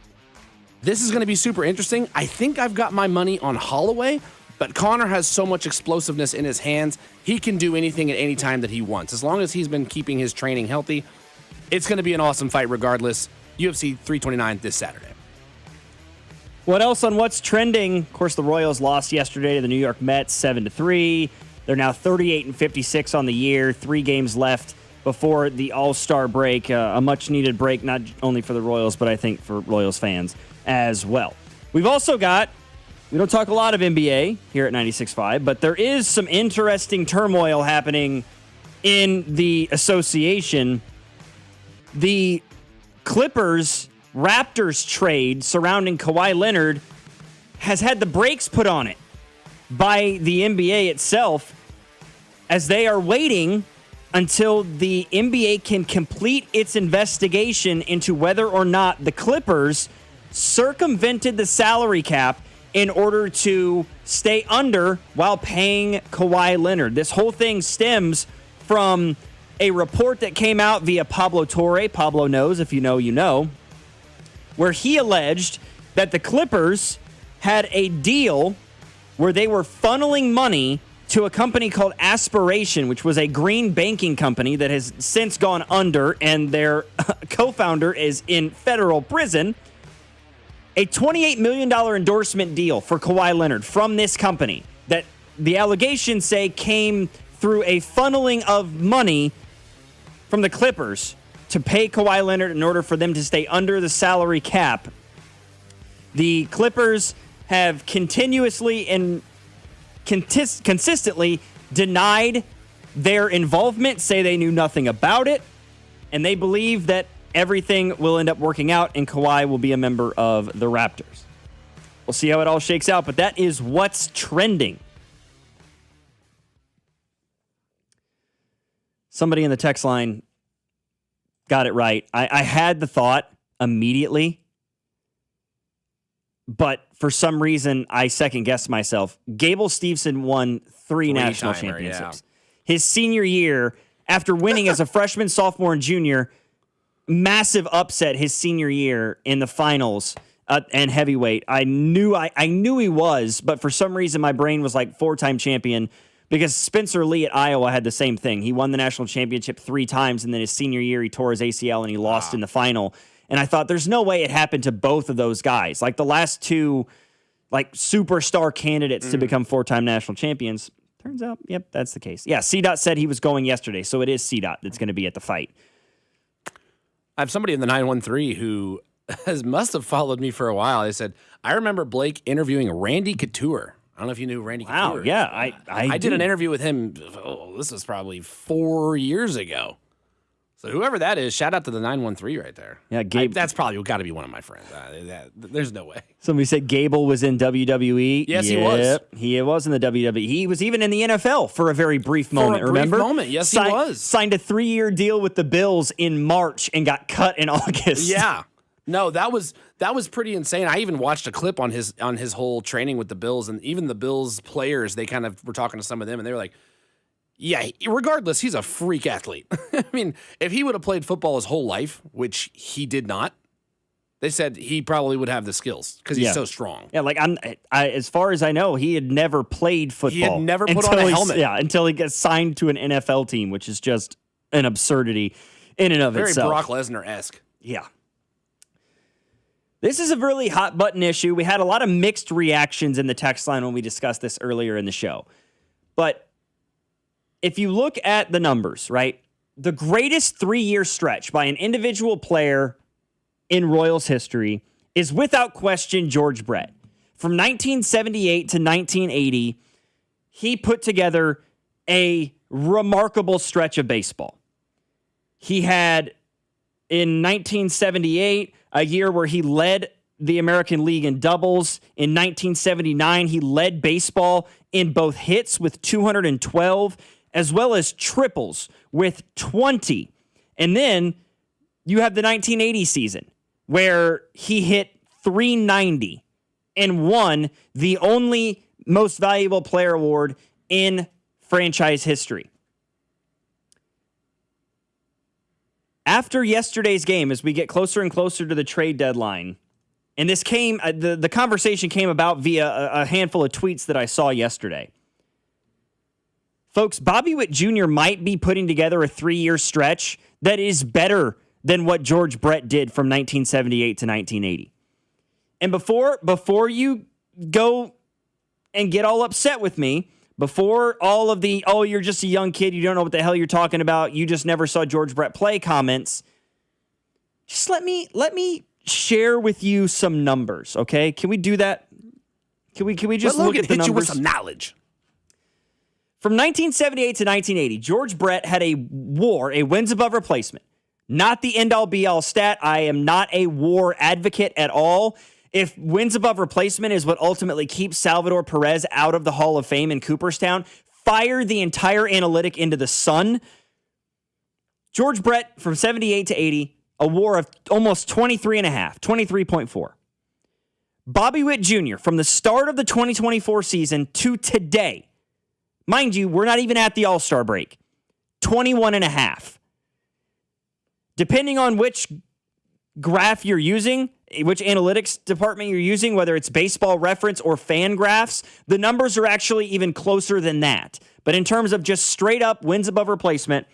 This is going to be super interesting. I think I've got my money on Holloway, but Conor has so much explosiveness in his hands, he can do anything at any time that he wants. As long as he's been keeping his training healthy, it's going to be an awesome fight regardless. UFC 329 this Saturday. What else on what's trending? Of course, the Royals lost yesterday to the New York Mets 7-3. They're now 38-56 on the year. 3 games left before the All-Star break. A much-needed break, not only for the Royals, but I think for Royals fans as well. We've also got, we don't talk a lot of NBA here at 96.5, but there is some interesting turmoil happening in the association. The Clippers-Raptors trade surrounding Kawhi Leonard has had the brakes put on it by the NBA itself, as they are waiting until the NBA can complete its investigation into whether or not the Clippers circumvented the salary cap in order to stay under while paying Kawhi Leonard. This whole thing stems from a report that came out via Pablo Torre. Pablo knows, if you know, you know, where he alleged that the Clippers had a deal where they were funneling money to a company called Aspiration, which was a green banking company that has since gone under, and their co-founder is in federal prison. A $28 million endorsement deal for Kawhi Leonard from this company that the allegations say came through a funneling of money from the Clippers to pay Kawhi Leonard in order for them to stay under the salary cap. The Clippers have continuously and consistently denied their involvement, say they knew nothing about it. And they believe that everything will end up working out and Kawhi will be a member of the Raptors. We'll see how it all shakes out, but that is what's trending. Somebody in the text line got it right. I had the thought immediately, but for some reason, I second-guessed myself. Gable Steveson won three national championships. Yeah. His senior year, after winning as a freshman, sophomore, and junior, massive upset his senior year in the finals and heavyweight. I knew he was, but for some reason, my brain was like four-time champion. Because Spencer Lee at Iowa had the same thing. He won the national championship 3 times, and then his senior year, he tore his ACL and he lost in the final. And I thought, there's no way it happened to both of those guys. Like the last two, like superstar candidates to become 4-time national champions. Turns out, yep, that's the case. Yeah, C-Dot said he was going yesterday, so it is C-Dot that's going to be at the fight. I have somebody in the 913 who must have followed me for a while. They said, I remember Blake interviewing Randy Couture. I don't know if you knew Randy Couture. Wow, yeah, I did an interview with him. This was probably 4 years ago. So whoever that is, shout out to the 913 right there. Yeah, Gabe. That's probably got to be one of my friends. There's no way. Somebody said Gable was in WWE. Yes, he was. He was in the WWE. He was even in the NFL for a very brief moment. Remember? Yes, he was. Signed a 3-year deal with the Bills in March and got cut in August. Yeah. No, that was pretty insane. I even watched a clip on his whole training with the Bills, and even the Bills players, they kind of were talking to some of them, and they were like, yeah, regardless, he's a freak athlete. I mean, if he would have played football his whole life, which he did not, they said he probably would have the skills because he's so strong. Yeah, like as far as I know, he had never played football. He had never put on a helmet. Yeah, until he gets signed to an NFL team, which is just an absurdity in and of itself. Very Brock Lesnar-esque. Yeah. This is a really hot button issue. We had a lot of mixed reactions in the text line when we discussed this earlier in the show. But if you look at the numbers, right, the greatest 3-year stretch by an individual player in Royals history is without question George Brett. From 1978 to 1980, he put together a remarkable stretch of baseball. He had, in 1978, a year where he led the American League in doubles. In 1979, he led baseball in both hits with 212, as well as triples with 20. And then you have the 1980 season, where he hit 390 and won the only most valuable player award in franchise history. After yesterday's game, as we get closer and closer to the trade deadline, and this came, the conversation came about via a handful of tweets that I saw yesterday. Folks, Bobby Witt Jr. might be putting together a 3-year stretch that is better than what George Brett did from 1978 to 1980. And before you go and get all upset with me, before all of the, oh, you're just a young kid, you don't know what the hell you're talking about, you just never saw George Brett play comments, just let me share with you some numbers, okay? Can we do that? Can we just look at the numbers? Hit you with some knowledge. From 1978 to 1980, George Brett had a WAR, a wins above replacement. Not the end-all be-all stat. I am not a WAR advocate at all. If wins above replacement is what ultimately keeps Salvador Perez out of the Hall of Fame in Cooperstown, fire the entire analytic into the sun. George Brett from 78 to 80, a WAR of almost 23.5, 23.4. Bobby Witt Jr. from the start of the 2024 season to today, mind you, we're not even at the All-Star break, 21.5. Depending on which graph you're using, which analytics department you're using, whether it's Baseball Reference or Fangraphs, the numbers are actually even closer than that. But in terms of just straight up wins above replacement,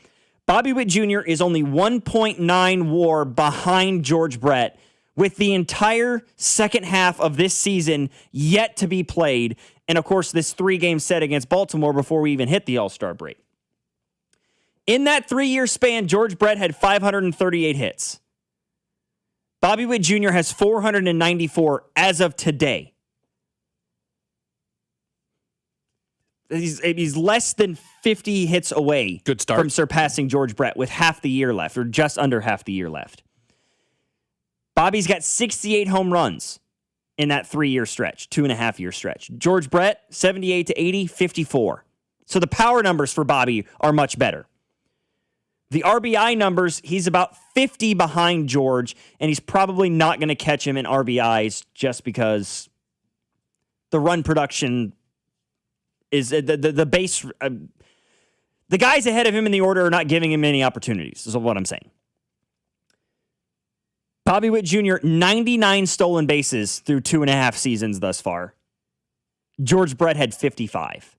Bobby Witt Jr. is only 1.9 WAR behind George Brett, with the entire second half of this season yet to be played. And of course, this 3-game set against Baltimore before we even hit the All-Star break. In that 3-year span, George Brett had 538 hits. Bobby Witt Jr. has 494 as of today. He's less than 50 hits away Good start. from surpassing George Brett with half the year left, or just under half the year left. Bobby's got 68 home runs in that 3-year stretch, 2.5-year stretch. George Brett, 78 to 80, 54. So the power numbers for Bobby are much better. The RBI numbers, he's about 50 behind George, and he's probably not going to catch him in RBIs just because the run production is the base. The guys ahead of him in the order are not giving him any opportunities, is what I'm saying. Bobby Witt Jr., 99 stolen bases through 2.5 seasons thus far. George Brett had 55.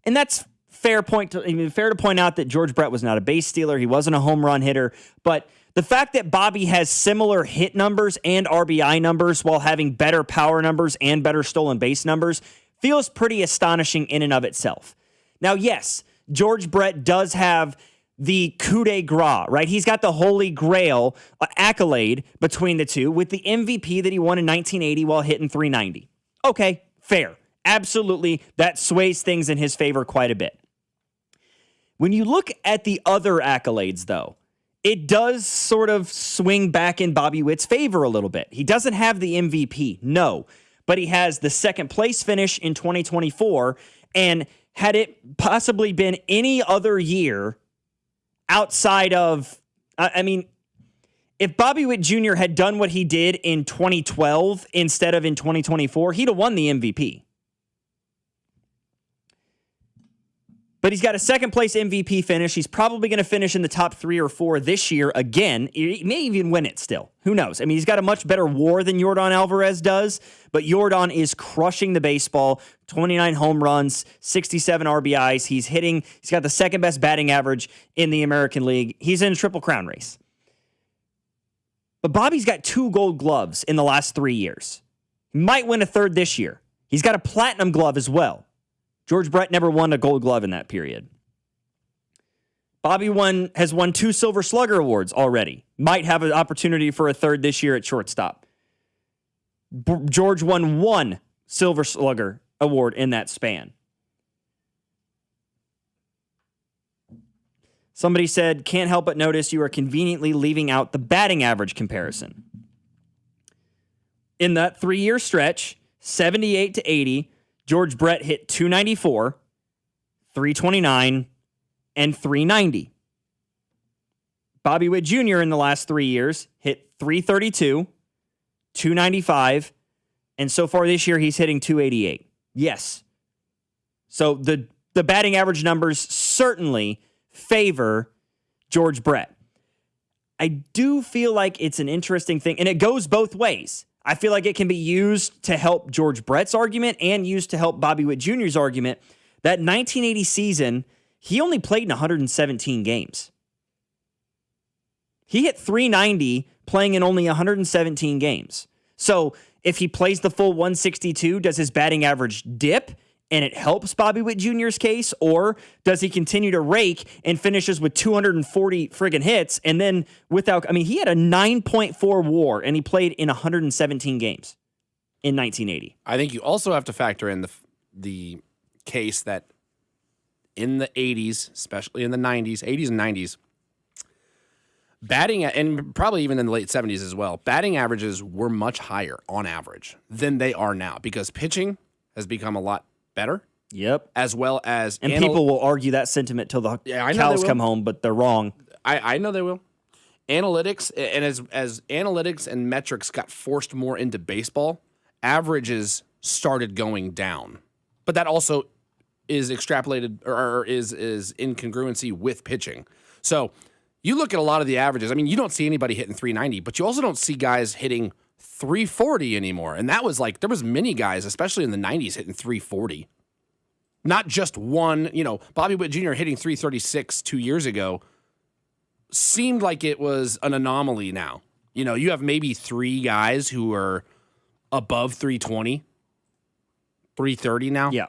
And that's fair to point out that George Brett was not a base stealer. He wasn't a home run hitter. But the fact that Bobby has similar hit numbers and RBI numbers while having better power numbers and better stolen base numbers feels pretty astonishing in and of itself. Now, yes, George Brett does have the coup de grace, right? He's got the holy grail accolade between the two with the MVP that he won in 1980 while hitting 390. Okay, fair. Absolutely, that sways things in his favor quite a bit. When you look at the other accolades, though, it does sort of swing back in Bobby Witt's favor a little bit. He doesn't have the MVP, no, but he has the second place finish in 2024, and had it possibly been any other year outside of, if Bobby Witt Jr. had done what he did in 2012 instead of in 2024, he'd have won the MVP. But he's got a second place MVP finish. He's probably going to finish in the top 3 or 4 this year again. He may even win it still. Who knows? He's got a much better WAR than Yordan Alvarez does, but Yordan is crushing the baseball. 29 home runs, 67 RBIs. He's got the second best batting average in the American League. He's in a Triple Crown race. But Bobby's got 2 gold gloves in the last 3 years. He might win a third this year. He's got a platinum glove as well. George Brett never won a gold glove in that period. Bobby has won 2 Silver Slugger awards already. Might have an opportunity for a third this year at shortstop. George won 1 Silver Slugger award in that span. Somebody said, can't help but notice you are conveniently leaving out the batting average comparison. In that 3-year stretch, 78 to 80, George Brett hit 294, 329, and 390. Bobby Witt Jr. in the last 3 years hit 332, 295, and so far this year he's hitting 288. Yes. So the batting average numbers certainly favor George Brett. I do feel like it's an interesting thing, and it goes both ways. I feel like it can be used to help George Brett's argument and used to help Bobby Witt Jr.'s argument. That 1980 season, he only played in 117 games. He hit 390 playing in only 117 games. So if he plays the full 162, does his batting average dip and it helps Bobby Witt Jr.'s case? Or does he continue to rake and finishes with 240 friggin' hits and then he had a 9.4 WAR and he played in 117 games in 1980. I think you also have to factor in the case that in the 80s, especially in the 90s, 80s and 90s, batting, and probably even in the late 70s as well, batting averages were much higher on average than they are now because pitching has become a lot better. Yep. As well as... And people will argue that sentiment till the cows come home, but they're wrong. I know they will. Analytics, and as analytics and metrics got forced more into baseball, averages started going down. But that also is extrapolated or is incongruency with pitching. So you look at a lot of the averages. You don't see anybody hitting 390, but you also don't see guys hitting 340 anymore. And that was there was many guys, especially in the 90s, hitting 340. Not just one, Bobby Witt Jr. hitting 336 2 years ago seemed like it was an anomaly now. You have maybe 3 guys who are above 320, 330 now. Yeah.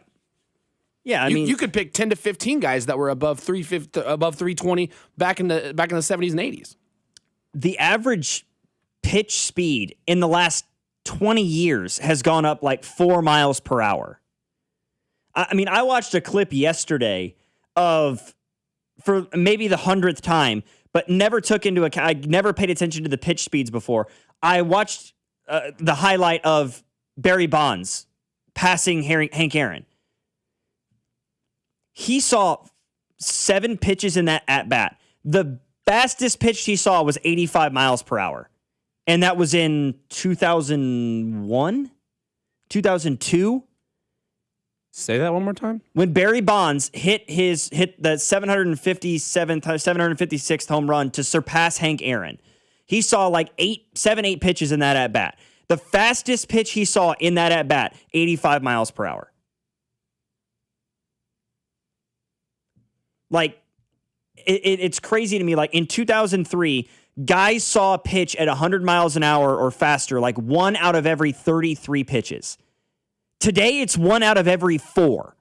Yeah, you could pick 10 to 15 guys that were above 320 back in the 70s and 80s. The average pitch speed in the last 20 years has gone up 4 miles per hour. I mean, I watched a clip yesterday for maybe the 100th time, but never took into account, I never paid attention to the pitch speeds before. I watched the highlight of Barry Bonds passing Hank Aaron. He saw 7 pitches in that at-bat. The fastest pitch he saw was 85 miles per hour. And that was in 2001? 2002? Say that one more time. When Barry Bonds hit the 756th home run to surpass Hank Aaron, he saw like 8 pitches in that at-bat. The fastest pitch he saw in that at-bat, 85 miles per hour. Like, it's crazy to me. Like, in 2003, guys saw a pitch at 100 miles an hour or faster, like 1 out of every 33 pitches. Today, it's 1 out of every 4.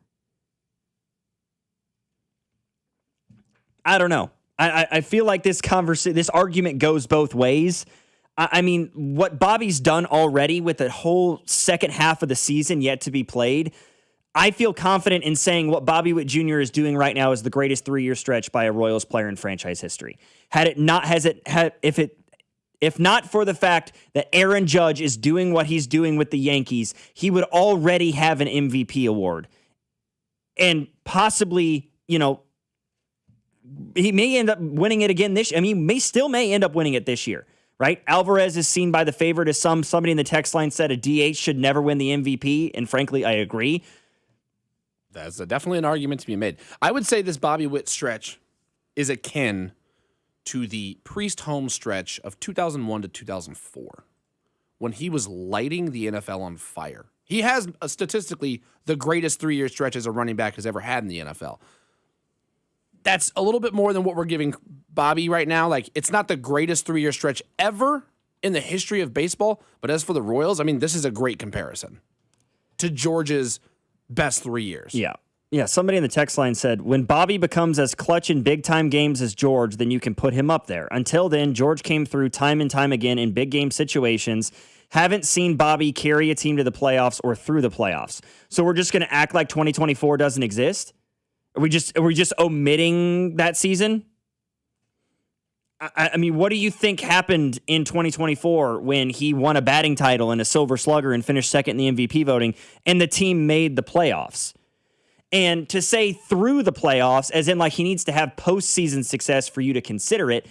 I don't know. I feel like this argument goes both ways. I mean, what Bobby's done already with the whole second half of the season yet to be played, I feel confident in saying what Bobby Witt Jr. is doing right now is the greatest 3-year stretch by a Royals player in franchise history. If not for the fact that Aaron Judge is doing what he's doing with the Yankees, he would already have an MVP award. And possibly, he may end up winning it again this year. I mean, may end up winning it this year, right? Alvarez is seen by the favorite as somebody in the text line said a DH should never win the MVP, and frankly, I agree. That's definitely an argument to be made. I would say this Bobby Witt stretch is akin to the Priest home stretch of 2001 to 2004, when he was lighting the NFL on fire. He has statistically the greatest 3-year stretch as a running back has ever had in the NFL. That's a little bit more than what we're giving Bobby right now. Like, it's not the greatest 3-year stretch ever in the history of baseball, but as for the Royals, I mean, this is a great comparison to George's best 3 years. Yeah. Yeah, somebody in the text line said, when Bobby becomes as clutch in big-time games as George, then you can put him up there. Until then, George came through time and time again in big-game situations. Haven't seen Bobby carry a team to the playoffs or through the playoffs. So we're just going to act like 2024 doesn't exist? Are we just omitting that season? I mean, what do you think happened in 2024 when he won a batting title and a Silver Slugger and finished second in the MVP voting and the team made the playoffs? And to say through the playoffs, as in like he needs to have postseason success for you to consider it,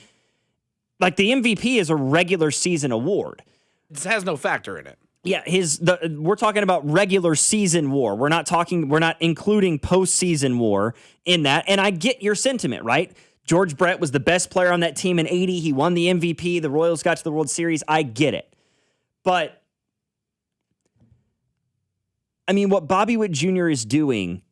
like the MVP is a regular season award. This has no factor in it. Yeah, we're talking about regular season WAR. We're not including postseason WAR in that. And I get your sentiment, right? George Brett was the best player on that team in 80. He won the MVP. The Royals got to the World Series. I get it. But I mean, what Bobby Witt Jr. is doing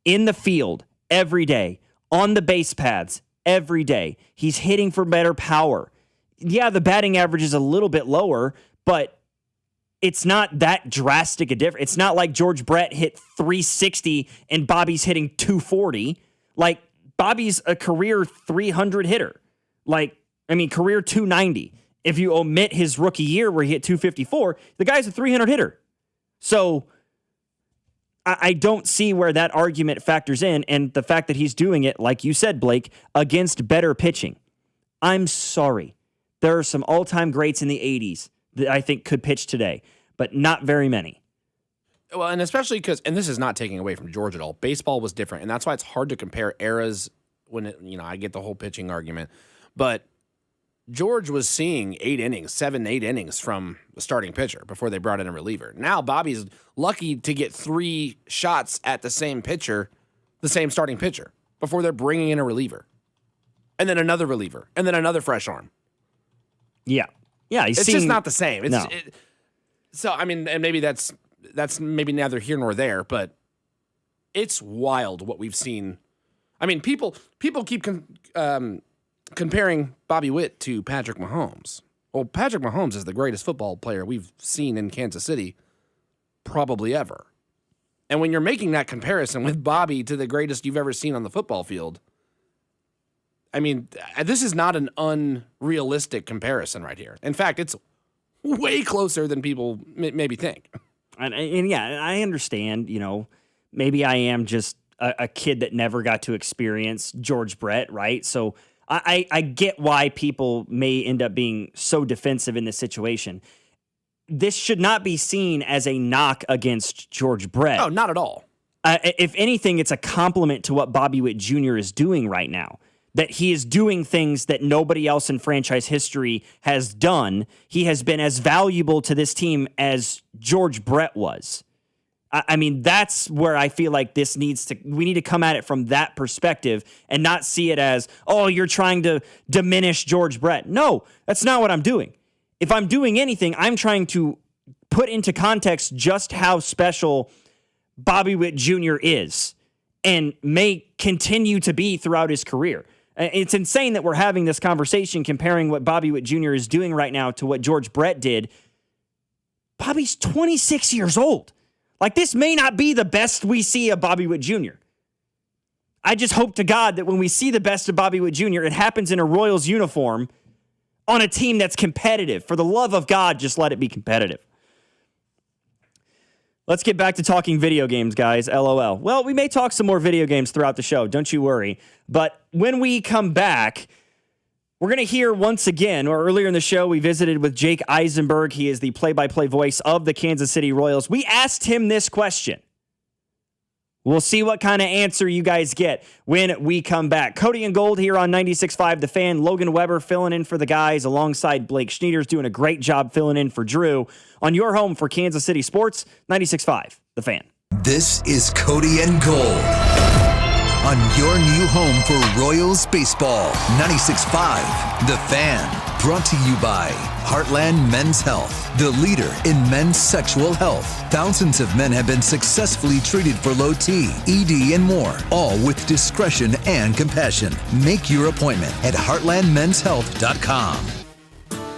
in the field every day, on the base paths every day, he's hitting for better power. Yeah, the batting average is a little bit lower, but it's not that drastic a difference. It's not like George Brett hit 360 and Bobby's hitting 240. Like, Bobby's a career 300 hitter. Like, I mean, career 290. If you omit his rookie year where he hit 254, the guy's a 300 hitter. So I don't see where that argument factors in. And the fact that he's doing it, like you said, Blake, against better pitching. I'm sorry. There are some all-time greats in the 80s that I think could pitch today, but not very many. Well, and especially because, and this is not taking away from George at all, baseball was different, and that's why it's hard to compare eras when, I get the whole pitching argument, but George was seeing 8 innings from the starting pitcher before they brought in a reliever. Now Bobby's lucky to get 3 shots at the same pitcher, the same starting pitcher, before they're bringing in a reliever. And then another reliever, and then another fresh arm. Yeah. Yeah, it's just not the same. So, I mean, and maybe that's maybe neither here nor there, but it's wild what we've seen. I mean, people keep comparing Bobby Witt to Patrick Mahomes. Well, Patrick Mahomes is the greatest football player we've seen in Kansas City probably ever. And when you're making that comparison with Bobby to the greatest you've ever seen on the football field, I mean, this is not an unrealistic comparison right here. In fact, it's way closer than people maybe think. And yeah, I understand, maybe I am just a kid that never got to experience George Brett, right? So I get why people may end up being so defensive in this situation. This should not be seen as a knock against George Brett. Oh, not at all. If anything, it's a compliment to what Bobby Witt Jr. is doing right now. That he is doing things that nobody else in franchise history has done. He has been as valuable to this team as George Brett was. I mean, that's where I feel like we need to come at it from that perspective and not see it as, oh, you're trying to diminish George Brett. No, that's not what I'm doing. If I'm doing anything, I'm trying to put into context just how special Bobby Witt Jr. is and may continue to be throughout his career. It's insane that we're having this conversation comparing what Bobby Witt Jr. is doing right now to what George Brett did. Bobby's 26 years old. Like, this may not be the best we see of Bobby Witt Jr. I just hope to God that when we see the best of Bobby Witt Jr., it happens in a Royals uniform on a team that's competitive. For the love of God, just let it be competitive. Let's get back to talking video games, guys. LOL. Well, we may talk some more video games throughout the show. Don't you worry. But when we come back, we're going to hear once again, or earlier in the show, we visited with Jake Eisenberg. He is the play-by-play voice of the Kansas City Royals. We asked him this question. We'll see what kind of answer you guys get when we come back. Cody and Gold here on 96.5 The Fan. Logan Weber filling in for the guys alongside Blake Schnieders, doing a great job filling in for Drew on your home for Kansas City Sports, 96.5 The Fan. This is Cody and Gold on your new home for Royals baseball, 96.5 The Fan. Brought to you by Heartland Men's Health, the leader in men's sexual health. Thousands of men have been successfully treated for low T, ED, and more, all with discretion and compassion. Make your appointment at heartlandmenshealth.com.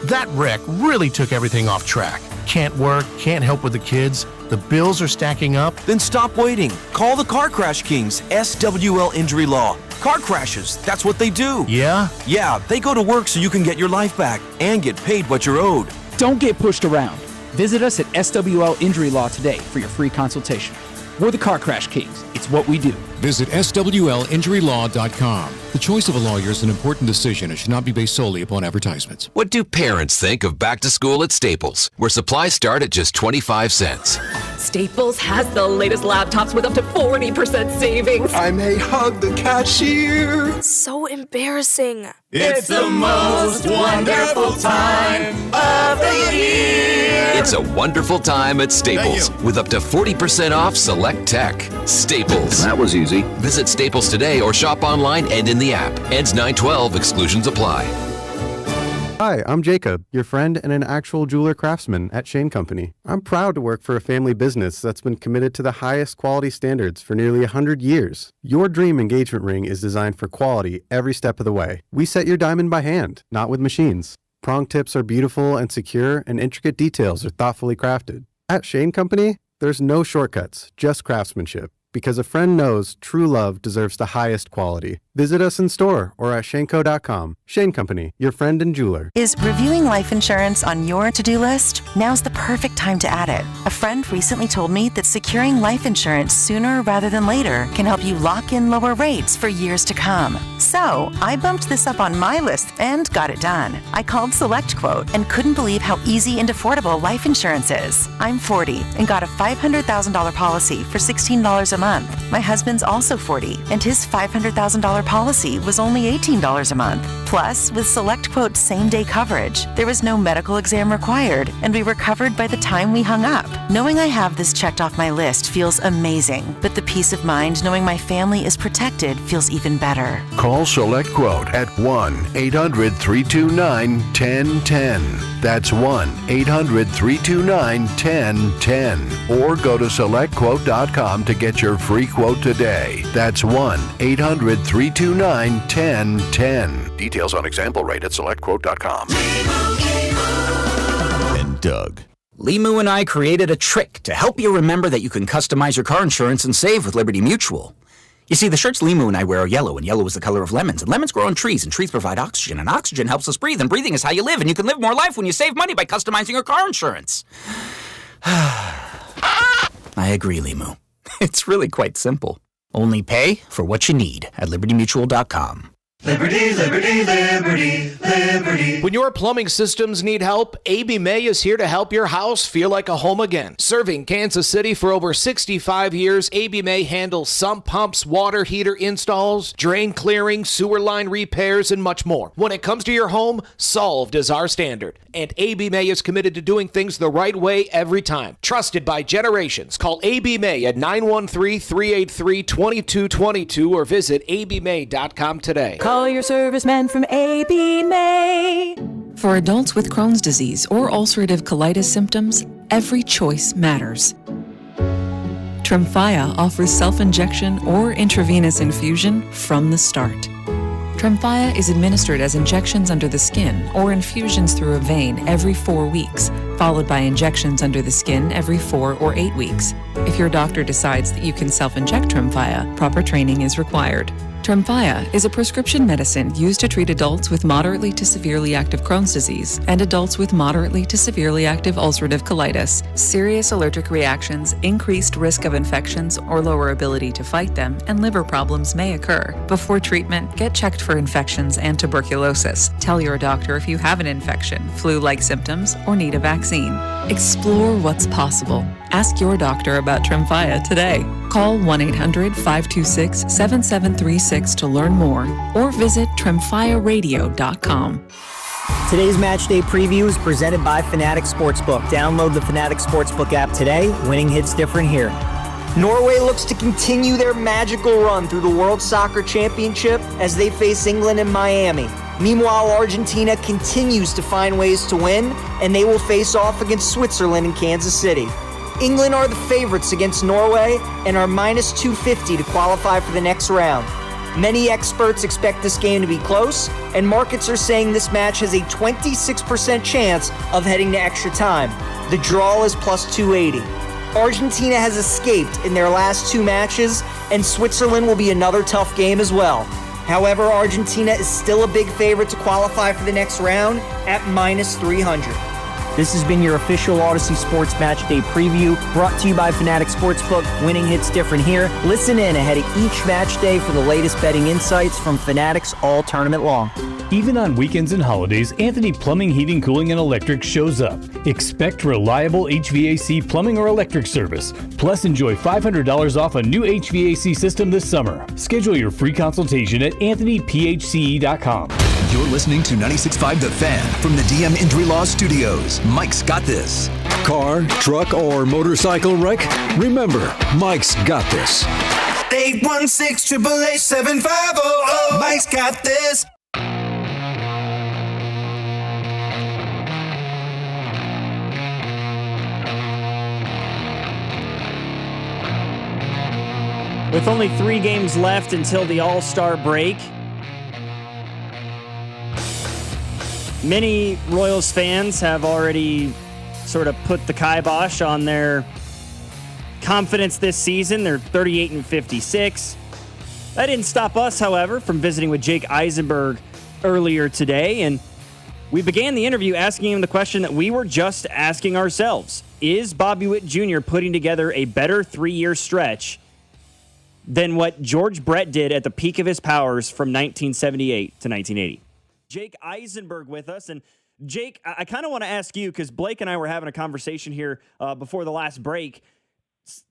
That wreck really took everything off track. Can't work, can't help with the kids. The bills are stacking up. Then stop waiting. Call the Car Crash Kings, SWL Injury Law. Car crashes, that's what they do. Yeah? Yeah, they go to work so you can get your life back and get paid what you're owed. Don't get pushed around. Visit us at SWL Injury Law today for your free consultation. We're the Car Crash Kings. It's what we do. Visit SWLinjuryLaw.com. The choice of a lawyer is an important decision and should not be based solely upon advertisements. What do parents think of back to school at Staples, where supplies start at just 25 cents? Staples has the latest laptops with up to 40% savings. I may hug the cashier. So embarrassing. It's the most wonderful time of the year. It's a wonderful time at Staples with up to 40% off select tech. Staples. That was easy. Visit Staples today or shop online and in the app. Ends 9/12. Exclusions apply. Hi, I'm Jacob, your friend and an actual jeweler craftsman at Shane Company. I'm proud to work for a family business that's been committed to the highest quality standards for nearly 100 years. Your dream engagement ring is designed for quality every step of the way. We set your diamond by hand, not with machines. Prong tips are beautiful and secure, and intricate details are thoughtfully crafted. At Shane Company, there's no shortcuts, just craftsmanship. Because a friend knows true love deserves the highest quality. Visit us in store or at shaneco.com. Shane Company, your friend and jeweler. Is reviewing life insurance on your to-do list? Now's the perfect time to add it. A friend recently told me that securing life insurance sooner rather than later can help you lock in lower rates for years to come. So I bumped this up on my list and got it done. I called SelectQuote and couldn't believe how easy and affordable life insurance is. I'm 40 and got a $500,000 policy for $16 a month. My husband's also 40, and his $500,000 policy was only $18 a month. Plus, with SelectQuote's same-day coverage, there was no medical exam required, and we were covered by the time we hung up. Knowing I have this checked off my list feels amazing, but the peace of mind knowing my family is protected feels even better. Call SelectQuote at 1-800-329-1010. That's 1-800-329-1010. Or go to SelectQuote.com to get your free quote today. That's 1-800-329-1010. Details on example rate at SelectQuote.com. And Doug. Limu and I created a trick to help you remember that you can customize your car insurance and save with Liberty Mutual. You see, the shirts Limu and I wear are yellow, and yellow is the color of lemons, and lemons grow on trees, and trees provide oxygen, and oxygen helps us breathe, and breathing is how you live, and you can live more life when you save money by customizing your car insurance. I agree, Limu. It's really quite simple. Only pay for what you need at libertymutual.com. Liberty, liberty, liberty, liberty. When your plumbing systems need help, AB May is here to help your house feel like a home again. Serving Kansas City for over 65 years, AB May handles sump pumps, water heater installs, drain clearing, sewer line repairs, and much more. When it comes to your home, solved is our standard. And AB May is committed to doing things the right way every time. Trusted by generations. Call AB May at 913-383-2222 or visit abmay.com today. Call your serviceman from AB May. For adults with Crohn's disease or ulcerative colitis symptoms, every choice matters. Tremfya offers self-injection or intravenous infusion from the start. Tremfya is administered as injections under the skin or infusions through a vein every 4 weeks, followed by injections under the skin every 4 or 8 weeks. If your doctor decides that you can self-inject Tremfya, proper training is required. Tremfya is a prescription medicine used to treat adults with moderately to severely active Crohn's disease and adults with moderately to severely active ulcerative colitis. Serious allergic reactions, increased risk of infections or lower ability to fight them, and liver problems may occur. Before treatment, get checked for infections and tuberculosis. Tell your doctor if you have an infection, flu-like symptoms, or need a vaccine. Explore what's possible. Ask your doctor about Tremfya today. Call 1-800-526-7736 to learn more or visit tremfyaradio.com. Today's match day preview is presented by Fanatic Sportsbook. Download the Fanatic Sportsbook app today. Winning hits different here. Norway looks to continue their magical run through the World Soccer Championship as they face England and Miami. Meanwhile, Argentina continues to find ways to win, and they will face off against Switzerland in Kansas City. England are the favorites against Norway and are minus 250 to qualify for the next round. Many experts expect this game to be close, and markets are saying this match has a 26% chance of heading to extra time. The draw is plus 280. Argentina has escaped in their last 2 matches, and Switzerland will be another tough game as well. However, Argentina is still a big favorite to qualify for the next round at minus 300. This has been your official Odyssey Sports Match Day preview, brought to you by Fanatic Sportsbook. Winning hits different here. Listen in ahead of each match day for the latest betting insights from Fanatics all tournament long. Even on weekends and holidays, Anthony Plumbing, Heating, Cooling, and Electric shows up. Expect reliable HVAC plumbing or electric service. Plus, enjoy $500 off a new HVAC system this summer. Schedule your free consultation at anthonyphce.com. You're listening to 96.5 The Fan from the DM Injury Law Studios. Mike's got this. Car, truck, or motorcycle wreck? Remember, Mike's got this. 816-888-7500. Mike's got this. With only 3 games left until the All-Star break, many Royals fans have already sort of put the kibosh on their confidence this season. They're 38-56. That didn't stop us, however, from visiting with Jake Eisenberg earlier today, and we began the interview asking him the question that we were just asking ourselves. Is Bobby Witt Jr. putting together a better 3-year stretch than what George Brett did at the peak of his powers from 1978 to 1980? Jake Eisenberg with us. And Jake, I kind of want to ask you, because Blake and I were having a conversation here before the last break.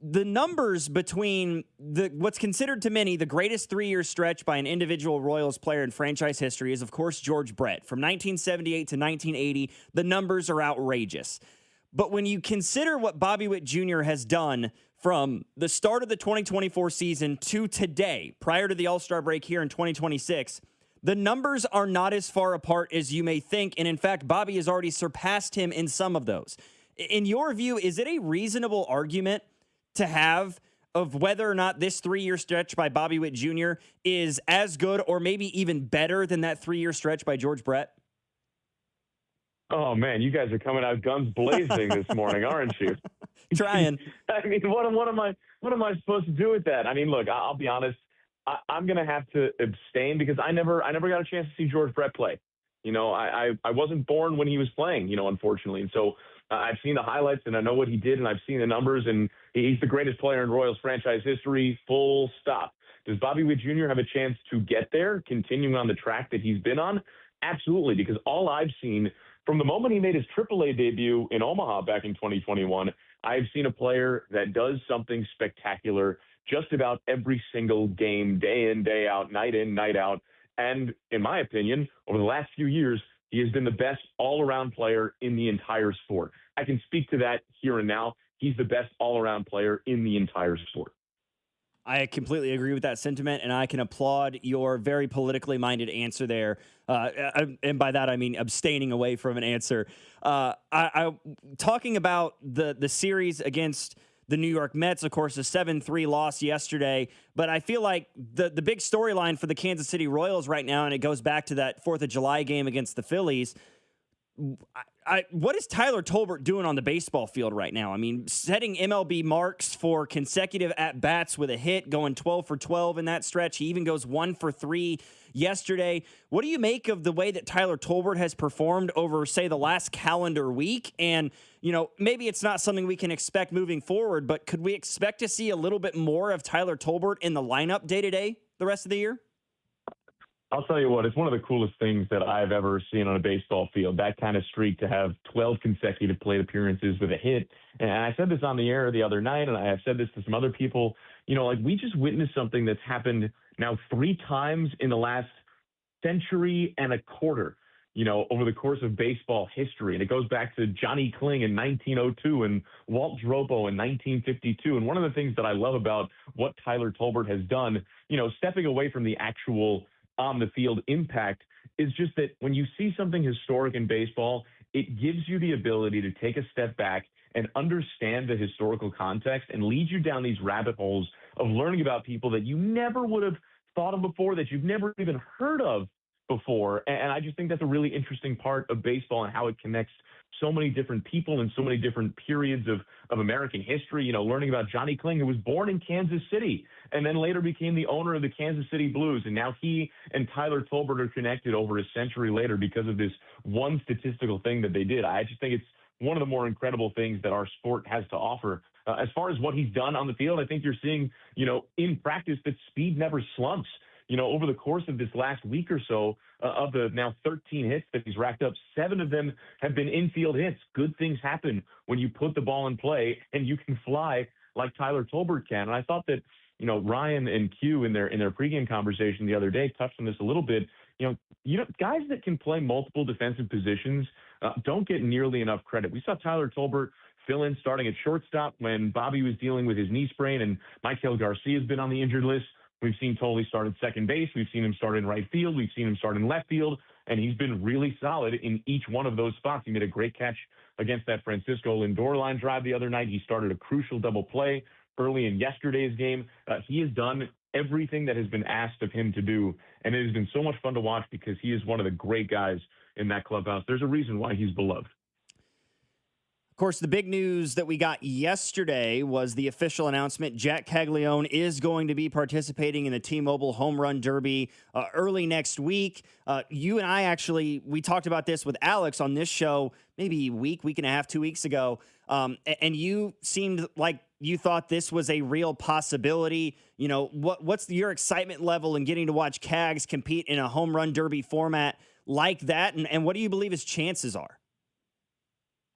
The numbers between what's considered to many the greatest 3-year stretch by an individual Royals player in franchise history is, of course, George Brett. From 1978 to 1980, the numbers are outrageous. But when you consider what Bobby Witt Jr. has done from the start of the 2024 season to today, prior to the All-Star break here in 2026, the numbers are not as far apart as you may think. And in fact, Bobby has already surpassed him in some of those. In your view, is it a reasonable argument to have of whether or not this 3-year stretch by Bobby Witt Jr. is as good or maybe even better than that 3-year stretch by George Brett? Oh, man, you guys are coming out guns blazing this morning, aren't you? Trying. I mean, what am I supposed to do with that? I mean, look, I'll be honest. I'm going to have to abstain because I never got a chance to see George Brett play. You know, I wasn't born when he was playing, you know, unfortunately. And so I've seen the highlights and I know what he did and I've seen the numbers and, He's the greatest player in Royals franchise history, full stop. Does Bobby Witt Jr. have a chance to get there, continuing on the track that he's been on? Absolutely, because all I've seen from the moment he made his AAA debut in Omaha back in 2021, I've seen a player that does something spectacular just about every single game, day in, day out, night in, night out. And in my opinion, over the last few years, he has been the best all-around player in the entire sport. I can speak to that here and now. He's the best all-around player in the entire sport. I completely agree with that sentiment, and I can applaud your very politically minded answer there. And by that, I mean abstaining away from an answer. Talking about the series against the New York Mets, of course, a 7-3 loss yesterday. But I feel like the big storyline for the Kansas City Royals right now, and it goes back to that 4th of July game against the Phillies, what is Tyler Tolbert doing on the baseball field right now? I mean, setting MLB marks for consecutive at-bats with a hit, going 12 for 12 in that stretch. He even goes 1 for 3 yesterday. What do you make of the way that Tyler Tolbert has performed over, say, the last calendar week? And, you know, maybe it's not something we can expect moving forward, but could we expect to see a little bit more of Tyler Tolbert in the lineup day-to-day the rest of the year? I'll tell you what, it's one of the coolest things that I've ever seen on a baseball field, that kind of streak to have 12 consecutive plate appearances with a hit. And I said this on the air the other night, and I have said this to some other people, you know, like we just witnessed something that's happened now 3 times in the last century and a quarter, you know, over the course of baseball history. And it goes back to Johnny Kling in 1902 and Walt Dropo in 1952. And one of the things that I love about what Tyler Tolbert has done, you know, stepping away from the actual on the field impact, is just that when you see something historic in baseball, it gives you the ability to take a step back and understand the historical context and lead you down these rabbit holes of learning about people that you never would have thought of before, that you've never even heard of before. And I just think that's a really interesting part of baseball and how it connects so many different people and so many different periods of American history. You know, learning about Johnny Kling, who was born in Kansas City and then later became the owner of the Kansas City Blues. And now he and Tyler Tolbert are connected over a century later because of this one statistical thing that they did. I just think it's one of the more incredible things that our sport has to offer. As far as what he's done on the field, I think you're seeing, you know, in practice that speed never slumps. You know, over the course of this last week or so, of the now 13 hits that he's racked up, 7 of them have been infield hits. Good things happen when you put the ball in play and you can fly like Tyler Tolbert can. And I thought that, you know, Ryan and Q in their pregame conversation the other day touched on this a little bit. You know, guys that can play multiple defensive positions don't get nearly enough credit. We saw Tyler Tolbert fill in starting at shortstop when Bobby was dealing with his knee sprain, and Michael Garcia has been on the injured list. We've seen Tolley start at second base. We've seen him start in right field. We've seen him start in left field, and he's been really solid in each one of those spots. He made a great catch against that Francisco Lindor line drive the other night. He started a crucial double play early in yesterday's game. He has done everything that has been asked of him to do, and it has been so much fun to watch because he is one of the great guys in that clubhouse. There's a reason why he's beloved. Of course, the big news that we got yesterday was the official announcement. Jack Caglione is going to be participating in the T-Mobile Home Run Derby early next week. You and I actually, we talked about this with Alex on this show maybe a week and a half, 2 weeks ago. And you seemed like you thought this was a real possibility. You know, what's your excitement level in getting to watch Cags compete in a home run derby format like that? And what do you believe his chances are?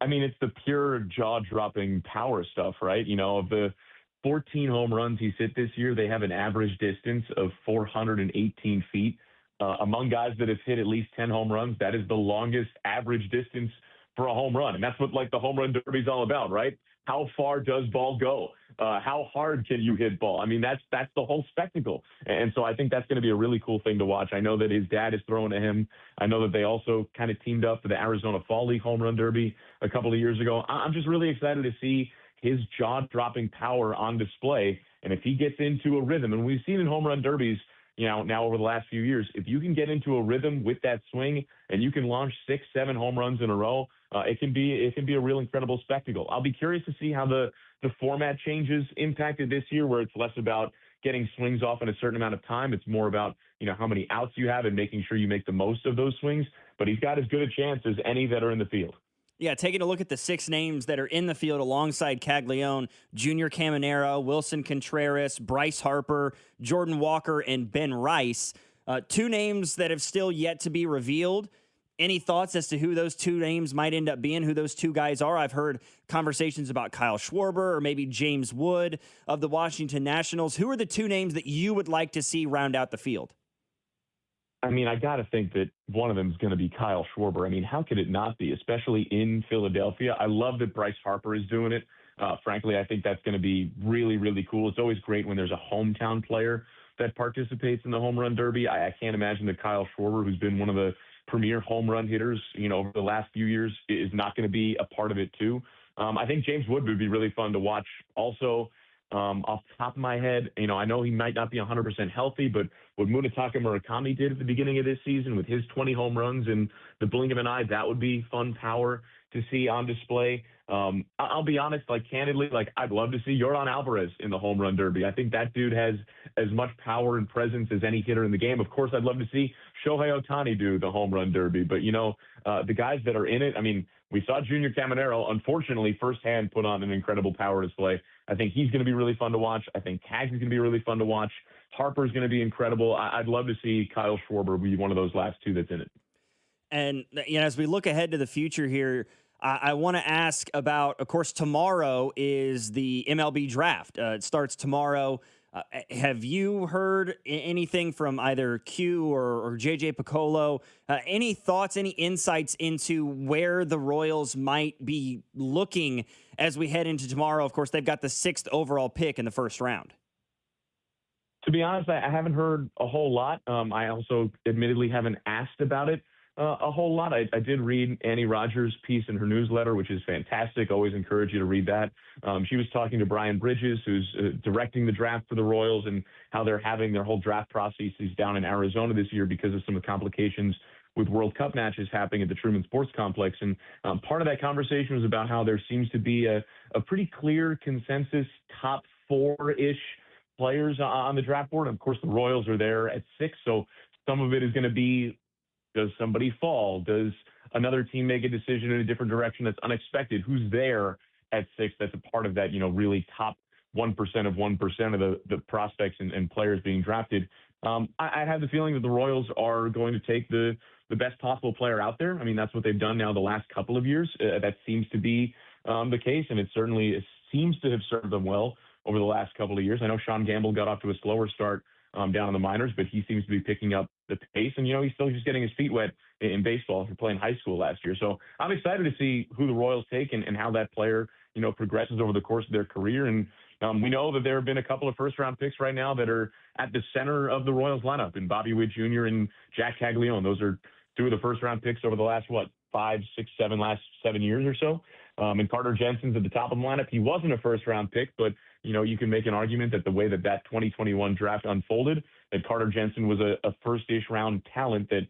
I mean, it's the pure jaw-dropping power stuff, right? You know, of the 14 home runs he's hit this year, they have an average distance of 418 feet. Among guys that have hit at least 10 home runs, that is the longest average distance for a home run. And that's what, like, the home run derby is all about, right? How far does ball go? How hard can you hit ball? I mean, that's the whole spectacle. And so I think that's going to be a really cool thing to watch. I know that his dad is throwing to him. I know that they also kind of teamed up for the Arizona Fall League Home Run Derby a couple of years ago. I'm just really excited to see his jaw-dropping power on display. And if he gets into a rhythm, and we've seen in home run derbies, you know, now over the last few years, if you can get into a rhythm with that swing and you can launch 6, 7 home runs in a row, it can be a real incredible spectacle. I'll be curious to see how the format changes impacted this year, where it's less about getting swings off in a certain amount of time. It's more about, you know, how many outs you have and making sure you make the most of those swings. But he's got as good a chance as any that are in the field. Yeah, taking a look at the 6 names that are in the field alongside Caglione, Junior Caminero, Wilson Contreras, Bryce Harper, Jordan Walker, and Ben Rice. 2 names that have still yet to be revealed. Any thoughts as to who those 2 names might end up being, who those 2 guys are? I've heard conversations about Kyle Schwarber or maybe James Wood of the Washington Nationals. Who are the 2 names that you would like to see round out the field? I mean, I got to think that one of them is going to be Kyle Schwarber. I mean, how could it not be, especially in Philadelphia? I love that Bryce Harper is doing it. Frankly, I think that's going to be really, really cool. It's always great when there's a hometown player that participates in the home run derby. I can't imagine that Kyle Schwarber, who's been one of the premier home run hitters, over the last few years, is not going to be a part of it too. I think James Wood would be really fun to watch also. Off the top of my head, I know he might not be 100% healthy, but what Munetaka Murakami did at the beginning of this season with his 20 home runs in the blink of an eye, that would be fun power to see on display. I'll be honest, candidly, I'd love to see Yordan Alvarez in the home run derby. I think that dude has as much power and presence as any hitter in the game. Of course, I'd love to see Shohei Ohtani do the home run derby, but the guys that are in it, I mean, we saw Junior Caminero, unfortunately, firsthand put on an incredible power display. I think he's going to be really fun to watch. I think Tags is going to be really fun to watch. Harper's going to be incredible. I'd love to see Kyle Schwarber be one of those last 2 that's in it. And as we look ahead to the future here, I want to ask about, of course, tomorrow is the MLB draft. It starts tomorrow. Have you heard anything from either Q or JJ Piccolo? Any thoughts, any insights into where the Royals might be looking as we head into tomorrow? Of course, they've got the 6th overall pick in the first round. To be honest, I haven't heard a whole lot. I also admittedly haven't asked about it a whole lot. I did read Annie Rogers' piece in her newsletter, which is fantastic. Always encourage you to read that. She was talking to Brian Bridges, who's directing the draft for the Royals, and how they're having their whole draft processes down in Arizona this year because of some of the complications with World Cup matches happening at the Truman Sports Complex. And part of that conversation was about how there seems to be a pretty clear consensus top 4-ish players on the draft board. And of course, the Royals are there at 6. So some of it is going to be, does somebody fall? Does another team make a decision in a different direction that's unexpected? Who's there at 6 that's a part of that, really top 1% of 1% of the prospects and players being drafted? I have the feeling that the Royals are going to take the best possible player out there. I mean, that's what they've done now the last couple of years. That seems to be the case, and it certainly seems to have served them well over the last couple of years. I know Sean Gamble got off to a slower start down in the minors, but he seems to be picking up the pace, and he's still just getting his feet wet in baseball after playing high school last year. So I'm excited to see who the Royals take and how that player progresses over the course of their career. And we know that there have been a couple of first-round picks right now that are at the center of the Royals lineup, and Bobby Witt Jr. and Jack Caglione. Those are 2 of the first-round picks over the last, 5, 6, 7 years or so. And Carter Jensen's at the top of the lineup. He wasn't a first-round pick, but you can make an argument that the way that 2021 draft unfolded, that Carter Jensen was a first-ish round talent that,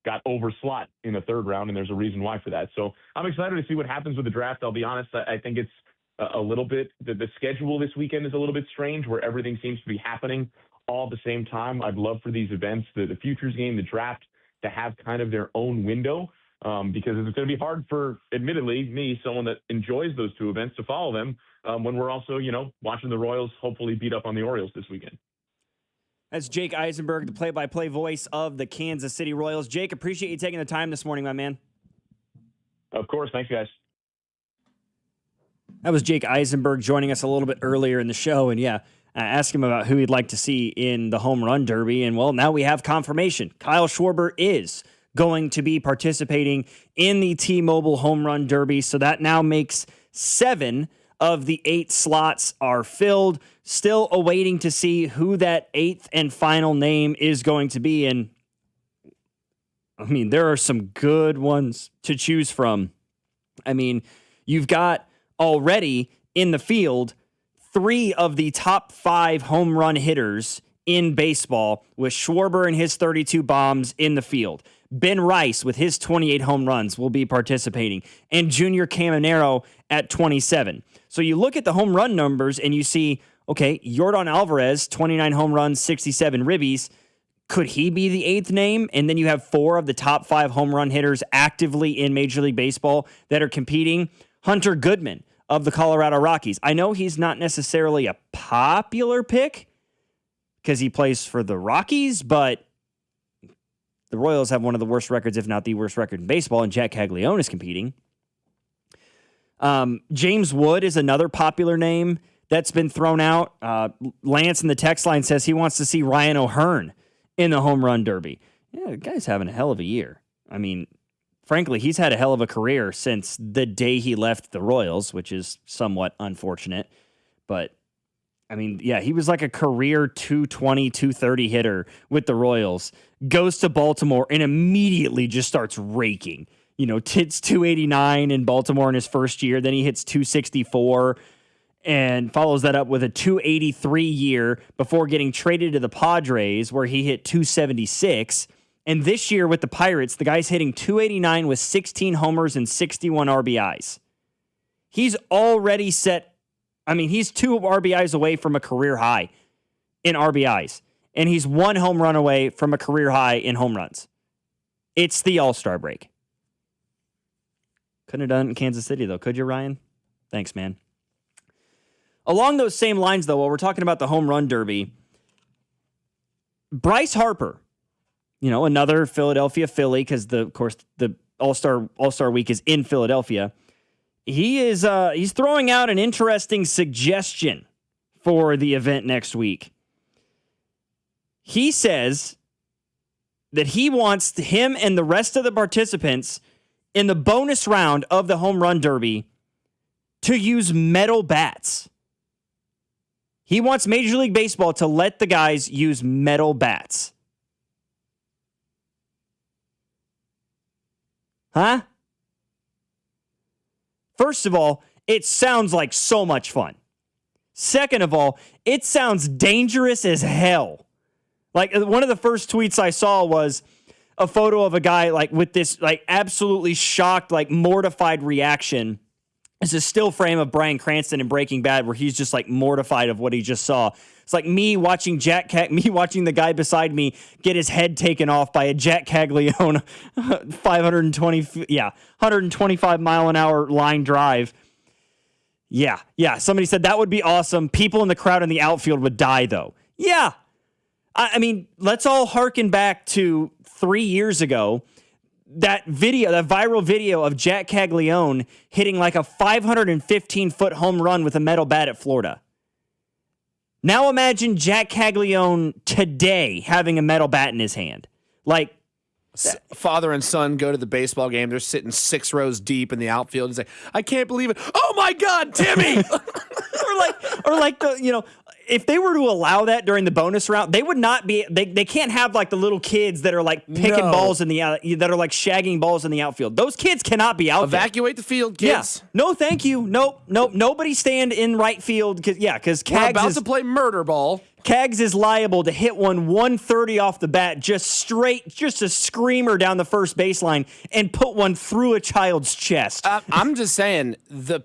got overslot in the 3rd round, and there's a reason why for that. So I'm excited to see what happens with the draft. I'll be honest, I think it's a little bit, the schedule this weekend is a little bit strange where everything seems to be happening all at the same time. I'd love for these events, the futures game, the draft, to have kind of their own window. Because it's going to be hard for, admittedly, me, someone that enjoys those 2 events, to follow them when we're also, watching the Royals hopefully beat up on the Orioles this weekend. That's Jake Eisenberg, the play-by-play voice of the Kansas City Royals. Jake, appreciate you taking the time this morning, my man. Of course. Thanks, guys. That was Jake Eisenberg joining us a little bit earlier in the show. And I asked him about who he'd like to see in the home run derby. And, well, now we have confirmation. Kyle Schwarber is going to be participating in the T-Mobile Home Run Derby. So that now makes 7 of the 8 slots are filled. Still awaiting to see who that 8th and final name is going to be. And, I mean, there are some good ones to choose from. I mean, you've got already in the field 3 of the top 5 home run hitters in baseball, with Schwarber and his 32 bombs in the field. Ben Rice, with his 28 home runs, will be participating, and Junior Caminero at 27. So you look at the home run numbers and you see, okay, Yordan Alvarez, 29 home runs, 67 ribbies. Could he be the 8th name? And then you have 4 of the top 5 home run hitters actively in Major League Baseball that are competing. Hunter Goodman of the Colorado Rockies. I know he's not necessarily a popular pick because he plays for the Rockies, but the Royals have one of the worst records, if not the worst record in baseball, and Jack Caglione is competing. James Wood is another popular name that's been thrown out. Lance in the text line says he wants to see Ryan O'Hearn in the home run derby. Yeah, the guy's having a hell of a year. I mean, frankly, he's had a hell of a career since the day he left the Royals, which is somewhat unfortunate. But, I mean, yeah, he was like a career 220, 230 hitter with the Royals, goes to Baltimore, and immediately just starts raking. You know, hits 289 in Baltimore in his first year. Then he hits 264 and follows that up with a 283 year before getting traded to the Padres, where he hit 276. And this year with the Pirates, the guy's hitting 289 with 16 homers and 61 RBIs. He's already set. I mean, he's 2 RBIs away from a career high in RBIs. And he's 1 home run away from a career high in home runs. It's the All-Star break. Couldn't have done it in Kansas City, though. Could you, Ryan? Thanks, man. Along those same lines, though, while we're talking about the home run derby, Bryce Harper, you know, another Philadelphia Philly, because of course the All-Star week is in Philadelphia. He's throwing out an interesting suggestion for the event next week. He says that he wants him and the rest of the participants in the bonus round of the home run derby to use metal bats. He wants Major League Baseball to let the guys use metal bats. Huh? First of all, it sounds like so much fun. Second of all, it sounds dangerous as hell. Like, one of the first tweets I saw was a photo of a guy like with this like absolutely shocked, like mortified reaction. It's a still frame of Bryan Cranston in Breaking Bad where he's just like mortified of what he just saw. It's like me watching watching the guy beside me get his head taken off by a Jack Caglione 125 mile an hour line drive. Yeah. Somebody said that would be awesome. People in the crowd in the outfield would die though. Yeah. I mean, let's all hearken back to 3 years ago, that viral video of Jack Caglione hitting like a 515-foot home run with a metal bat at Florida. Now imagine Jack Caglione today having a metal bat in his hand. Like, father and son go to the baseball game. They're sitting 6 rows deep in the outfield and say, I can't believe it. Oh my God, Timmy! or like the, you know, if they were to allow that during the bonus round, they would not be, they can't have like the little kids that are like picking balls in the that are like shagging balls in the outfield. Those kids cannot be out there. Evacuate the field, kids. Yeah. No, thank you. Nope. Nobody stand in right field because we're about to play murder ball. Cags is liable to hit 130 off the bat, just a screamer down the first baseline and put one through a child's chest. I'm just saying the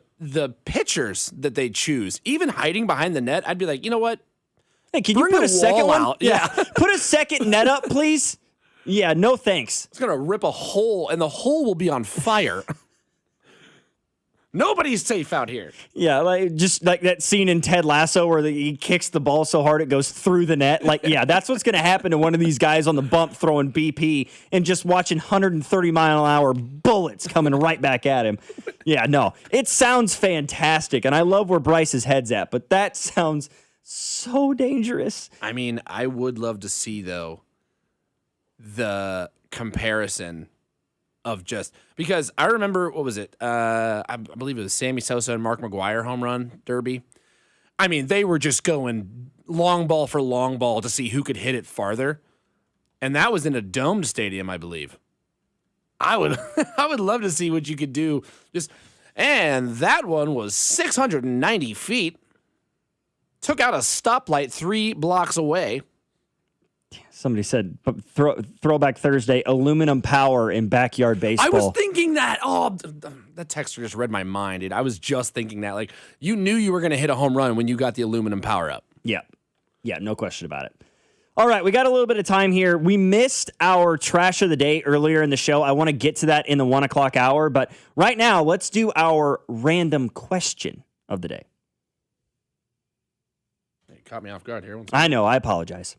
pitchers that they choose, even hiding behind the net, I'd be like, you know what? Hey, can you put a second one out? Yeah. Put a second net up, please. Yeah, no thanks. It's gonna rip a hole, and the hole will be on fire. Nobody's safe out here. Yeah, like just like that scene in Ted Lasso where he kicks the ball so hard it goes through the net. Like, yeah, that's what's going to happen to one of these guys on the bump throwing BP and just watching 130 mile an hour bullets coming right back at him. Yeah, no, it sounds fantastic, and I love where Bryce's head's at, but that sounds so dangerous. I mean, I would love to see, though, the comparison of just because I remember, what was it? I believe it was Sammy Sosa and Mark McGwire home run derby. I mean, they were just going long ball for long ball to see who could hit it farther. And that was in a domed stadium, I believe. I would love to see what you could do. And that one was 690 feet. Took out a stoplight 3 blocks away. Somebody said, Throwback Thursday, aluminum power in backyard baseball. I was thinking that. Oh, that texter just read my mind, dude. I was just thinking that. Like, you knew you were going to hit a home run when you got the aluminum power up. Yeah. Yeah, no question about it. All right, we got a little bit of time here. We missed our trash of the day earlier in the show. I want to get to that in the 1 o'clock hour, but right now, let's do our random question of the day. You caught me off guard here. I know, I apologize.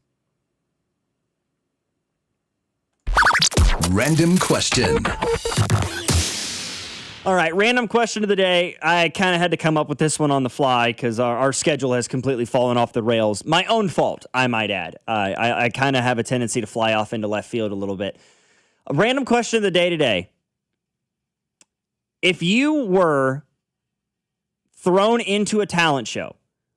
Random question. All right, random question of the day. I kind of had to come up with this one on the fly because our schedule has completely fallen off the rails. My own fault, I might add. I kind of have a tendency to fly off into left field a little bit. A random question of the day today. If you were thrown into a talent show,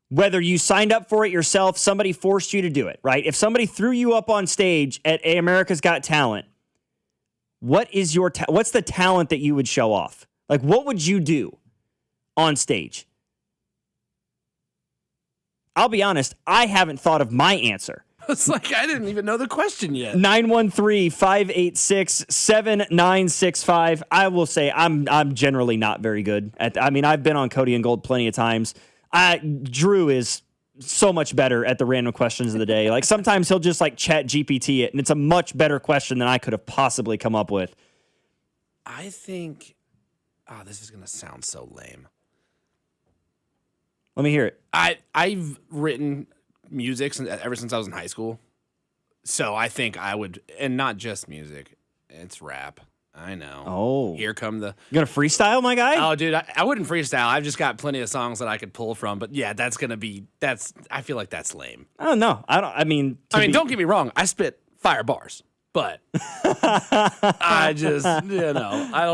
whether you signed up for it yourself, somebody forced you to do it, right? If somebody threw you up on stage at America's Got Talent, what is your what's the talent that you would show off? Like, what would you do on stage? I'll be honest, I haven't thought of my answer. It's like I didn't even know the question yet. 913-586-7965. I will say I'm generally not very good at. I mean, I've been on Cody and Gold plenty of times. Drew is so much better at the random questions of the day. Like sometimes he'll just like chat GPT it, and it's a much better question than I could have possibly come up with. I think. Oh, this is gonna sound so lame. Let me hear it. I've written music ever since I was in high school, so I think I would, and not just music. It's rap. I know. Oh, here come the. You gonna freestyle, my guy? Oh, dude, I wouldn't freestyle. I've just got plenty of songs that I could pull from. But yeah, that's gonna be. I feel like that's lame. Oh no, I don't. I mean, don't get me wrong. I spit fire bars. But I just, I don't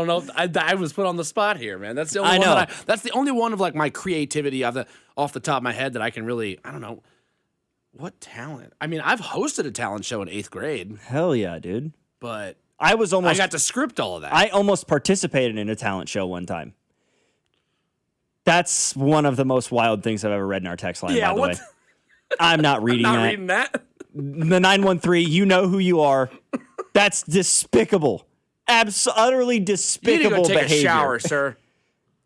know. I was put on the spot here, man. That's the only one. That's the only one of like my creativity off the top of my head that I can really. I don't know what talent. I mean, I've hosted a talent show in 8th grade. Hell yeah, dude. But I got to script all of that. I almost participated in a talent show one time. That's one of the most wild things I've ever read in our text line. Yeah, by the way. I'm not reading that. Reading that. The 913, you know who you are. That's despicable. Utterly despicable behavior. You need to go take a shower, sir.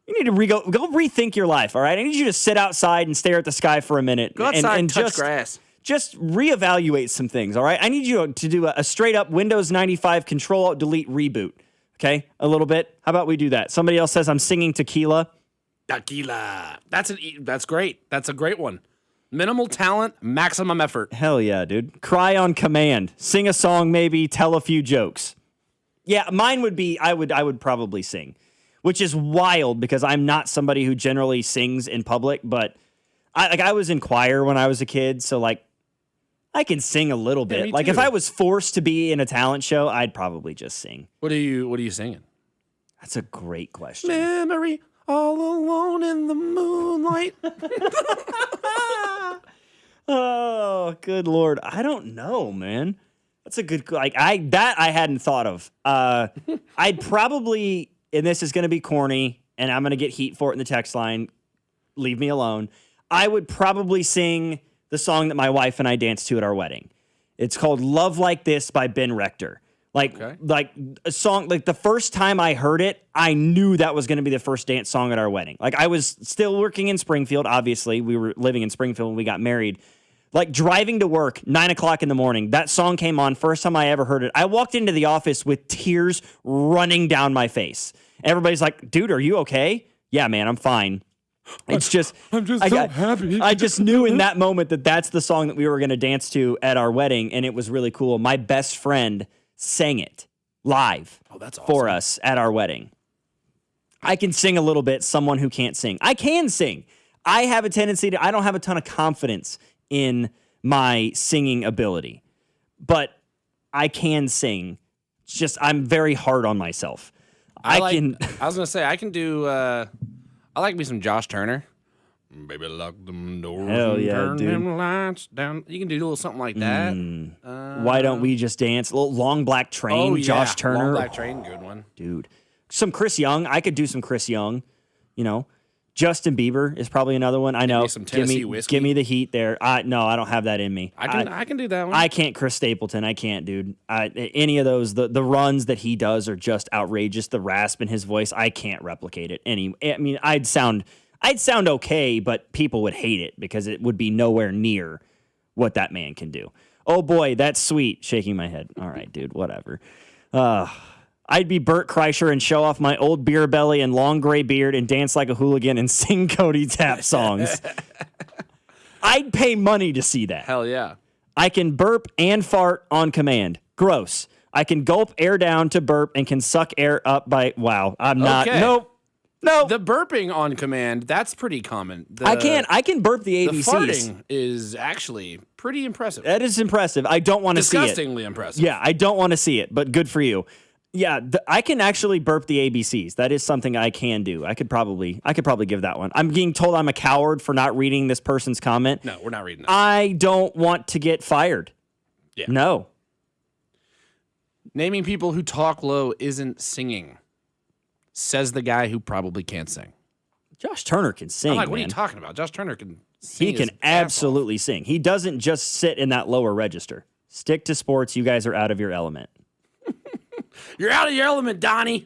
You need to go rethink your life, all right? I need you to sit outside and stare at the sky for a minute. Go outside and touch grass. Just reevaluate some things, all right? I need you to do a straight-up Windows 95 Control-Alt-Delete reboot, okay? A little bit. How about we do that? Somebody else says I'm singing Tequila. Tequila. That's great. That's a great one. Minimal talent, maximum effort. Hell yeah, dude. Cry on command. Sing a song, maybe. Tell a few jokes. Yeah, mine would be, I would probably sing, which is wild because I'm not somebody who generally sings in public, but I was in choir when I was a kid, so like I can sing a little bit. Yeah, like if I was forced to be in a talent show, I'd probably just sing. What are you singing? That's a great question. Memory all alone in the moonlight. Oh, good Lord. I don't know, man. That's a good, I hadn't thought of. I'd probably, and this is going to be corny, and I'm going to get heat for it in the text line. Leave me alone. I would probably sing the song that my wife and I danced to at our wedding. It's called Love Like This by Ben Rector. Like a song, like the first time I heard it, I knew that was going to be the first dance song at our wedding. Like I was still working in Springfield. Obviously, we were living in Springfield when we got married. Like driving to work, 9 o'clock in the morning, that song came on. First time I ever heard it. I walked into the office with tears running down my face. Everybody's like, dude, are you okay? Yeah, man, I'm fine. It's just, I'm just so happy. I just knew in that moment that that's the song that we were going to dance to at our wedding. And it was really cool. My best friend sang it live for us at our wedding. I can sing a little bit. Someone who can't sing. I can sing. I have a tendency I don't have a ton of confidence in my singing ability, but I can sing. It's just, I'm very hard on myself. I was going to say, I can do, I like me some Josh Turner. Baby, lock them doors. Hell yeah, turn dude. them lights down. You can do a little something like that. Why don't we just dance? A little Long Black Train, Josh Turner. Long Black Train, good one. Dude. Some Chris Young. I could do some Chris Young, you know. Justin Bieber is probably another one. I know. Some Tennessee whiskey. Give me the heat there. No, I don't have that in me. I can do that one. I can't Chris Stapleton. I can't, dude. Any of those, the runs that he does are just outrageous. The rasp in his voice, I can't replicate it. I mean, I'd sound okay, but people would hate it because it would be nowhere near what that man can do. Oh boy, that's sweet. Shaking my head. All right, dude, whatever. I'd be Bert Kreischer and show off my old beer belly and long gray beard and dance like a hooligan and sing Cody Tap songs. I'd pay money to see that. Hell yeah. I can burp and fart on command. Gross. I can gulp air down to burp and can suck air up by... Wow, I'm not... Okay. Nope. The burping on command, that's pretty common. I can burp the ABCs. The farting is actually pretty impressive. That is impressive. I don't want to see it. Disgustingly impressive. Yeah, I don't want to see it, but good for you. Yeah, I can actually burp the ABCs. That is something I can do. I could probably give that one. I'm being told I'm a coward for not reading this person's comment. No, we're not reading that. I don't want to get fired. Yeah. No. Naming people who talk low isn't singing, says the guy who probably can't sing. Josh Turner can sing. I'm like, what are man. you talking about? Josh Turner can sing. He can absolutely sing. He doesn't just sit in that lower register. Stick to sports. You guys are out of your element. You're out of your element, Donnie.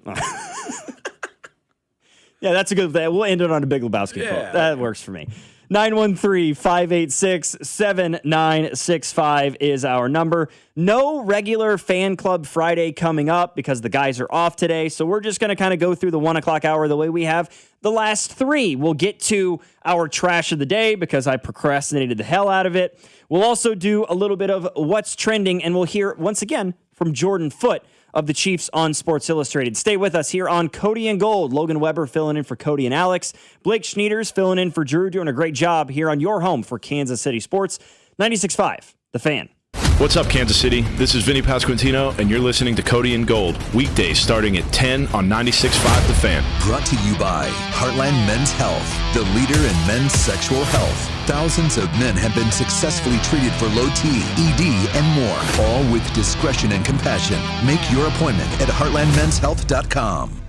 Yeah, that's a good thing. We'll end it on a Big Lebowski quote. That works for me. 913-586-7965 is our number. No regular Fan Club Friday coming up because the guys are off today. So we're just going to kind of go through the 1 o'clock hour the way we have the last three. We'll get to our trash of the day because I procrastinated the hell out of it. We'll also do a little bit of what's trending, and we'll hear once again from Jordan Foote of the Chiefs on Sports Illustrated. Stay with us here on Cody and Gold. Logan Weber filling in for Cody and Alex. Blake Schnieders filling in for Drew, doing a great job here on your home for Kansas City Sports. 96.5, The Fan. What's up, Kansas City? This is Vinny Pasquantino, and you're listening to Cody and Gold, weekdays starting at 10 on 96.5 The Fan. Brought to you by Heartland Men's Health, the leader in men's sexual health. Thousands of men have been successfully treated for low T, ED, and more, all with discretion and compassion. Make your appointment at heartlandmenshealth.com.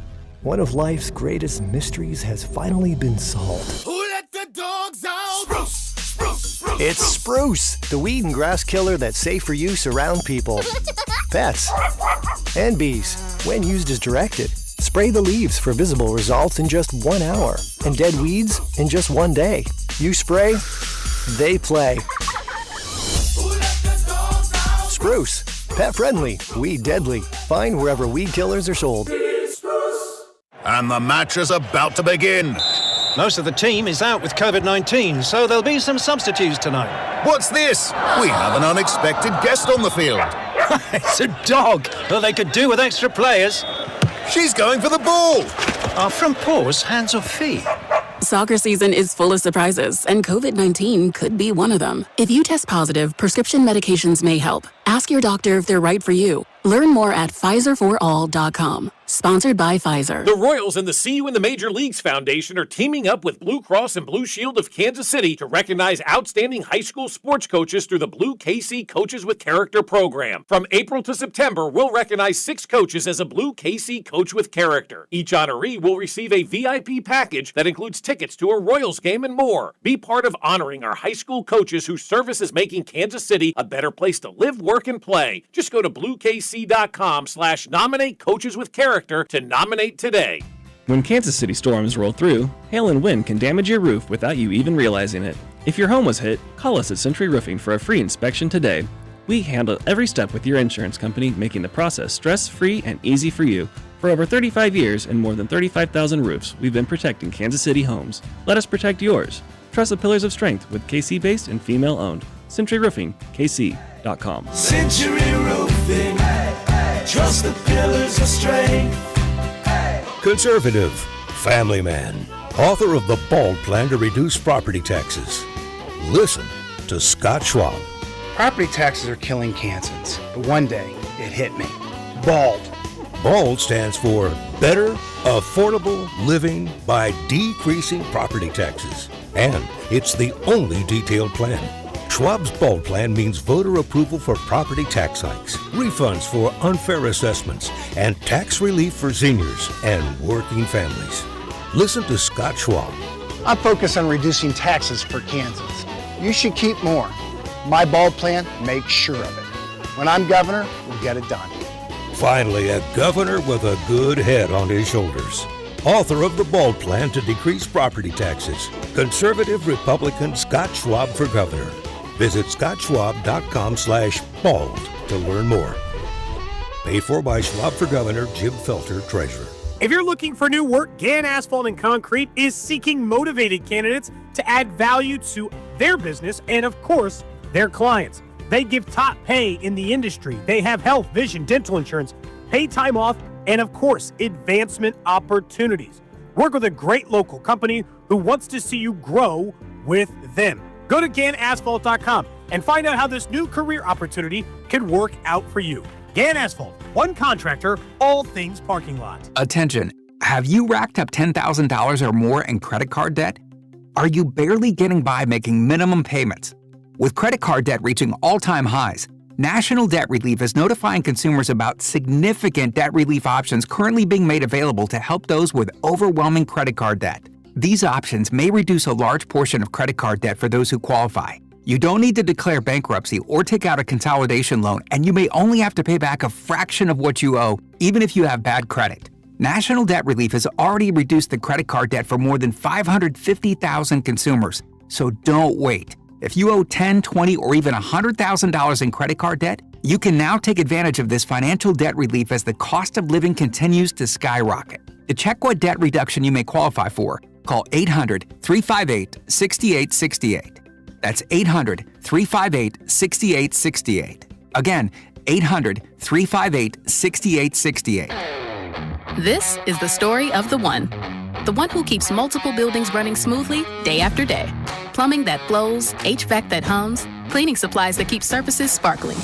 One of life's greatest mysteries has finally been solved. Who let the dogs out? Spruce! It's Spruce, the weed and grass killer that's safe for use around people, pets, and bees, when used as directed. Spray the leaves for visible results in just 1 hour, and dead weeds in just 1 day. You spray, they play. Spruce, pet friendly, weed deadly. Find wherever weed killers are sold. And the match is about to begin. Most of the team is out with COVID-19, so there'll be some substitutes tonight. What's this? We have an unexpected guest on the field. It's a dog. Well, they could do with extra players. She's going for the ball. Are front paws hands or feet? Soccer season is full of surprises, and COVID-19 could be one of them. If you test positive, prescription medications may help. Ask your doctor if they're right for you. Learn more at PfizerForAll.com. Sponsored by Pfizer. The Royals and the See You in the Major Leagues Foundation are teaming up with Blue Cross and Blue Shield of Kansas City to recognize outstanding high school sports coaches through the Blue KC Coaches with Character program. From April to September, we'll recognize 6 coaches as a Blue KC Coach with Character. Each honoree will receive a VIP package that includes tickets to a Royals game and more. Be part of honoring our high school coaches whose service is making Kansas City a better place to live, work, and play. Just go to bluekc.com/nominate coaches with character to nominate today. When Kansas City storms roll through, hail and wind can damage your roof without you even realizing it. If your home was hit, call us at Century Roofing for a free inspection today. We handle every step with your insurance company, making the process stress-free and easy for you. For over 35 years and more than 35,000 roofs, we've been protecting Kansas City homes. Let us protect yours. Trust the Pillars of Strength with KC-based and female-owned. Century Roofing, KC.com. Century Roofing. Trust the Pillars of Strength. Conservative, family man, author of The Bald Plan to Reduce Property Taxes. Listen to Scott Schwab. Property taxes are killing Kansans, but one day it hit me. BALD. BALD stands for Better Affordable Living by Decreasing Property Taxes. And it's the only detailed plan. Schwab's BALD plan means voter approval for property tax hikes, refunds for unfair assessments, and tax relief for seniors and working families. Listen to Scott Schwab. I focus on reducing taxes for Kansans. You should keep more. My BALD plan makes sure of it. When I'm governor, we'll get it done. Finally, a governor with a good head on his shoulders. Author of the BALD plan to decrease property taxes. Conservative Republican Scott Schwab for governor. Visit scottschwab.com/bald to learn more. Paid for by Schwab for Governor, Jim Felter, Treasurer. If you're looking for new work, Gann Asphalt and Concrete is seeking motivated candidates to add value to their business and, of course, their clients. They give top pay in the industry. They have health, vision, dental insurance, paid time off, and, of course, advancement opportunities. Work with a great local company who wants to see you grow with them. Go to GannAsphalt.com and find out how this new career opportunity can work out for you. Gann Asphalt, one contractor, all things parking lot. Attention, have you racked up $10,000 or more in credit card debt? Are you barely getting by making minimum payments? With credit card debt reaching all-time highs, National Debt Relief is notifying consumers about significant debt relief options currently being made available to help those with overwhelming credit card debt. These options may reduce a large portion of credit card debt for those who qualify. You don't need to declare bankruptcy or take out a consolidation loan, and you may only have to pay back a fraction of what you owe, even if you have bad credit. National Debt Relief has already reduced the credit card debt for more than 550,000 consumers. So don't wait. If you owe $10, $20, or even $100,000 in credit card debt, you can now take advantage of this financial debt relief as the cost of living continues to skyrocket. To check what debt reduction you may qualify for, call 800-358-6868. That's 800-358-6868. Again, 800-358-6868. This is the story of the one who keeps multiple buildings running smoothly day after day. Plumbing that flows, HVAC that hums, cleaning supplies that keep surfaces sparkling.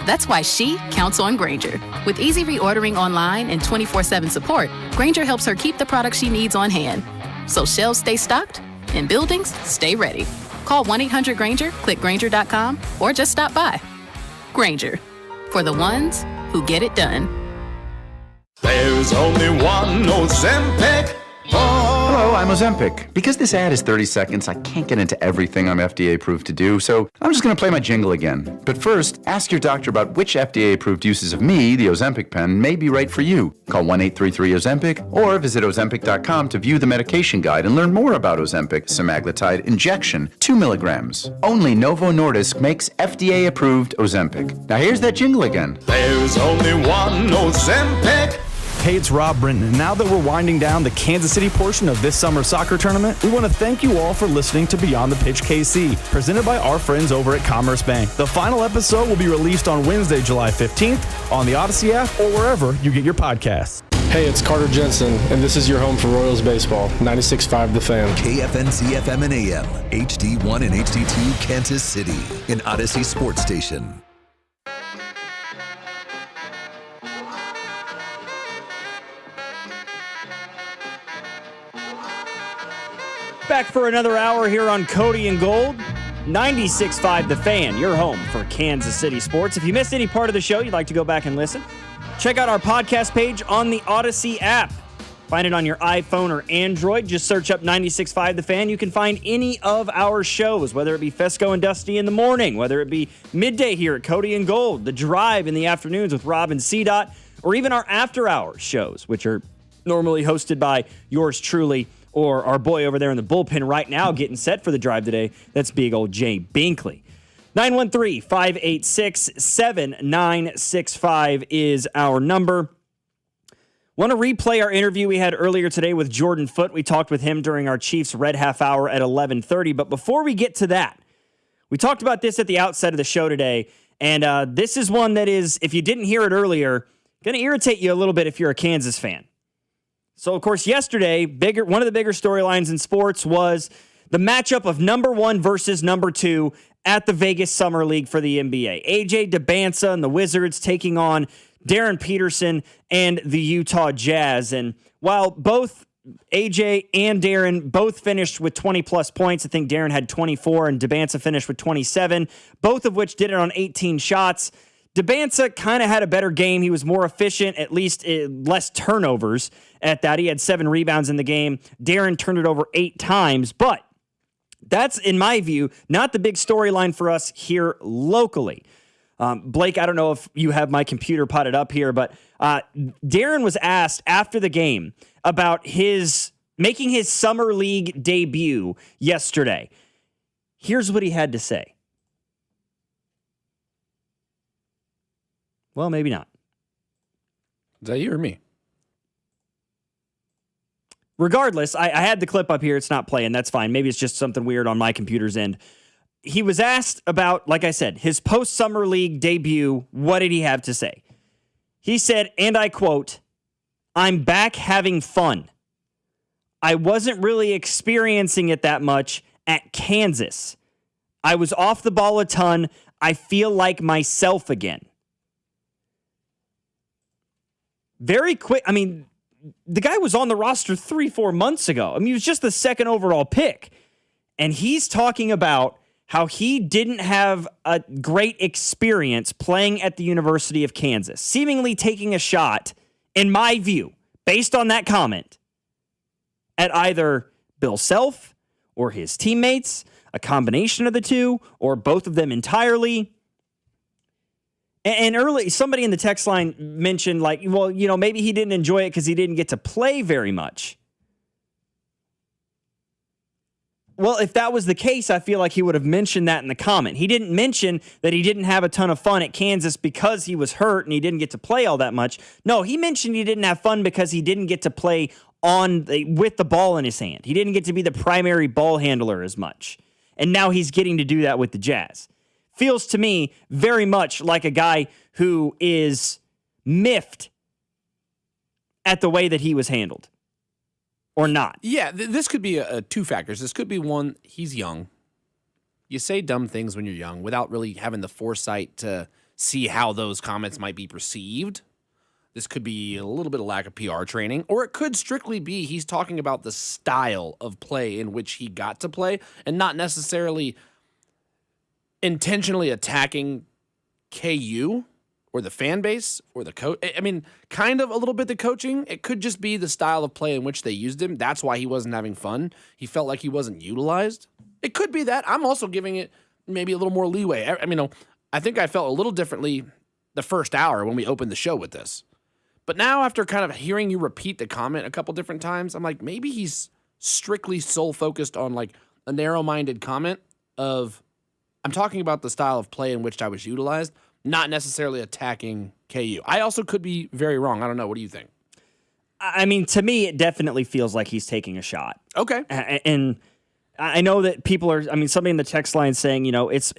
That's why she counts on Grainger. With easy reordering online and 24/7 support, Grainger helps her keep the products she needs on hand. So shelves stay stocked and buildings stay ready. Call 1-800-GRAINGER, click Grainger.com, or just stop by. Grainger, for the ones who get it done. There's only one Ozempic. Hello, I'm Ozempic. Because this ad is 30 seconds, I can't get into everything I'm FDA approved to do, so I'm just going to play my jingle again. But first, ask your doctor about which FDA approved uses of me, the Ozempic pen, may be right for you. Call 1-833-OZEMPIC or visit Ozempic.com to view the medication guide and learn more about Ozempic semaglutide injection, 2 milligrams. Only Novo Nordisk makes FDA approved Ozempic. Now here's that jingle again. There's only one Ozempic. Hey, it's Rob Brinton, and now that we're winding down the Kansas City portion of this summer soccer tournament, we want to thank you all for listening to Beyond the Pitch KC, presented by our friends over at Commerce Bank. The final episode will be released on Wednesday, July 15th, on the Odyssey app or wherever you get your podcasts. Hey, it's Carter Jensen, and this is your home for Royals baseball, 96.5 The Fan. KFNC FM and AM, HD1 and HD2 Kansas City, an Odyssey sports station. Back for another hour here on Cody and Gold. 96.5 The Fan, your home for Kansas City sports. If you missed any part of the show, you'd like to go back and listen, check out our podcast page on the Odyssey app. Find it on your iPhone or Android. Just search up 96.5 The Fan. You can find any of our shows, whether it be Fesco and Dusty in the morning, whether it be midday here at Cody and Gold, The Drive in the afternoons with Rob and C-Dot, or even our after-hours shows, which are normally hosted by yours truly, or our boy over there in the bullpen right now getting set for the drive today. That's big old Jay Binkley. 913-586-7965 is our number. Want to replay our interview we had earlier today with Jordan Foote. We talked with him during our Chiefs Red Half Hour at 11:30. But before we get to that, we talked about this at the outset of the show today. And this is one that is, if you didn't hear it earlier, going to irritate you a little bit if you're a Kansas fan. So, of course, yesterday, one of the bigger storylines in sports was the matchup of number 1 versus number 2 at the Vegas Summer League for the NBA. AJ DeBansa and the Wizards taking on Darren Peterson and the Utah Jazz. And while both AJ and Darren both finished with 20-plus points, I think Darren had 24 and DeBansa finished with 27, both of which did it on 18 shots. DeBansa kind of had a better game. He was more efficient, at least less turnovers at that. He had 7 rebounds in the game. Darren turned it over 8 times, but that's, in my view, not the big storyline for us here locally. Blake, I don't know if you have my computer potted up here, but Darren was asked after the game about making his Summer League debut yesterday. Here's what he had to say. Well, maybe not. Is that you or me? Regardless, I had the clip up here. It's not playing. That's fine. Maybe it's just something weird on my computer's end. He was asked about, like I said, his post-Summer League debut. What did he have to say? He said, and I quote, "I'm back having fun. I wasn't really experiencing it that much at Kansas. I was off the ball a ton. I feel like myself again." Very quick. I mean, the guy was on the roster 3-4 months ago. I mean, he was just the second overall pick. And he's talking about how he didn't have a great experience playing at the University of Kansas, seemingly taking a shot, in my view, based on that comment, at either Bill Self or his teammates, a combination of the two, or both of them entirely. And early, somebody in the text line mentioned, like, well, you know, maybe he didn't enjoy it because he didn't get to play very much. Well, if that was the case, I feel like he would have mentioned that in the comment. He didn't mention that he didn't have a ton of fun at Kansas because he was hurt and he didn't get to play all that much. No, he mentioned he didn't have fun because he didn't get to play with the ball in his hand. He didn't get to be the primary ball handler as much. And now he's getting to do that with the Jazz. Feels to me very much like a guy who is miffed at the way that he was handled. Or not. Yeah, this could be two factors. This could be one, he's young. You say dumb things when you're young without really having the foresight to see how those comments might be perceived. This could be a little bit of lack of PR training, or it could strictly be he's talking about the style of play in which he got to play and not necessarily intentionally attacking KU or the fan base or the coach. I mean, kind of a little bit the coaching. It could just be the style of play in which they used him. That's why he wasn't having fun. He felt like he wasn't utilized. It could be that. I'm also giving it maybe a little more leeway. I mean, I think I felt a little differently the first hour when we opened the show with this. But now after kind of hearing you repeat the comment a couple different times, I'm like, maybe he's strictly sole focused on like a narrow-minded comment of, I'm talking about the style of play in which I was utilized, not necessarily attacking KU. I also could be very wrong. I don't know. What do you think? I mean, to me, it definitely feels like he's taking a shot. Okay. And I know that people are, I mean, somebody in the text line saying, you know, it's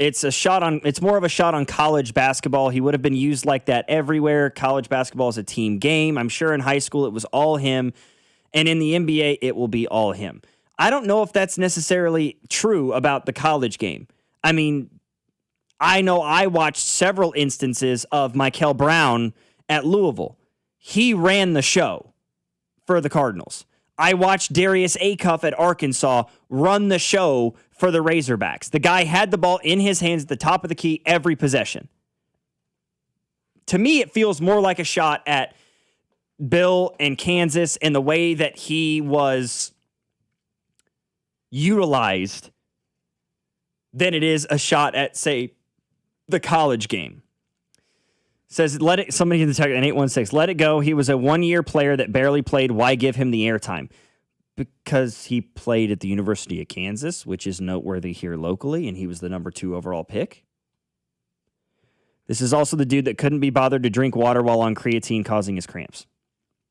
more of a shot on college basketball. He would have been used like that everywhere. College basketball is a team game. I'm sure in high school it was all him. And in the NBA, it will be all him. I don't know if that's necessarily true about the college game. I mean, I know I watched several instances of Michael Brown at Louisville. He ran the show for the Cardinals. I watched Darius Acuff at Arkansas run the show for the Razorbacks. The guy had the ball in his hands at the top of the key every possession. To me, it feels more like a shot at Bill and Kansas and the way that he was utilized than it is a shot at, say, the college game. Says, somebody in the text, an 816, let it go. He was a one-year player that barely played. Why give him the airtime? Because he played at the University of Kansas, which is noteworthy here locally, and he was the number 2 overall pick. This is also the dude that couldn't be bothered to drink water while on creatine, causing his cramps.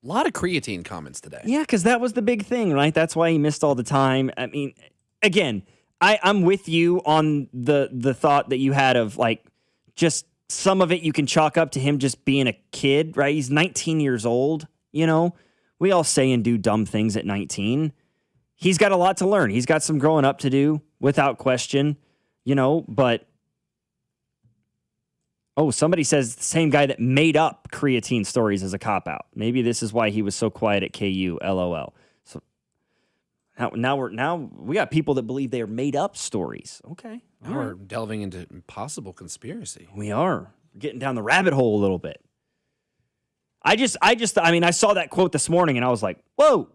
A lot of creatine comments today. Yeah, because that was the big thing, right? That's why he missed all the time. I mean, again, I'm with you on the thought that you had of, like, just some of it you can chalk up to him just being a kid, right? He's 19 years old, you know? We all say and do dumb things at 19. He's got a lot to learn. He's got some growing up to do, without question, you know, but... Oh, somebody says the same guy that made up creatine stories as a cop-out. Maybe this is why he was so quiet at KU, LOL. So now we got people that believe they are made up stories. Okay. Now we're delving into impossible conspiracy. We are getting down the rabbit hole a little bit. I mean, I saw that quote this morning and I was like, whoa.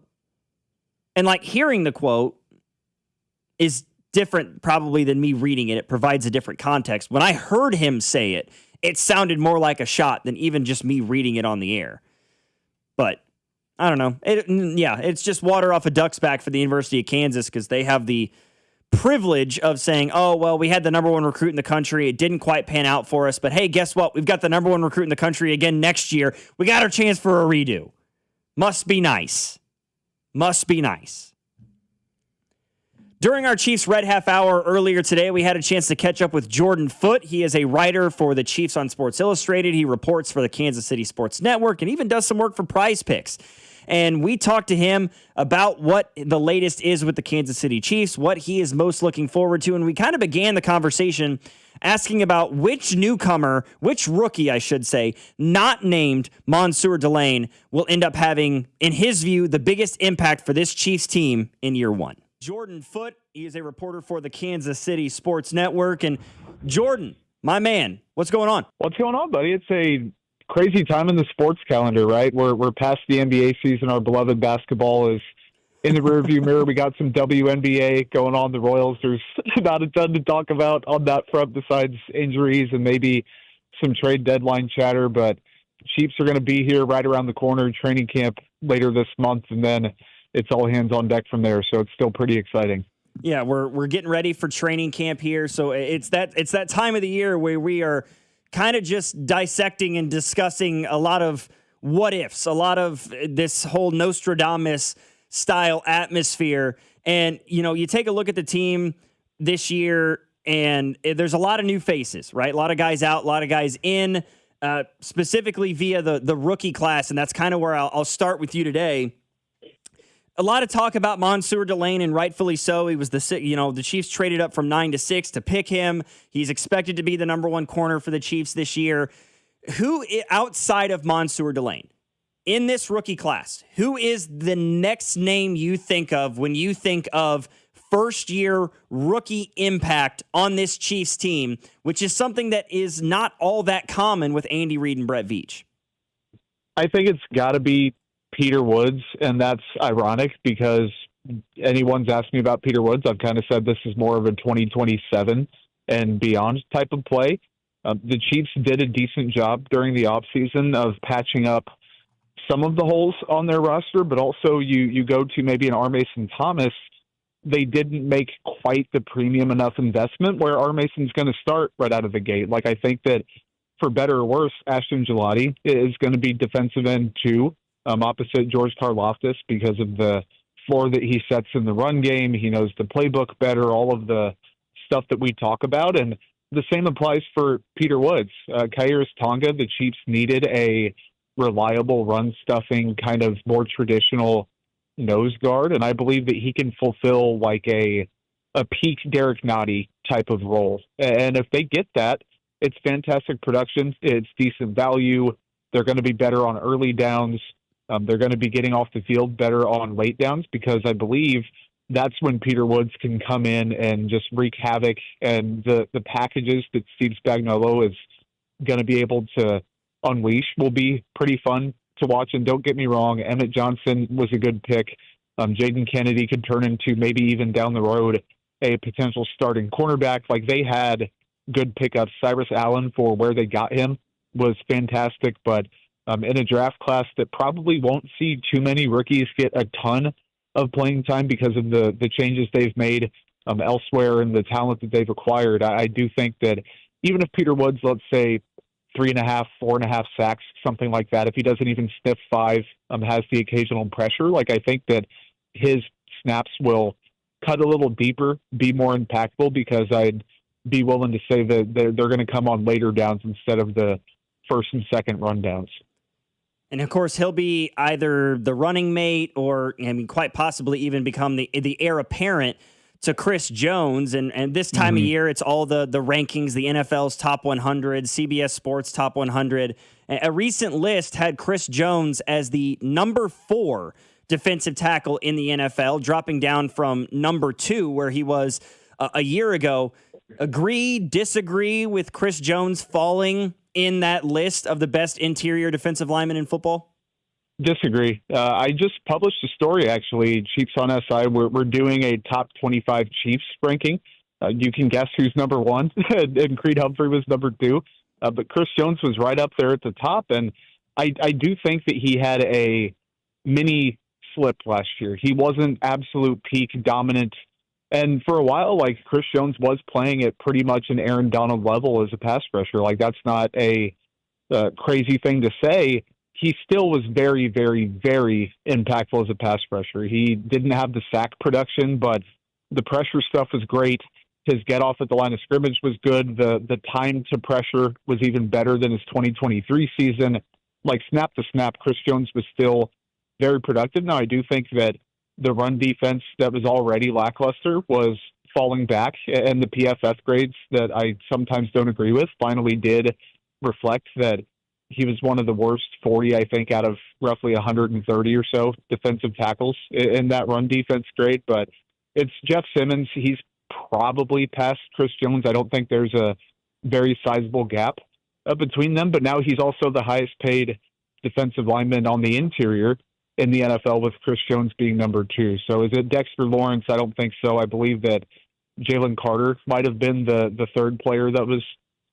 And like hearing the quote is different probably than me reading it. It provides a different context. When I heard him say it, it sounded more like a shot than even just me reading it on the air. But I don't know. It's just water off a duck's back for the University of Kansas because they have the privilege of saying, oh, well, we had the number one recruit in the country. It didn't quite pan out for us. But hey, guess what? We've got the number one recruit in the country again next year. We got our chance for a redo. Must be nice. Must be nice. During our Chiefs Red Half Hour earlier today, we had a chance to catch up with Jordan Foote. He is a writer for the Chiefs on Sports Illustrated. He reports for the Kansas City Sports Network and even does some work for Prize Picks. And we talked to him about what the latest is with the Kansas City Chiefs, what he is most looking forward to. And we kind of began the conversation asking about which newcomer, which rookie, I should say, not named Mansour Delane will end up having, in his view, the biggest impact for this Chiefs team in year one. Jordan Foote, he is a reporter for the Kansas City Sports Network. And Jordan, my man, what's going on? What's going on, buddy? It's a crazy time in the sports calendar, right? We're past the NBA season. Our beloved basketball is in the rearview mirror. We got some WNBA going on. The Royals, there's not a ton to talk about on that front besides injuries and maybe some trade deadline chatter. But Chiefs are going to be here right around the corner, training camp later this month, and then it's all hands on deck from there. So it's still pretty exciting. Yeah, we're getting ready for training camp here. So it's that time of the year where we are kind of just dissecting and discussing a lot of what ifs, a lot of this whole Nostradamus style atmosphere. And, you know, you take a look at the team this year and there's a lot of new faces, right? A lot of guys out, a lot of guys in, specifically via the rookie class. And that's kind of where I'll start with you today. A lot of talk about Mansour Delane, and rightfully so. He was the Chiefs traded up from 9 to 6 to pick him. He's expected to be the number one corner for the Chiefs this year. Who outside of Mansour Delane in this rookie class, who is the next name you think of when you think of first year rookie impact on this Chiefs team, which is something that is not all that common with Andy Reid and Brett Veach? I think it's got to be Peter Woods, and that's ironic because anyone's asked me about Peter Woods, I've kind of said this is more of a 2027 and beyond type of play. The Chiefs did a decent job during the offseason of patching up some of the holes on their roster, but also you go to maybe an R. Mason Thomas, they didn't make quite the premium enough investment where R. Mason's going to start right out of the gate. Like, I think that for better or worse, Ashton Gelati is going to be defensive end too, opposite George Karlaftis because of the floor that he sets in the run game. He knows the playbook better, all of the stuff that we talk about. And the same applies for Peter Woods. Kairos Tonga, the Chiefs needed a reliable run-stuffing, kind of more traditional nose guard, and I believe that he can fulfill like a peak Derek Nottie type of role. And if they get that, it's fantastic production. It's decent value. They're going to be better on early downs. They're going to be getting off the field better on late downs because I believe that's when Peter Woods can come in and just wreak havoc. And the packages that Steve Spagnuolo is going to be able to unleash will be pretty fun to watch. And don't get me wrong, Emmett Johnson was a good pick. Jaden Kennedy could turn into maybe even down the road a potential starting cornerback. Like, they had good pickups. Cyrus Allen, for where they got him, was fantastic. But in a draft class that probably won't see too many rookies get a ton of playing time because of the changes they've made elsewhere and the talent that they've acquired, I do think that even if Peter Woods, let's say, 3.5, 4.5 sacks, something like that, if he doesn't even sniff 5, has the occasional pressure, like, I think that his snaps will cut a little deeper, be more impactful, because I'd be willing to say that they're going to come on later downs instead of the first and second rundowns. And of course, he'll be either the running mate or, I mean, quite possibly even become the heir apparent to Chris Jones. And this time of year, it's all the rankings, the NFL's top 100, CBS Sports top 100. A recent list had Chris Jones as the number 4 defensive tackle in the NFL, dropping down from number 2, where he was a year ago. Agree, disagree with Chris Jones falling in that list of the best interior defensive linemen in football? Disagree. I just published a story, actually, Chiefs on SI. We're doing a top 25 Chiefs ranking. You can guess who's number 1, and Creed Humphrey was number 2. But Chris Jones was right up there at the top, and I do think that he had a mini slip last year. He wasn't absolute peak dominant And for a while, like, Chris Jones was playing at pretty much an Aaron Donald level as a pass rusher. Like, that's not a crazy thing to say. He still was very, very, very impactful as a pass rusher. He didn't have the sack production, but the pressure stuff was great. His get off at the line of scrimmage was good. The time to pressure was even better than his 2023 season. Like, snap to snap, Chris Jones was still very productive. Now, I do think that the run defense that was already lackluster was falling back, and the PFF grades that I sometimes don't agree with finally did reflect that he was one of the worst 40, I think, out of roughly 130 or so defensive tackles in that run defense grade. But it's Jeff Simmons. He's probably past Chris Jones. I don't think there's a very sizable gap between them, but now he's also the highest paid defensive lineman on the interior in the NFL, with Chris Jones being number 2. So is it Dexter Lawrence? I don't think so. I believe that Jalen Carter might have been the third player that was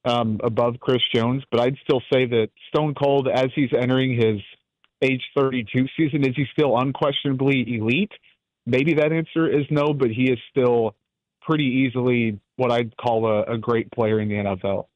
above Chris Jones, but I'd still say that Stone Cold, as he's entering his age 32 season, is he still unquestionably elite? Maybe that answer is no, but he is still pretty easily what I'd call a great player in the NFL.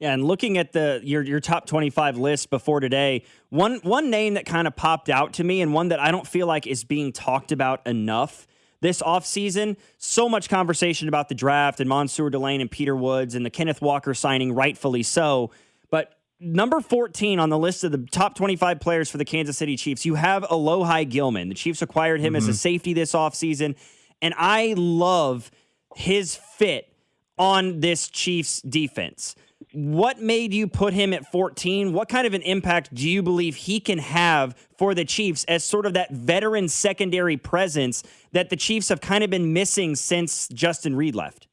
Yeah, and looking at your top 25 list before today, one name that kind of popped out to me, and one that I don't feel like is being talked about enough this offseason. So much conversation about the draft and Mansour Delane and Peter Woods and the Kenneth Walker signing, rightfully so. But number 14 on the list of the top 25 players for the Kansas City Chiefs, you have Alohi Gilman. The Chiefs acquired him as a safety this offseason, and I love his fit on this Chiefs defense. What made you put him at 14? What kind of an impact do you believe he can have for the Chiefs as sort of that veteran secondary presence that the Chiefs have kind of been missing since Justin Reed left?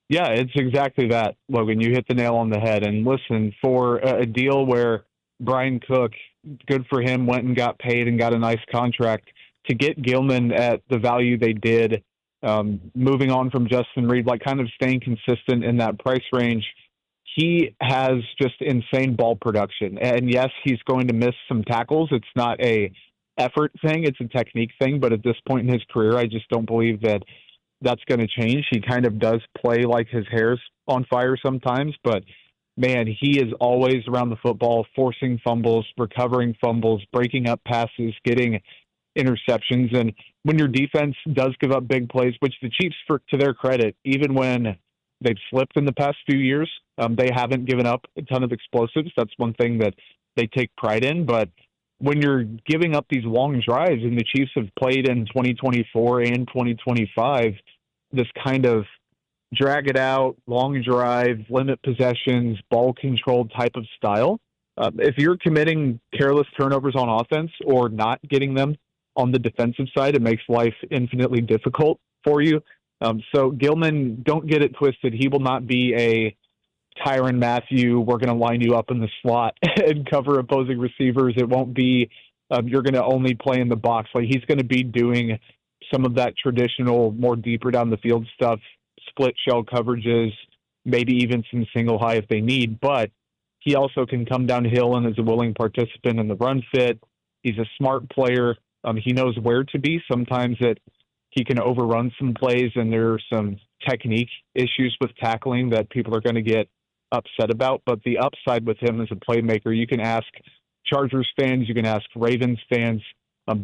Yeah, it's exactly that, Logan. You hit the nail on the head. And listen, for a deal where Brian Cook, good for him, went and got paid and got a nice contract, to get Gilman at the value they did, moving on from Justin Reed, like kind of staying consistent in that price range, he has just insane ball production. And yes, he's going to miss some tackles. It's not a effort thing. It's a technique thing. But at this point in his career, I just don't believe that that's going to change. He kind of does play like his hair's on fire sometimes. But, man, he is always around the football, forcing fumbles, recovering fumbles, breaking up passes, getting interceptions. And when your defense does give up big plays, which the Chiefs, to their credit, even when they've slipped in the past few years, they haven't given up a ton of explosives. That's one thing that they take pride in. But when you're giving up these long drives, and the Chiefs have played in 2024 and 2025, this kind of drag it out, long drive, limit possessions, ball control type of style, if you're committing careless turnovers on offense or not getting them on the defensive side, it makes life infinitely difficult for you. So Gilman, don't get it twisted. He will not be a Tyrann Mathieu, we're going to line you up in the slot and cover opposing receivers. It won't be you're going to only play in the box. Like, he's going to be doing some of that traditional, more deeper down the field stuff, split shell coverages, maybe even some single high if they need. But he also can come downhill and is a willing participant in the run fit. He's a smart player. He knows where to be. Sometimes he can overrun some plays, and there are some technique issues with tackling that people are going to get upset about. But the upside with him as a playmaker, you can ask Chargers fans, you can ask Ravens fans,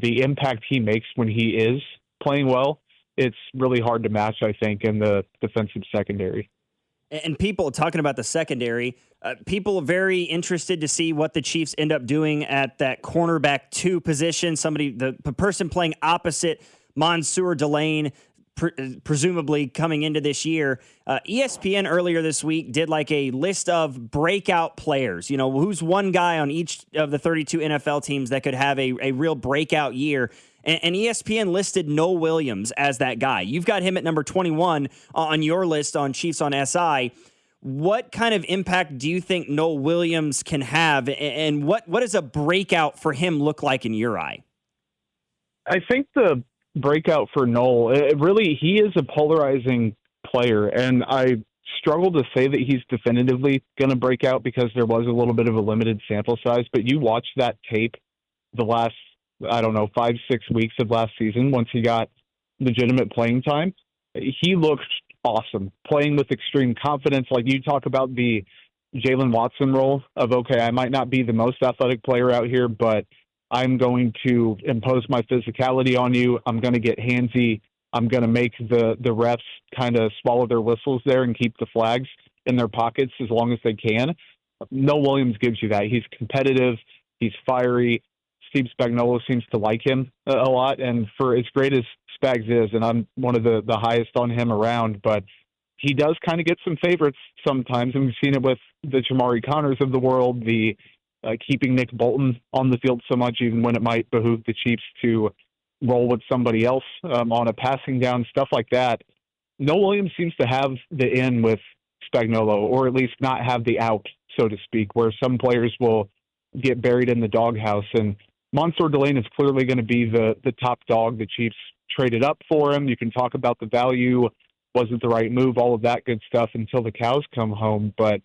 the impact he makes when he is playing well, it's really hard to match, I think, in the defensive secondary. And people talking about the secondary, people are very interested to see what the Chiefs end up doing at that cornerback 2 position. The person playing opposite Mansour Delane, presumably coming into this year. ESPN earlier this week did like a list of breakout players. You know, who's one guy on each of the 32 NFL teams that could have a real breakout year. And ESPN listed Noel Williams as that guy. You've got him at number 21 on your list on Chiefs on SI. What kind of impact do you think Noel Williams can have? And what does a breakout for him look like in your eye? I think the breakout for Noel, he is a polarizing player, and I struggle to say that he's definitively going to break out because there was a little bit of a limited sample size. But you watch that tape the last, 5-6 weeks of last season once he got legitimate playing time, he looked awesome, playing with extreme confidence. Like you talk about the Jalen Watson role of, okay, I might not be the most athletic player out here, but I'm going to impose my physicality on you. I'm going to get handsy. I'm going to make the refs kind of swallow their whistles there and keep the flags in their pockets as long as they can. Noah Williams gives you that. He's competitive. He's fiery. Steve Spagnuolo seems to like him a lot. And for as great as Spags is, and I'm one of the highest on him around, but he does kind of get some favorites sometimes. And we've seen it with the Jamari Connors of the world, the keeping Nick Bolton on the field so much, even when it might behoove the Chiefs to roll with somebody else on a passing down, stuff like that. Noah Williams seems to have the in with Spagnuolo, or at least not have the out, so to speak, where some players will get buried in the doghouse. And Mansour Delane is clearly going to be the top dog. The Chiefs traded up for him. You can talk about the value. Was it the right move? All of that good stuff until the cows come home. But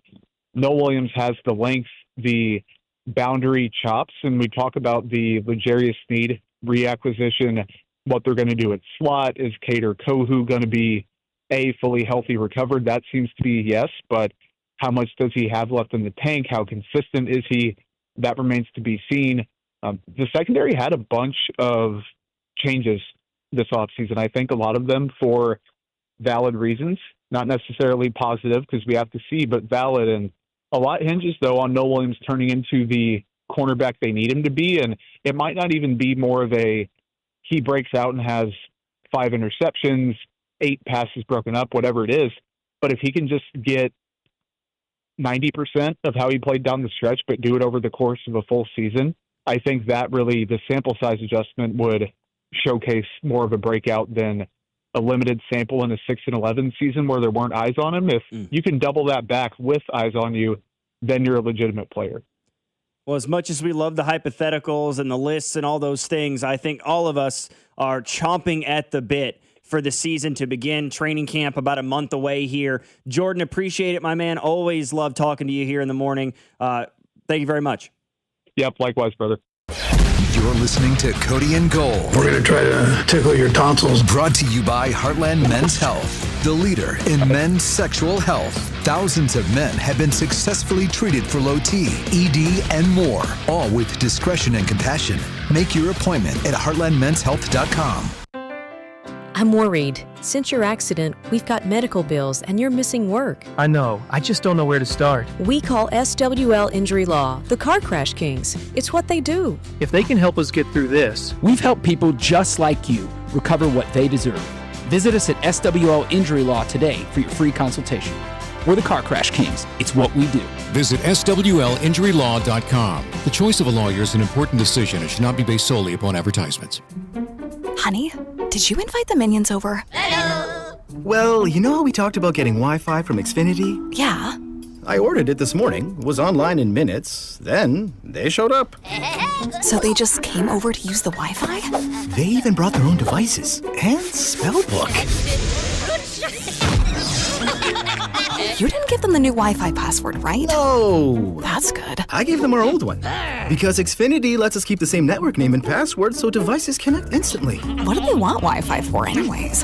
Noah Williams has the length, the boundary chops, and we talk about the L'Jarius Sneed reacquisition, what they're going to do at slot. Is Kader Kohu going to be fully healthy, recovered? That seems to be yes, but how much does he have left in the tank? How consistent is he? That remains to be seen. The secondary had a bunch of changes this offseason. I think a lot of them for valid reasons, not necessarily positive because we have to see, but valid. And a lot hinges, though, on Noah Williams turning into the cornerback they need him to be. And it might not even be more of a he breaks out and has 5 interceptions, 8 passes broken up, whatever it is. But if he can just get 90% of how he played down the stretch, but do it over the course of a full season, I think that really the sample size adjustment would showcase more of a breakout than a limited sample in a 6-11 season where there weren't eyes on him. If you can double that back with eyes on you, then you're a legitimate player. Well, as much as we love the hypotheticals and the lists and all those things, I think all of us are chomping at the bit for the season to begin. Training camp about a month away here. Jordan, appreciate it, my man. Always love talking to you here in the morning. Thank you very much. Yep, likewise, brother. You're listening to Cody and Gold. We're going to try to tickle your tonsils. Brought to you by Heartland Men's Health, the leader in men's sexual health. Thousands of men have been successfully treated for low T, ED, and more, all with discretion and compassion. Make your appointment at heartlandmenshealth.com. I'm worried. Since your accident, we've got medical bills and you're missing work. I know. I just don't know where to start. We call SWL Injury Law the Car Crash Kings. It's what they do. If they can help us get through this. We've helped people just like you recover what they deserve. Visit us at SWL Injury Law today for your free consultation. We're the Car Crash Kings. It's what we do. Visit SWLinjurylaw.com. The choice of a lawyer is an important decision and should not be based solely upon advertisements. Honey, did you invite the minions over? Hello! Well, you know how we talked about getting Wi-Fi from Xfinity? Yeah. I ordered it this morning, was online in minutes, then they showed up. So they just came over to use the Wi-Fi? They even brought their own devices and spellbook. You didn't give them the new Wi-Fi password, right? No! That's good. I gave them our old one. Because Xfinity lets us keep the same network name and password so devices connect instantly. What do they want Wi-Fi for anyways?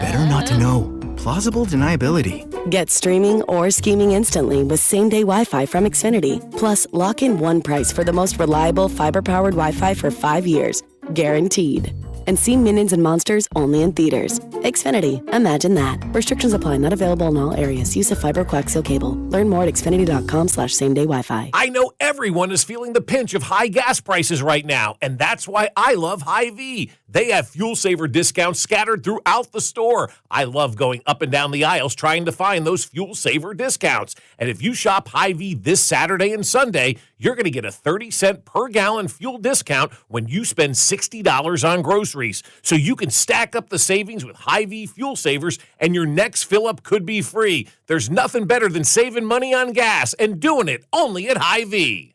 Better not to know. Plausible deniability. Get streaming or scheming instantly with same-day Wi-Fi from Xfinity. Plus, lock in one price for the most reliable fiber-powered Wi-Fi for 5 years. Guaranteed. And see Minions and Monsters only in theaters. Xfinity. Imagine that. Restrictions apply. Not available in all areas. Use of fiber coaxial cable. Learn more at xfinity.com/same-day Wi-Fi. I know everyone is feeling the pinch of high gas prices right now, and that's why I love Hy-Vee. They have fuel saver discounts scattered throughout the store. I love going up and down the aisles trying to find those fuel saver discounts. And if you shop Hy-Vee this Saturday and Sunday, you're going to get a 30-cent per gallon fuel discount when you spend $60 on groceries. So you can stack up the savings with Hy-Vee fuel savers, and your next fill-up could be free. There's nothing better than saving money on gas and doing it only at Hy-Vee.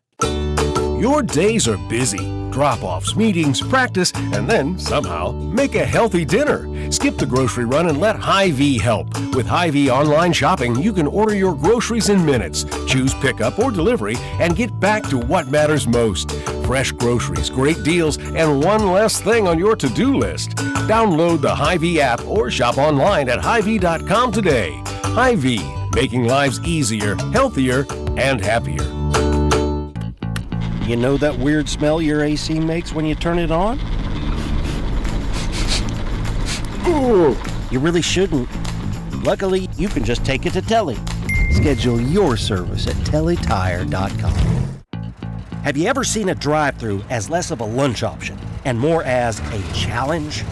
Your days are busy. drop-offs, meetings, practice, and then, somehow, make a healthy dinner. Skip the grocery run and let Hy-Vee help. With Hy-Vee online shopping, you can order your groceries in minutes, choose pickup or delivery, and get back to what matters most. Fresh groceries, great deals, and one less thing on your to-do list. Download the Hy-Vee app or shop online at Hy-Vee.com today. Hy-Vee, making lives easier, healthier, and happier. You know that weird smell your AC makes when you turn it on? Ooh, you really shouldn't. Luckily, you can just take it to Telly. Schedule your service at TellyTire.com. Have you ever seen a drive-thru as less of a lunch option and more as a challenge?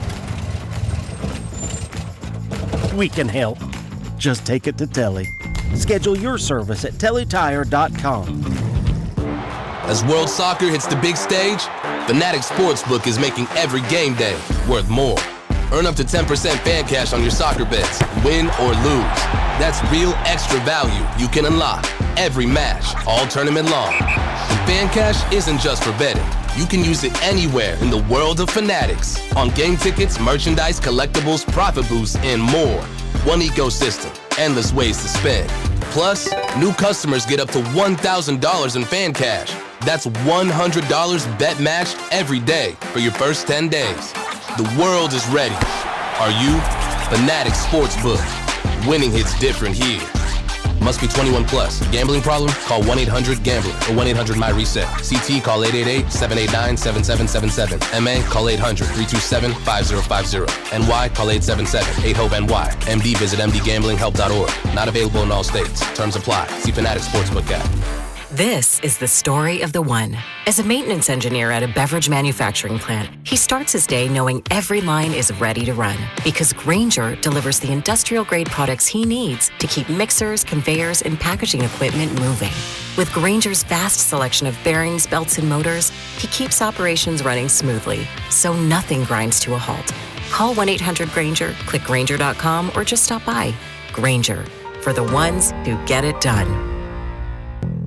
We can help. Just take it to Telly. Schedule your service at TellyTire.com. As World Soccer hits the big stage, Fanatics Sportsbook is making every game day worth more. Earn up to 10% fan cash on your soccer bets, win or lose. That's real extra value you can unlock every match, all tournament long. And fan cash isn't just for betting. You can use it anywhere in the world of Fanatics. On game tickets, merchandise, collectibles, profit boosts, and more. One ecosystem, endless ways to spend. Plus, new customers get up to $1,000 in fan cash. That's $100 bet matched every day for your first 10 days. The world is ready. Are you? Fanatics Sportsbook. Winning hits different here. Must be 21 plus. Gambling problem? Call 1-800-GAMBLER or 1-800-MY-RESET. CT, call 888-789-7777. MA, call 800-327-5050. NY, call 877-8-HOPE-NY. MD, visit mdgamblinghelp.org. Not available in all states. Terms apply. See Fanatics Sportsbook app. This is the story of the one. As a maintenance engineer at a beverage manufacturing plant, he starts his day knowing every line is ready to run because Grainger delivers the industrial-grade products he needs to keep mixers, conveyors, and packaging equipment moving. With Grainger's vast selection of bearings, belts, and motors, he keeps operations running smoothly, so nothing grinds to a halt. Call 1-800-GRAINGER, click Grainger.com, or just stop by. Grainger, for the ones who get it done.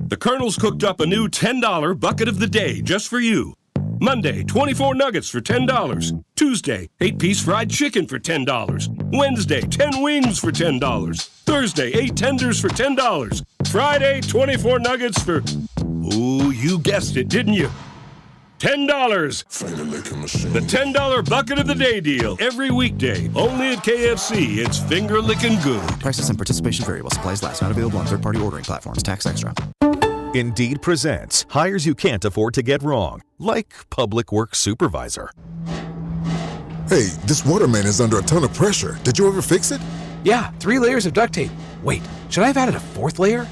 The Colonel's cooked up a new $10 bucket of the day just for you. Monday, 24 nuggets for $10. Tuesday, 8-piece fried chicken for $10. Wednesday, 10 wings for $10. Thursday, 8 tenders for $10. Friday, 24 nuggets for... Ooh, you guessed it, didn't you? $10. The $10 bucket of the day deal. Every weekday. Only at KFC. It's finger licking good. Prices and participation vary while supplies last. Not available on third-party ordering platforms. Tax extra. Indeed presents hires you can't afford to get wrong, like public works supervisor. Hey, this waterman is under a ton of pressure. Did you ever fix it? Yeah, 3 layers of duct tape. Wait, should I have added a 4th layer?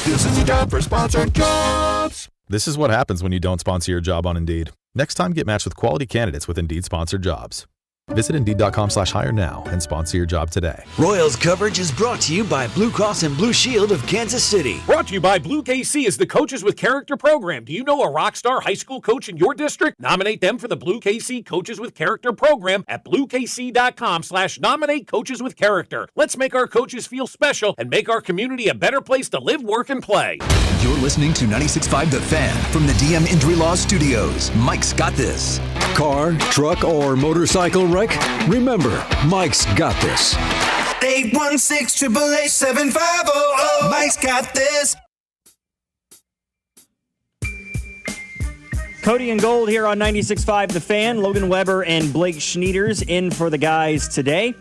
This is a job for sponsored jobs. This is what happens when you don't sponsor your job on Indeed. Next time, get matched with quality candidates with Indeed sponsored jobs. Visit Indeed.com/hire now and sponsor your job today. Royals coverage is brought to you by Blue Cross and Blue Shield of Kansas City. Brought to you by Blue KC is the Coaches with Character program. Do you know a rock star high school coach in your district? Nominate them for the Blue KC Coaches with Character program at bluekc.com/nominate coaches with character. Let's make our coaches feel special and make our community a better place to live, work, and play. You're listening to 96.5 The Fan from the DM Injury Law Studios. Mike's got this. Car, truck, or motorcycle wreck? Remember, Mike's got this. 816-888-7500. Mike's got this. Cody and Gold here on 96.5 The Fan. Logan Weber and Blake Schnieders in for the guys today,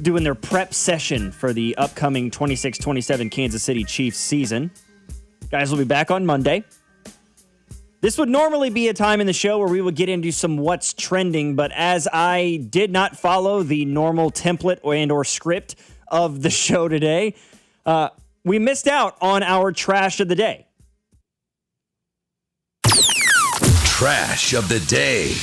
doing their prep session for the upcoming 26-27 Kansas City Chiefs season. Guys will be back on Monday. This would normally be a time in the show where we would get into some what's trending, but as I did not follow the normal template or script of the show today, we missed out on our trash of the day. Trash of the day.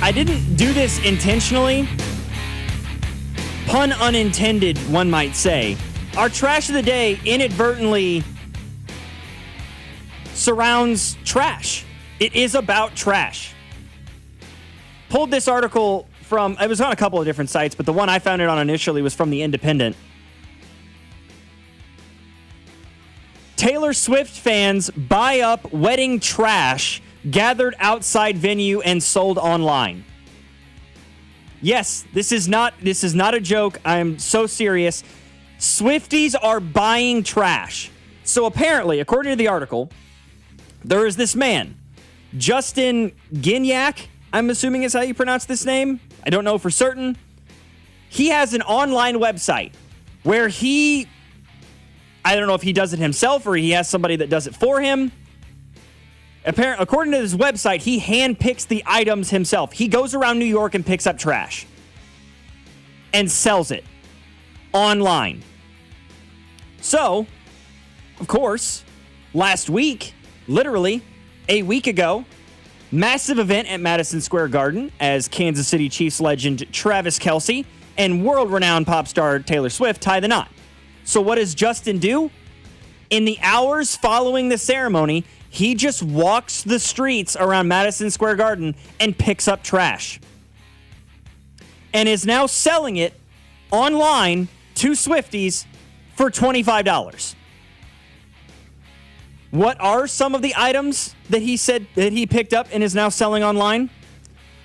I didn't do this intentionally. Pun unintended, one might say. Our trash of the day inadvertently surrounds trash. It is about trash. Pulled this article it was on a couple of different sites, but the one I found it on initially was from The Independent. Taylor Swift fans buy up wedding trash gathered outside venue and sold online. Yes, this is not a joke. I'm so serious. Swifties are buying trash. So apparently, according to the article, there is this man, Justin Gignac, I'm assuming is how you pronounce this name. I don't know for certain. He has an online website where I don't know if he does it himself or he has somebody that does it for him. According to his website, he handpicks the items himself. He goes around New York and picks up trash and sells it online. So, of course, last week, literally a week ago, massive event at Madison Square Garden as Kansas City Chiefs legend Travis Kelce and world-renowned pop star Taylor Swift tie the knot. So what does Justin do? In the hours following the ceremony, he just walks the streets around Madison Square Garden and picks up trash. And is now selling it online to Swifties for $25. What are some of the items that he said that he picked up and is now selling online?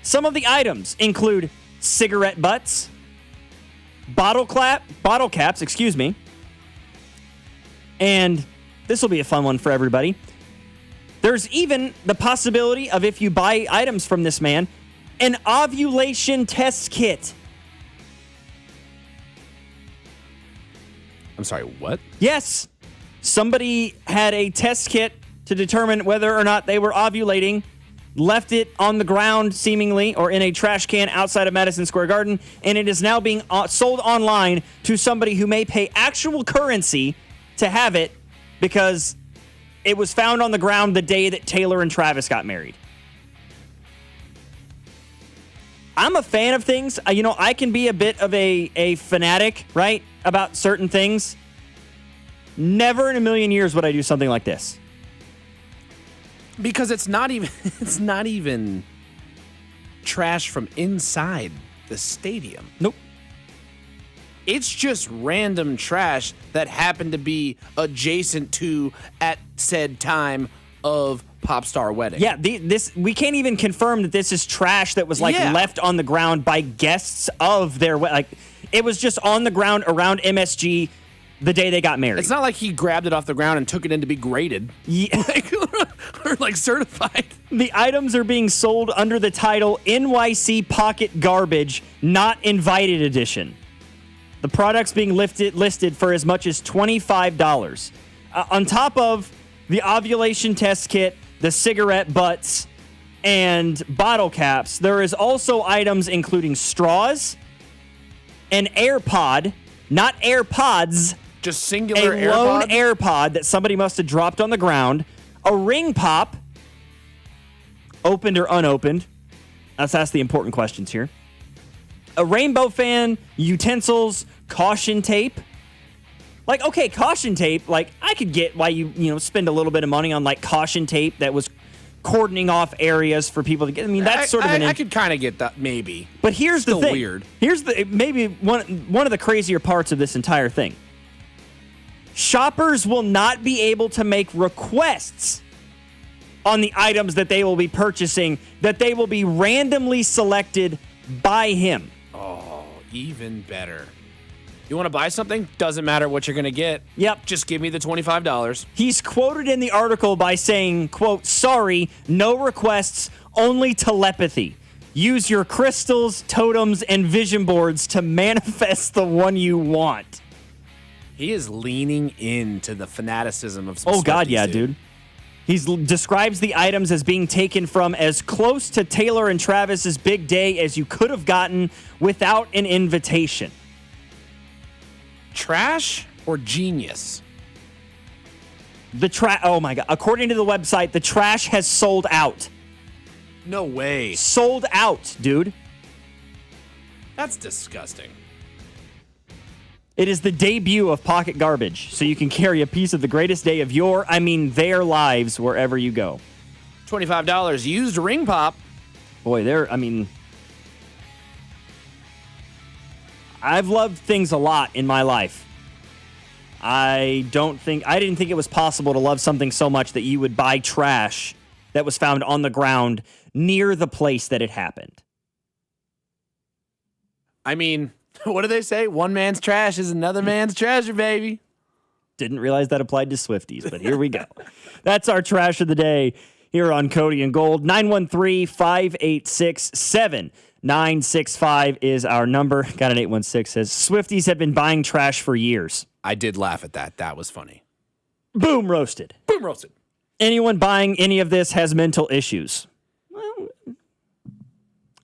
Some of the items include cigarette butts, bottle caps, and this will be a fun one for everybody. There's even the possibility of, if you buy items from this man, an ovulation test kit. I'm sorry, what? Yes. Somebody had a test kit to determine whether or not they were ovulating, left it on the ground seemingly, or in a trash can outside of Madison Square Garden, and it is now being sold online to somebody who may pay actual currency to have it because it was found on the ground the day that Taylor and Travis got married. I'm a fan of things. I can be a bit of a fanatic, right, about certain things. Never in a million years would I do something like this. Because it's not even trash from inside the stadium. Nope. It's just random trash that happened to be adjacent to at said time of pop star wedding. Yeah, we can't even confirm that this is trash that was left on the ground by guests of their it was just on the ground around MSG the day they got married. It's not like he grabbed it off the ground and took it in to be graded. Yeah. or certified. The items are being sold under the title NYC Pocket Garbage, Not Invited Edition. The product's being listed for as much as $25. On top of the ovulation test kit, the cigarette butts, and bottle caps, there is also items including straws, an AirPod, not AirPods, just singular a lone AirPod that somebody must have dropped on the ground, a ring pop, opened or unopened. Let's ask the important questions here. A rainbow fan, utensils, caution tape. Caution tape, I could get why you spend a little bit of money on caution tape that was cordoning off areas for people to get. That's sort of I could kind of get that, maybe. But here's Still the thing. Weird. Here's maybe one of the crazier parts of this entire thing. Shoppers will not be able to make requests on the items that they will be purchasing, that they will be randomly selected by him. Oh, even better. You want to buy something? Doesn't matter what you're going to get. Yep. Just give me the $25. He's quoted in the article by saying, quote, "Sorry, no requests, only telepathy. Use your crystals, totems, and vision boards to manifest the one you want." He is leaning into the fanaticism of some Oh, God, Swifties, yeah, dude. He describes the items as being taken from as close to Taylor and Travis's big day as you could have gotten without an invitation. Trash or genius? Oh my God. According to the website, the trash has sold out. No way. Sold out, dude. That's disgusting. It is the debut of Pocket Garbage, so you can carry a piece of the greatest day of their lives wherever you go. $25 used ring pop. Boy, I've loved things a lot in my life. I didn't think it was possible to love something so much that you would buy trash that was found on the ground near the place that it happened. I mean, what do they say? One man's trash is another man's treasure, baby. Didn't realize that applied to Swifties, but here we go. That's our trash of the day here on Cody and Gold. 913-586-7965 is our number. Got an 816 says, Swifties have been buying trash for years. I did laugh at that. That was funny. Boom roasted. Boom roasted. Anyone buying any of this has mental issues. Well,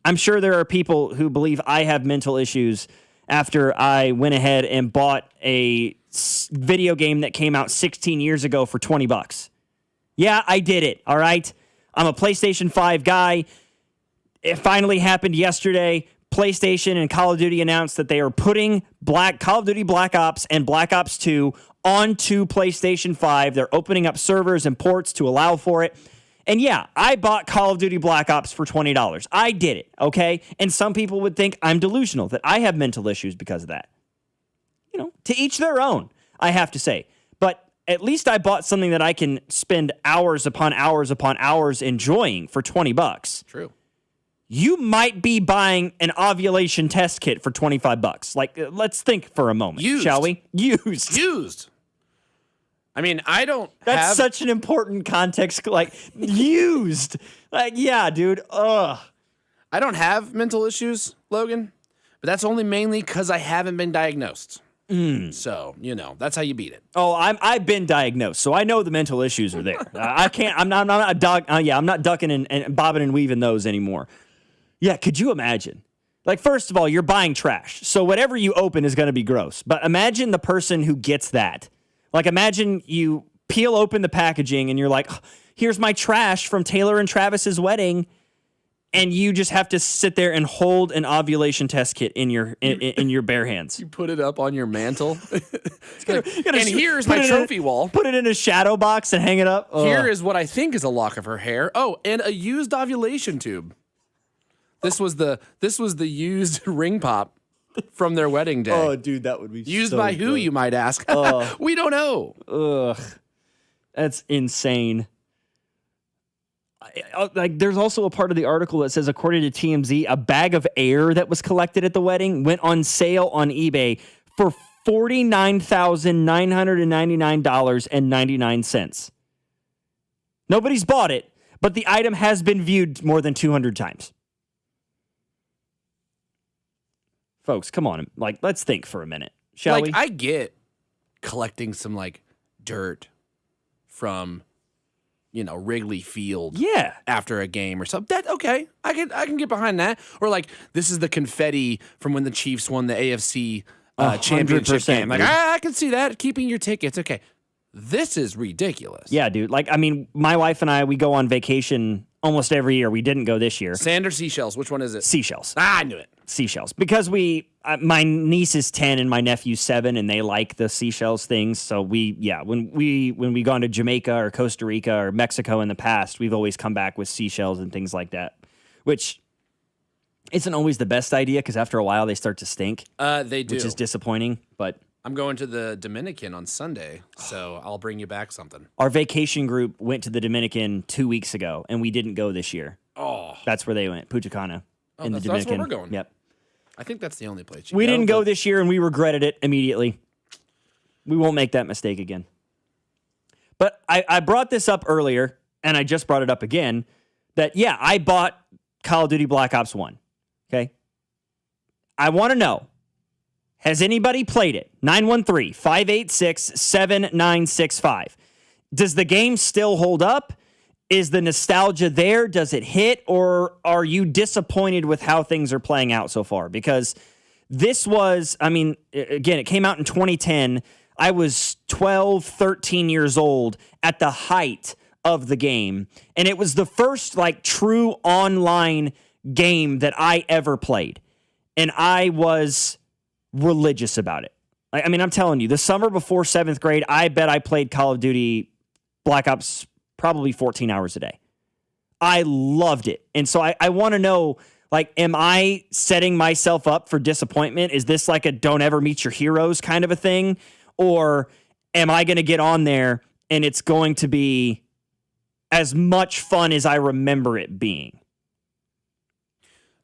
I'm sure there are people who believe I have mental issues after I went ahead and bought a video game that came out 16 years ago for $20. Yeah, I did it, all right? I'm a PlayStation 5 guy. It finally happened yesterday. PlayStation and Call of Duty announced that they are putting Call of Duty Black Ops and Black Ops 2 onto PlayStation 5. They're opening up servers and ports to allow for it. And yeah, I bought Call of Duty Black Ops for $20. I did it, okay? And some people would think I'm delusional, that I have mental issues because of that. You know, to each their own, I have to say. But at least I bought something that I can spend hours upon hours upon hours enjoying for $20. True. You might be buying an ovulation test kit for $25. Like, let's think for a moment, shall we? Used. I mean, I don't That's such an important context. Like, used. Like, yeah, dude. Ugh. I don't have mental issues, Logan, but that's only mainly because I haven't been diagnosed. So, that's how you beat it. Oh, I've been diagnosed, so I know the mental issues are there. I'm not a dog. I'm not ducking and bobbing and weaving those anymore. Yeah, could you imagine? Like, first of all, you're buying trash, so whatever you open is going to be gross. But imagine the person who gets that. Like, imagine you peel open the packaging and you're like, oh, here's my trash from Taylor and Travis's wedding. And you just have to sit there and hold an ovulation test kit in your bare hands. You put it up on your mantle. Here's my trophy wall. Put it in a shadow box and hang it up. Here is what I think is a lock of her hair. Oh, and a used ovulation tube. This was the used ring pop from their wedding day. Oh, dude, that would be used so by who, good. you might ask? We don't know. Ugh, that's insane. Like, there's also a part of the article that says, according to TMZ, a bag of air that was collected at the wedding went on sale on eBay for $49,999.99. Nobody's bought it, but the item has been viewed more than 200 times. Folks, come on. Like, let's think for a minute, shall we? I get collecting some, dirt from, Wrigley Field. Yeah. After a game or something. That, okay. I can get behind that. Or, this is the confetti from when the Chiefs won the AFC championship game. I can see that. Keeping your tickets. Okay. This is ridiculous. Yeah, dude. My wife and I, we go on vacation almost every year. We didn't go this year. Sand or seashells? Which one is it? Seashells. I knew it. Seashells. Because my niece is 10 and my nephew's 7, and they like the seashells things. So when we gone to Jamaica or Costa Rica or Mexico in the past, we've always come back with seashells and things like that, which isn't always the best idea because after a while they start to stink. They do. Which is disappointing, but I'm going to the Dominican on Sunday, so I'll bring you back something. Our vacation group went to the Dominican 2 weeks ago, and we didn't go this year. Oh. That's where they went, Punta Cana in the Dominican. That's where we're going. Yep. I think that's the only place we didn't go this year, and we regretted it immediately. We won't make that mistake again. But I brought this up earlier, and I just brought it up again, that, yeah, I bought Call of Duty Black Ops 1, okay? I want to know, has anybody played it? 913-586-7965. Does the game still hold up? Is the nostalgia there? Does it hit? Or are you disappointed with how things are playing out so far? Because this was, again, it came out in 2010. I was 12, 13 years old at the height of the game. And it was the first, true online game that I ever played. And I was religious about it. I'm telling you, the summer before 7th grade, I bet I played Call of Duty Black Ops probably 14 hours a day. I loved it. And so I want to know, Like, am I setting myself up for disappointment? Is this like a don't ever meet your heroes kind of a thing? Or am I going to get on there and it's going to be as much fun as I remember it being?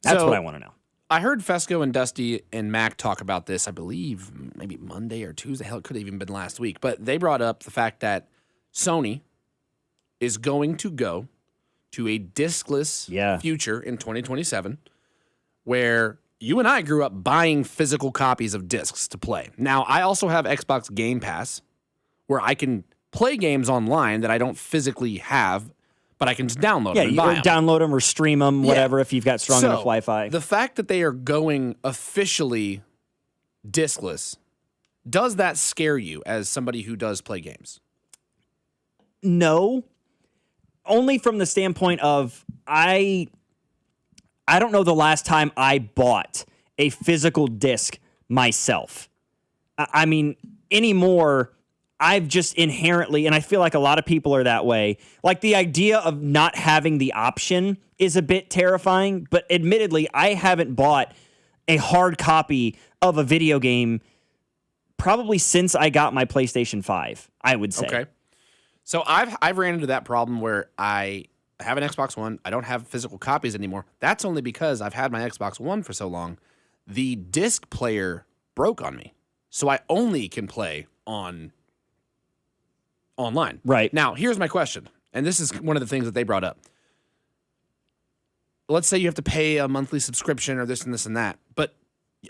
That's what I want to know. I heard Fesco and Dusty and Mac talk about this, I believe, maybe Monday or Tuesday. Hell, it could have even been last week. But they brought up the fact that Sony is going to go to a discless future in 2027 where you and I grew up buying physical copies of discs to play. Now, I also have Xbox Game Pass where I can play games online that I don't physically have, but I can just download them and buy them. Download them or stream them, whatever, if you've got strong enough Wi-Fi. The fact that they are going officially discless, does that scare you as somebody who does play games? No. Only from the standpoint of I don't know the last time I bought a physical disc myself. I mean, anymore, I've just inherently, and I feel like a lot of people are that way, like the idea of not having the option is a bit terrifying, but admittedly, I haven't bought a hard copy of a video game probably since I got my PlayStation 5, I would say. Okay. So I've ran into that problem where I have an Xbox One. I don't have physical copies anymore. That's only because I've had my Xbox One for so long. The disc player broke on me. So I only can play online. Right. Now, here's my question. And this is one of the things that they brought up. Let's say you have to pay a monthly subscription or this and this and that. But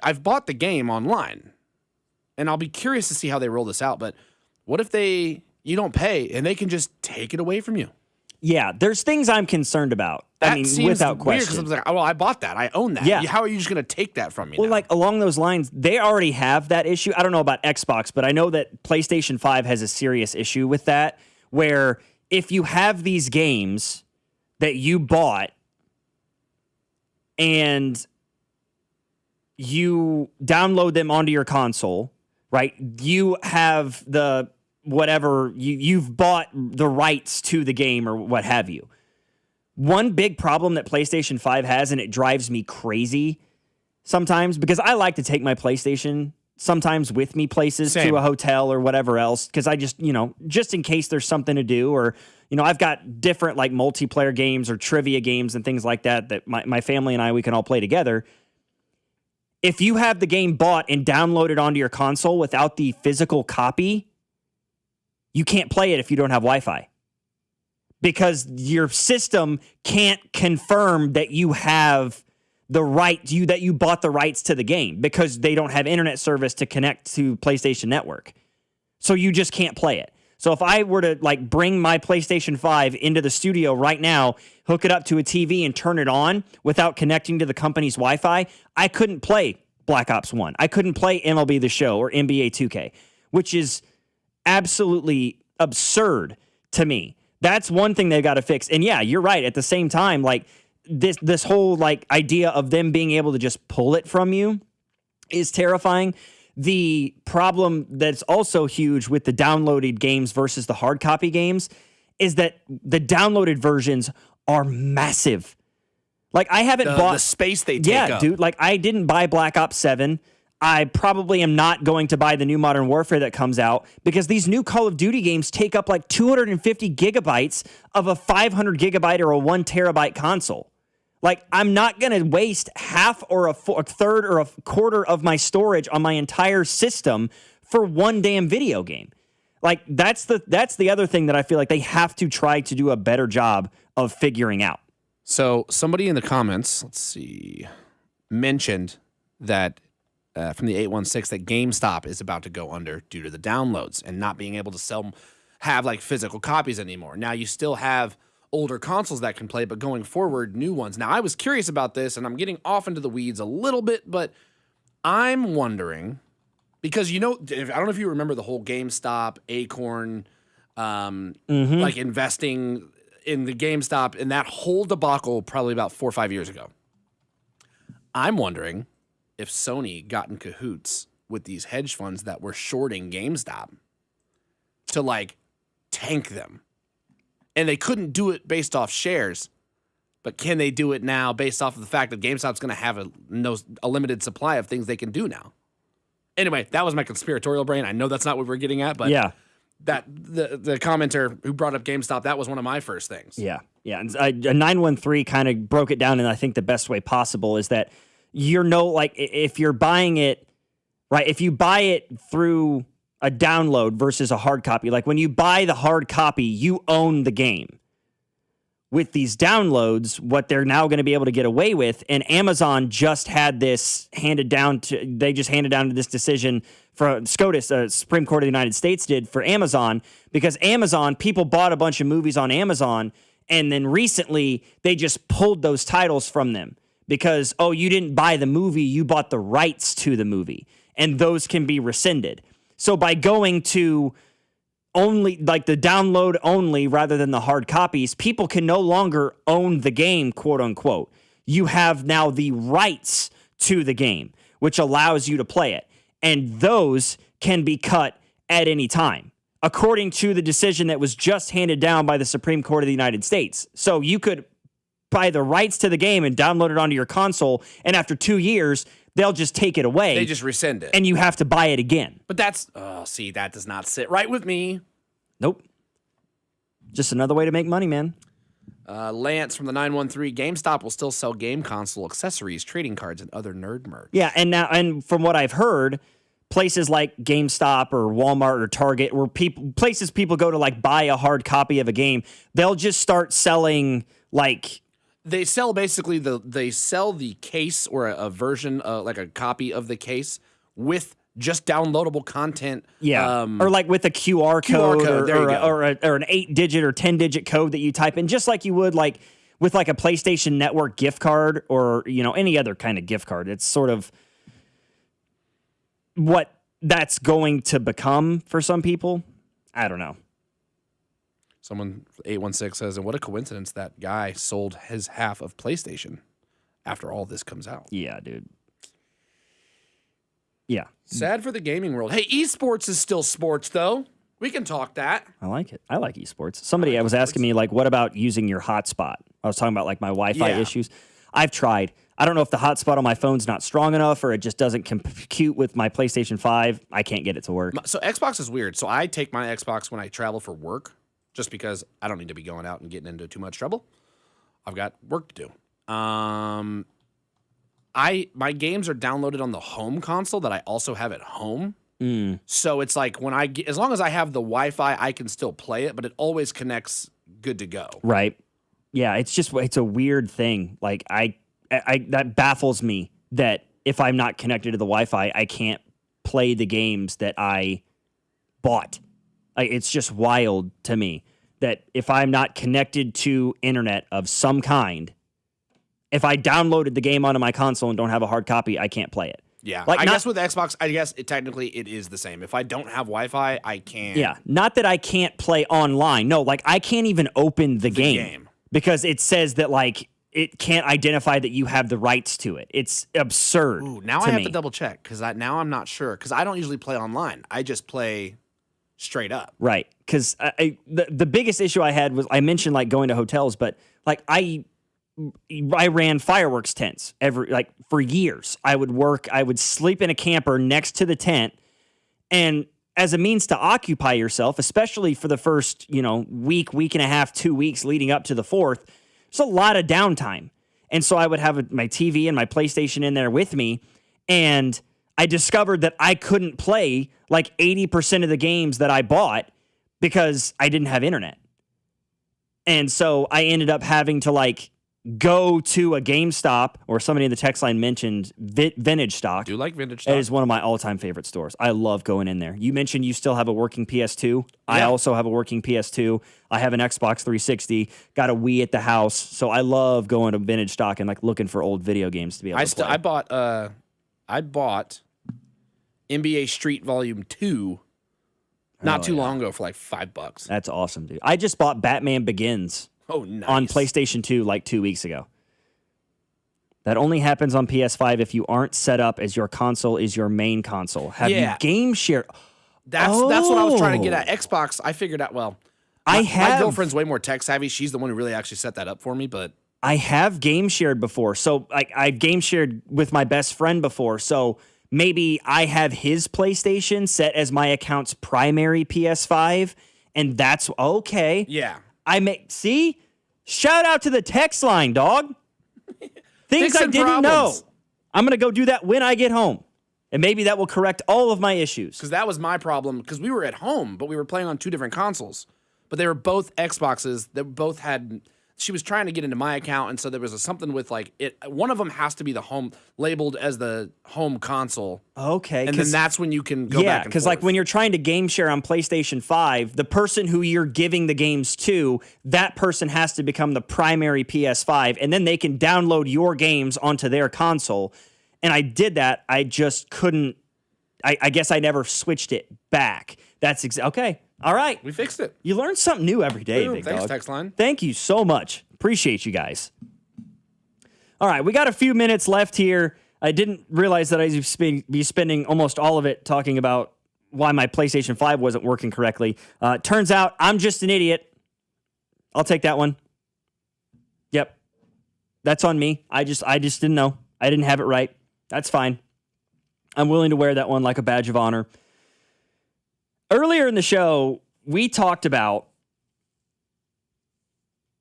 I've bought the game online. And I'll be curious to see how they roll this out. But what if you don't pay and they can just take it away from you? Yeah, there's things I'm concerned about. I mean, without question. Because I was like, well, I bought that. I own that. Yeah. How are you just going to take that from me? Well, like along those lines, they already have that issue. I don't know about Xbox, but I know that PlayStation 5 has a serious issue with that, where if you have these games that you bought and you download them onto your console, right? You have the whatever, you've bought the rights to the game or what have you. One big problem that PlayStation 5 has, and it drives me crazy sometimes, because I like to take my PlayStation sometimes with me places to a hotel or whatever else, because I just, just in case there's something to do, or, I've got different like multiplayer games or trivia games and things like that my family and I, we can all play together. If you have the game bought and downloaded onto your console without the physical copy, you can't play it if you don't have Wi-Fi, because your system can't confirm that you have the right, that you bought the rights to the game, because they don't have internet service to connect to PlayStation Network. So you just can't play it. So if I were to like bring my PlayStation 5 into the studio right now, hook it up to a TV and turn it on without connecting to the company's Wi-Fi, I couldn't play Black Ops 1. I couldn't play MLB The Show or NBA 2K, which is absolutely absurd to me. That's one thing they've got to fix. And yeah, you're right. At the same time, like this whole like idea of them being able to just pull it from you is terrifying. The problem that's also huge with the downloaded games versus the hard copy games is that the downloaded versions are massive. Like I haven't bought the space they take up. Yeah, dude. Like I didn't buy Black Ops 7. I probably am not going to buy the new Modern Warfare that comes out, because these new Call of Duty games take up like 250 gigabytes of a 500 gigabyte or a 1 terabyte console. Like, I'm not going to waste half or a third or a quarter of my storage on my entire system for one damn video game. Like, that's the other thing that I feel like they have to try to do a better job of figuring out. So somebody in the comments, let's see, mentioned that from the 816 that GameStop is about to go under due to the downloads and not being able to have like physical copies anymore. Now you still have older consoles that can play, but going forward, new ones. Now I was curious about this, and I'm getting off into the weeds a little bit, but I'm wondering, because I don't know if you remember the whole GameStop, Acorn, like investing in the GameStop and that whole debacle probably about 4 or 5 years ago. I'm wondering if Sony got in cahoots with these hedge funds that were shorting GameStop to like tank them. And they couldn't do it based off shares, But can they do it now based off of the fact that GameStop's going to have a limited supply of things they can do now? Anyway, that was my conspiratorial brain. I know that's not what we're getting at, but that the commenter who brought up GameStop, that was one of my first things. Yeah. And a 913 kind of broke it down, and I think the best way possible is that if you're buying it, right, if you buy it through a download versus a hard copy, like when you buy the hard copy, you own the game. With these downloads, what they're now going to be able to get away with, and Amazon just had this handed down to this decision from SCOTUS, Supreme Court of the United States did for Amazon, because people bought a bunch of movies on Amazon, and then recently they just pulled those titles from them because, you didn't buy the movie, you bought the rights to the movie, and those can be rescinded. So by going to only like the download only rather than the hard copies, people can no longer own the game, quote unquote. You have now the rights to the game, which allows you to play it. And those can be cut at any time, according to the decision that was just handed down by the Supreme Court of the United States. So you could buy the rights to the game and download it onto your console, and after 2 years, they'll just take it away. They just rescind it. And you have to buy it again. But that does not sit right with me. Nope. Just another way to make money, man. Lance from the 913, GameStop will still sell game console accessories, trading cards, and other nerd merch. Yeah, and from what I've heard, places like GameStop or Walmart or Target, where places people go to like buy a hard copy of a game, they'll just start selling like... They sell basically the case or a version, like a copy of the case with just downloadable content. Yeah, or like with a QR code or an 8-digit or 10-digit code that you type in, just like you would like with like a PlayStation Network gift card or any other kind of gift card. It's sort of what that's going to become for some people. I don't know. Someone, 816, says, and what a coincidence that guy sold his half of PlayStation after all this comes out. Yeah, dude. Yeah. Sad for the gaming world. Hey, esports is still sports, though. We can talk that. I like it. I like esports. Somebody was asking me, like, what about using your hotspot? I was talking about, like, my Wi-Fi issues. I've tried. I don't know if the hotspot on my phone's not strong enough or it just doesn't compute with my PlayStation 5. I can't get it to work. So Xbox is weird. So I take my Xbox when I travel for work, just because I don't need to be going out and getting into too much trouble. I've got work to do. My games are downloaded on the home console that I also have at home. So it's like as long as I have the Wi-Fi, I can still play it, but it always connects good to go. Right. Yeah, it's a weird thing. Like I that baffles me that if I'm not connected to the Wi-Fi, I can't play the games that I bought. Like, it's just wild to me that if I'm not connected to internet of some kind, if I downloaded the game onto my console and don't have a hard copy, I can't play it. Yeah, I guess with Xbox, technically it is the same. If I don't have Wi-Fi, I can't. Yeah, not that I can't play online. No, like I can't even open the game because it says that like it can't identify that you have the rights to it. It's absurd. Ooh, now I have to double check because now I'm not sure because I don't usually play online. I just play straight up. Right. Because the biggest issue I had was I mentioned like going to hotels, but like I ran fireworks tents for years. I would sleep in a camper next to the tent, and as a means to occupy yourself, especially for the first, week and a half, 2 weeks leading up to the 4th, there's a lot of downtime. And so I would have my TV and my PlayStation in there with me, and I discovered that I couldn't play like 80% of the games that I bought because I didn't have internet. And so I ended up having to like go to a GameStop, or somebody in the text line mentioned Vintage Stock. I do like Vintage Stock. It is one of my all-time favorite stores. I love going in there. You mentioned you still have a working PS2. Yeah. I also have a working PS2. I have an Xbox 360, got a Wii at the house. So I love going to Vintage Stock and like looking for old video games to be able to play. I bought NBA Street Volume 2 not too long ago for like $5. That's awesome, dude. I just bought Batman Begins on PlayStation 2 like 2 weeks ago. That only happens on PS5 if you aren't set up as your console is your main console. Have you game share? That's what I was trying to get at. Xbox, I figured out, my girlfriend's way more tech savvy. She's the one who really actually set that up for me, but I have game shared before. So I've game shared with my best friend before. So maybe I have his PlayStation set as my account's primary PS5, and that's okay. Yeah. See? Shout out to the text line, dog. Things I didn't know. I'm going to go do that when I get home. And maybe that will correct all of my issues. Because that was my problem. Because we were at home, but we were playing on 2 different consoles. But they were both Xboxes that both had... She was trying to get into my account, and so there was something with one of them has to be the home labeled as the home console. Okay. And then that's when you can go back and forth. Yeah, because like when you're trying to game share on PlayStation 5, the person who you're giving the games to, that person has to become the primary PS5, and then they can download your games onto their console. And I did that. I just couldn't. I guess I never switched it back. That's okay. All right. We fixed it. You learn something new every day, big thanks, dog. text line. Thank you so much. Appreciate you guys. All right, we got a few minutes left here. I didn't realize that I'd be spending almost all of it talking about why my PlayStation 5 wasn't working correctly. Turns out I'm just an idiot. I'll take that one. Yep. That's on me. I just didn't know. I didn't have it right. That's fine. I'm willing to wear that one like a badge of honor. Earlier in the show, we talked about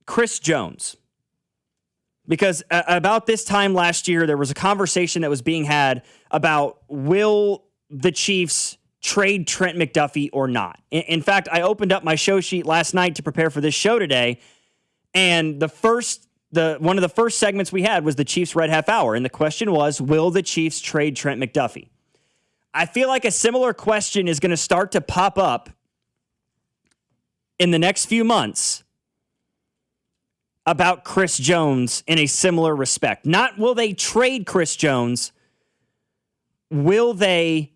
Chris Jones. Because about this time last year, there was a conversation that was being had about will the Chiefs trade Trent McDuffie or not. In fact, I opened up my show sheet last night to prepare for this show today, and one of the first segments we had was the Chiefs Red Half Hour, and the question was, will the Chiefs trade Trent McDuffie? I feel like a similar question is going to start to pop up in the next few months about Chris Jones in a similar respect. Not will they trade Chris Jones, will they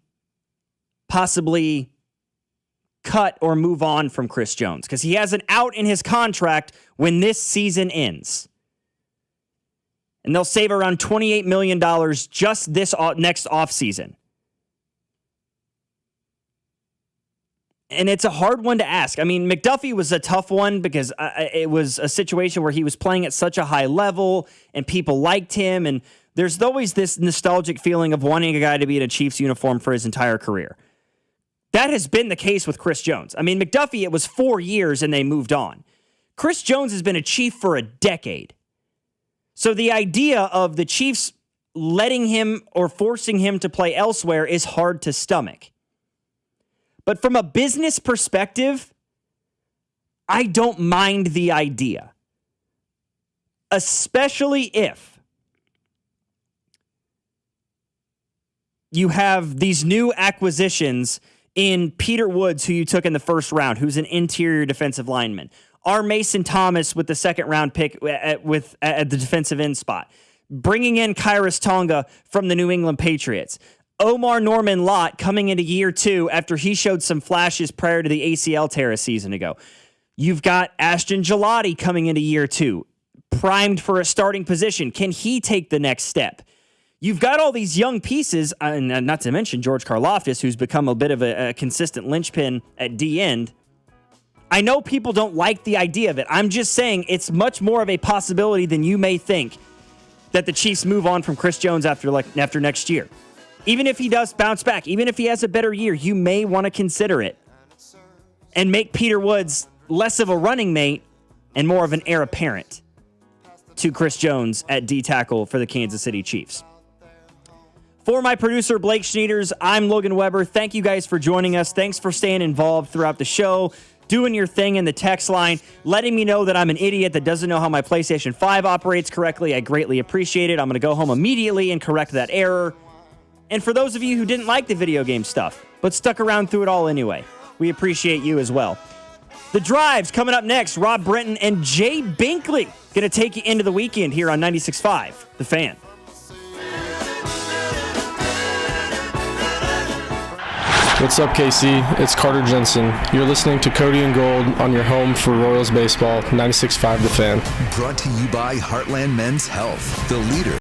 possibly cut or move on from Chris Jones? Because he has an out in his contract when this season ends. And they'll save around $28 million just this next offseason. And it's a hard one to ask. I mean, McDuffie was a tough one because it was a situation where he was playing at such a high level and people liked him. And there's always this nostalgic feeling of wanting a guy to be in a Chiefs uniform for his entire career. That has been the case with Chris Jones. I mean, McDuffie, it was 4 years and they moved on. Chris Jones has been a Chief for a decade. So the idea of the Chiefs letting him or forcing him to play elsewhere is hard to stomach. But from a business perspective, I don't mind the idea. Especially if you have these new acquisitions in Peter Woods, who you took in the first round, who's an interior defensive lineman. R. Mason Thomas with the second-round pick at the defensive end spot. Bringing in Kyrus Tonga from the New England Patriots. Omar Norman Lott coming into year 2 after he showed some flashes prior to the ACL tear a season ago. You've got Ashton Gelati coming into year 2, primed for a starting position. Can he take the next step? You've got all these young pieces, and not to mention George Karlaftis, who's become a bit of a consistent linchpin at D-end. I know people don't like the idea of it. I'm just saying it's much more of a possibility than you may think that the Chiefs move on from Chris Jones after next year. Even if he does bounce back, even if he has a better year, you may want to consider it and make Peter Woods less of a running mate and more of an heir apparent to Chris Jones at D-tackle for the Kansas City Chiefs. For my producer, Blake Schnieders, I'm Logan Weber. Thank you guys for joining us. Thanks for staying involved throughout the show, doing your thing in the text line, letting me know that I'm an idiot that doesn't know how my PlayStation 5 operates correctly. I greatly appreciate it. I'm going to go home immediately and correct that error. And for those of you who didn't like the video game stuff, but stuck around through it all anyway, we appreciate you as well. The Drive's coming up next. Rob Brenton and Jay Binkley going to take you into the weekend here on 96.5, The Fan. What's up, KC? It's Carter Jensen. You're listening to Cody and Gold on your home for Royals baseball, 96.5 The Fan. Brought to you by Heartland Men's Health, the leader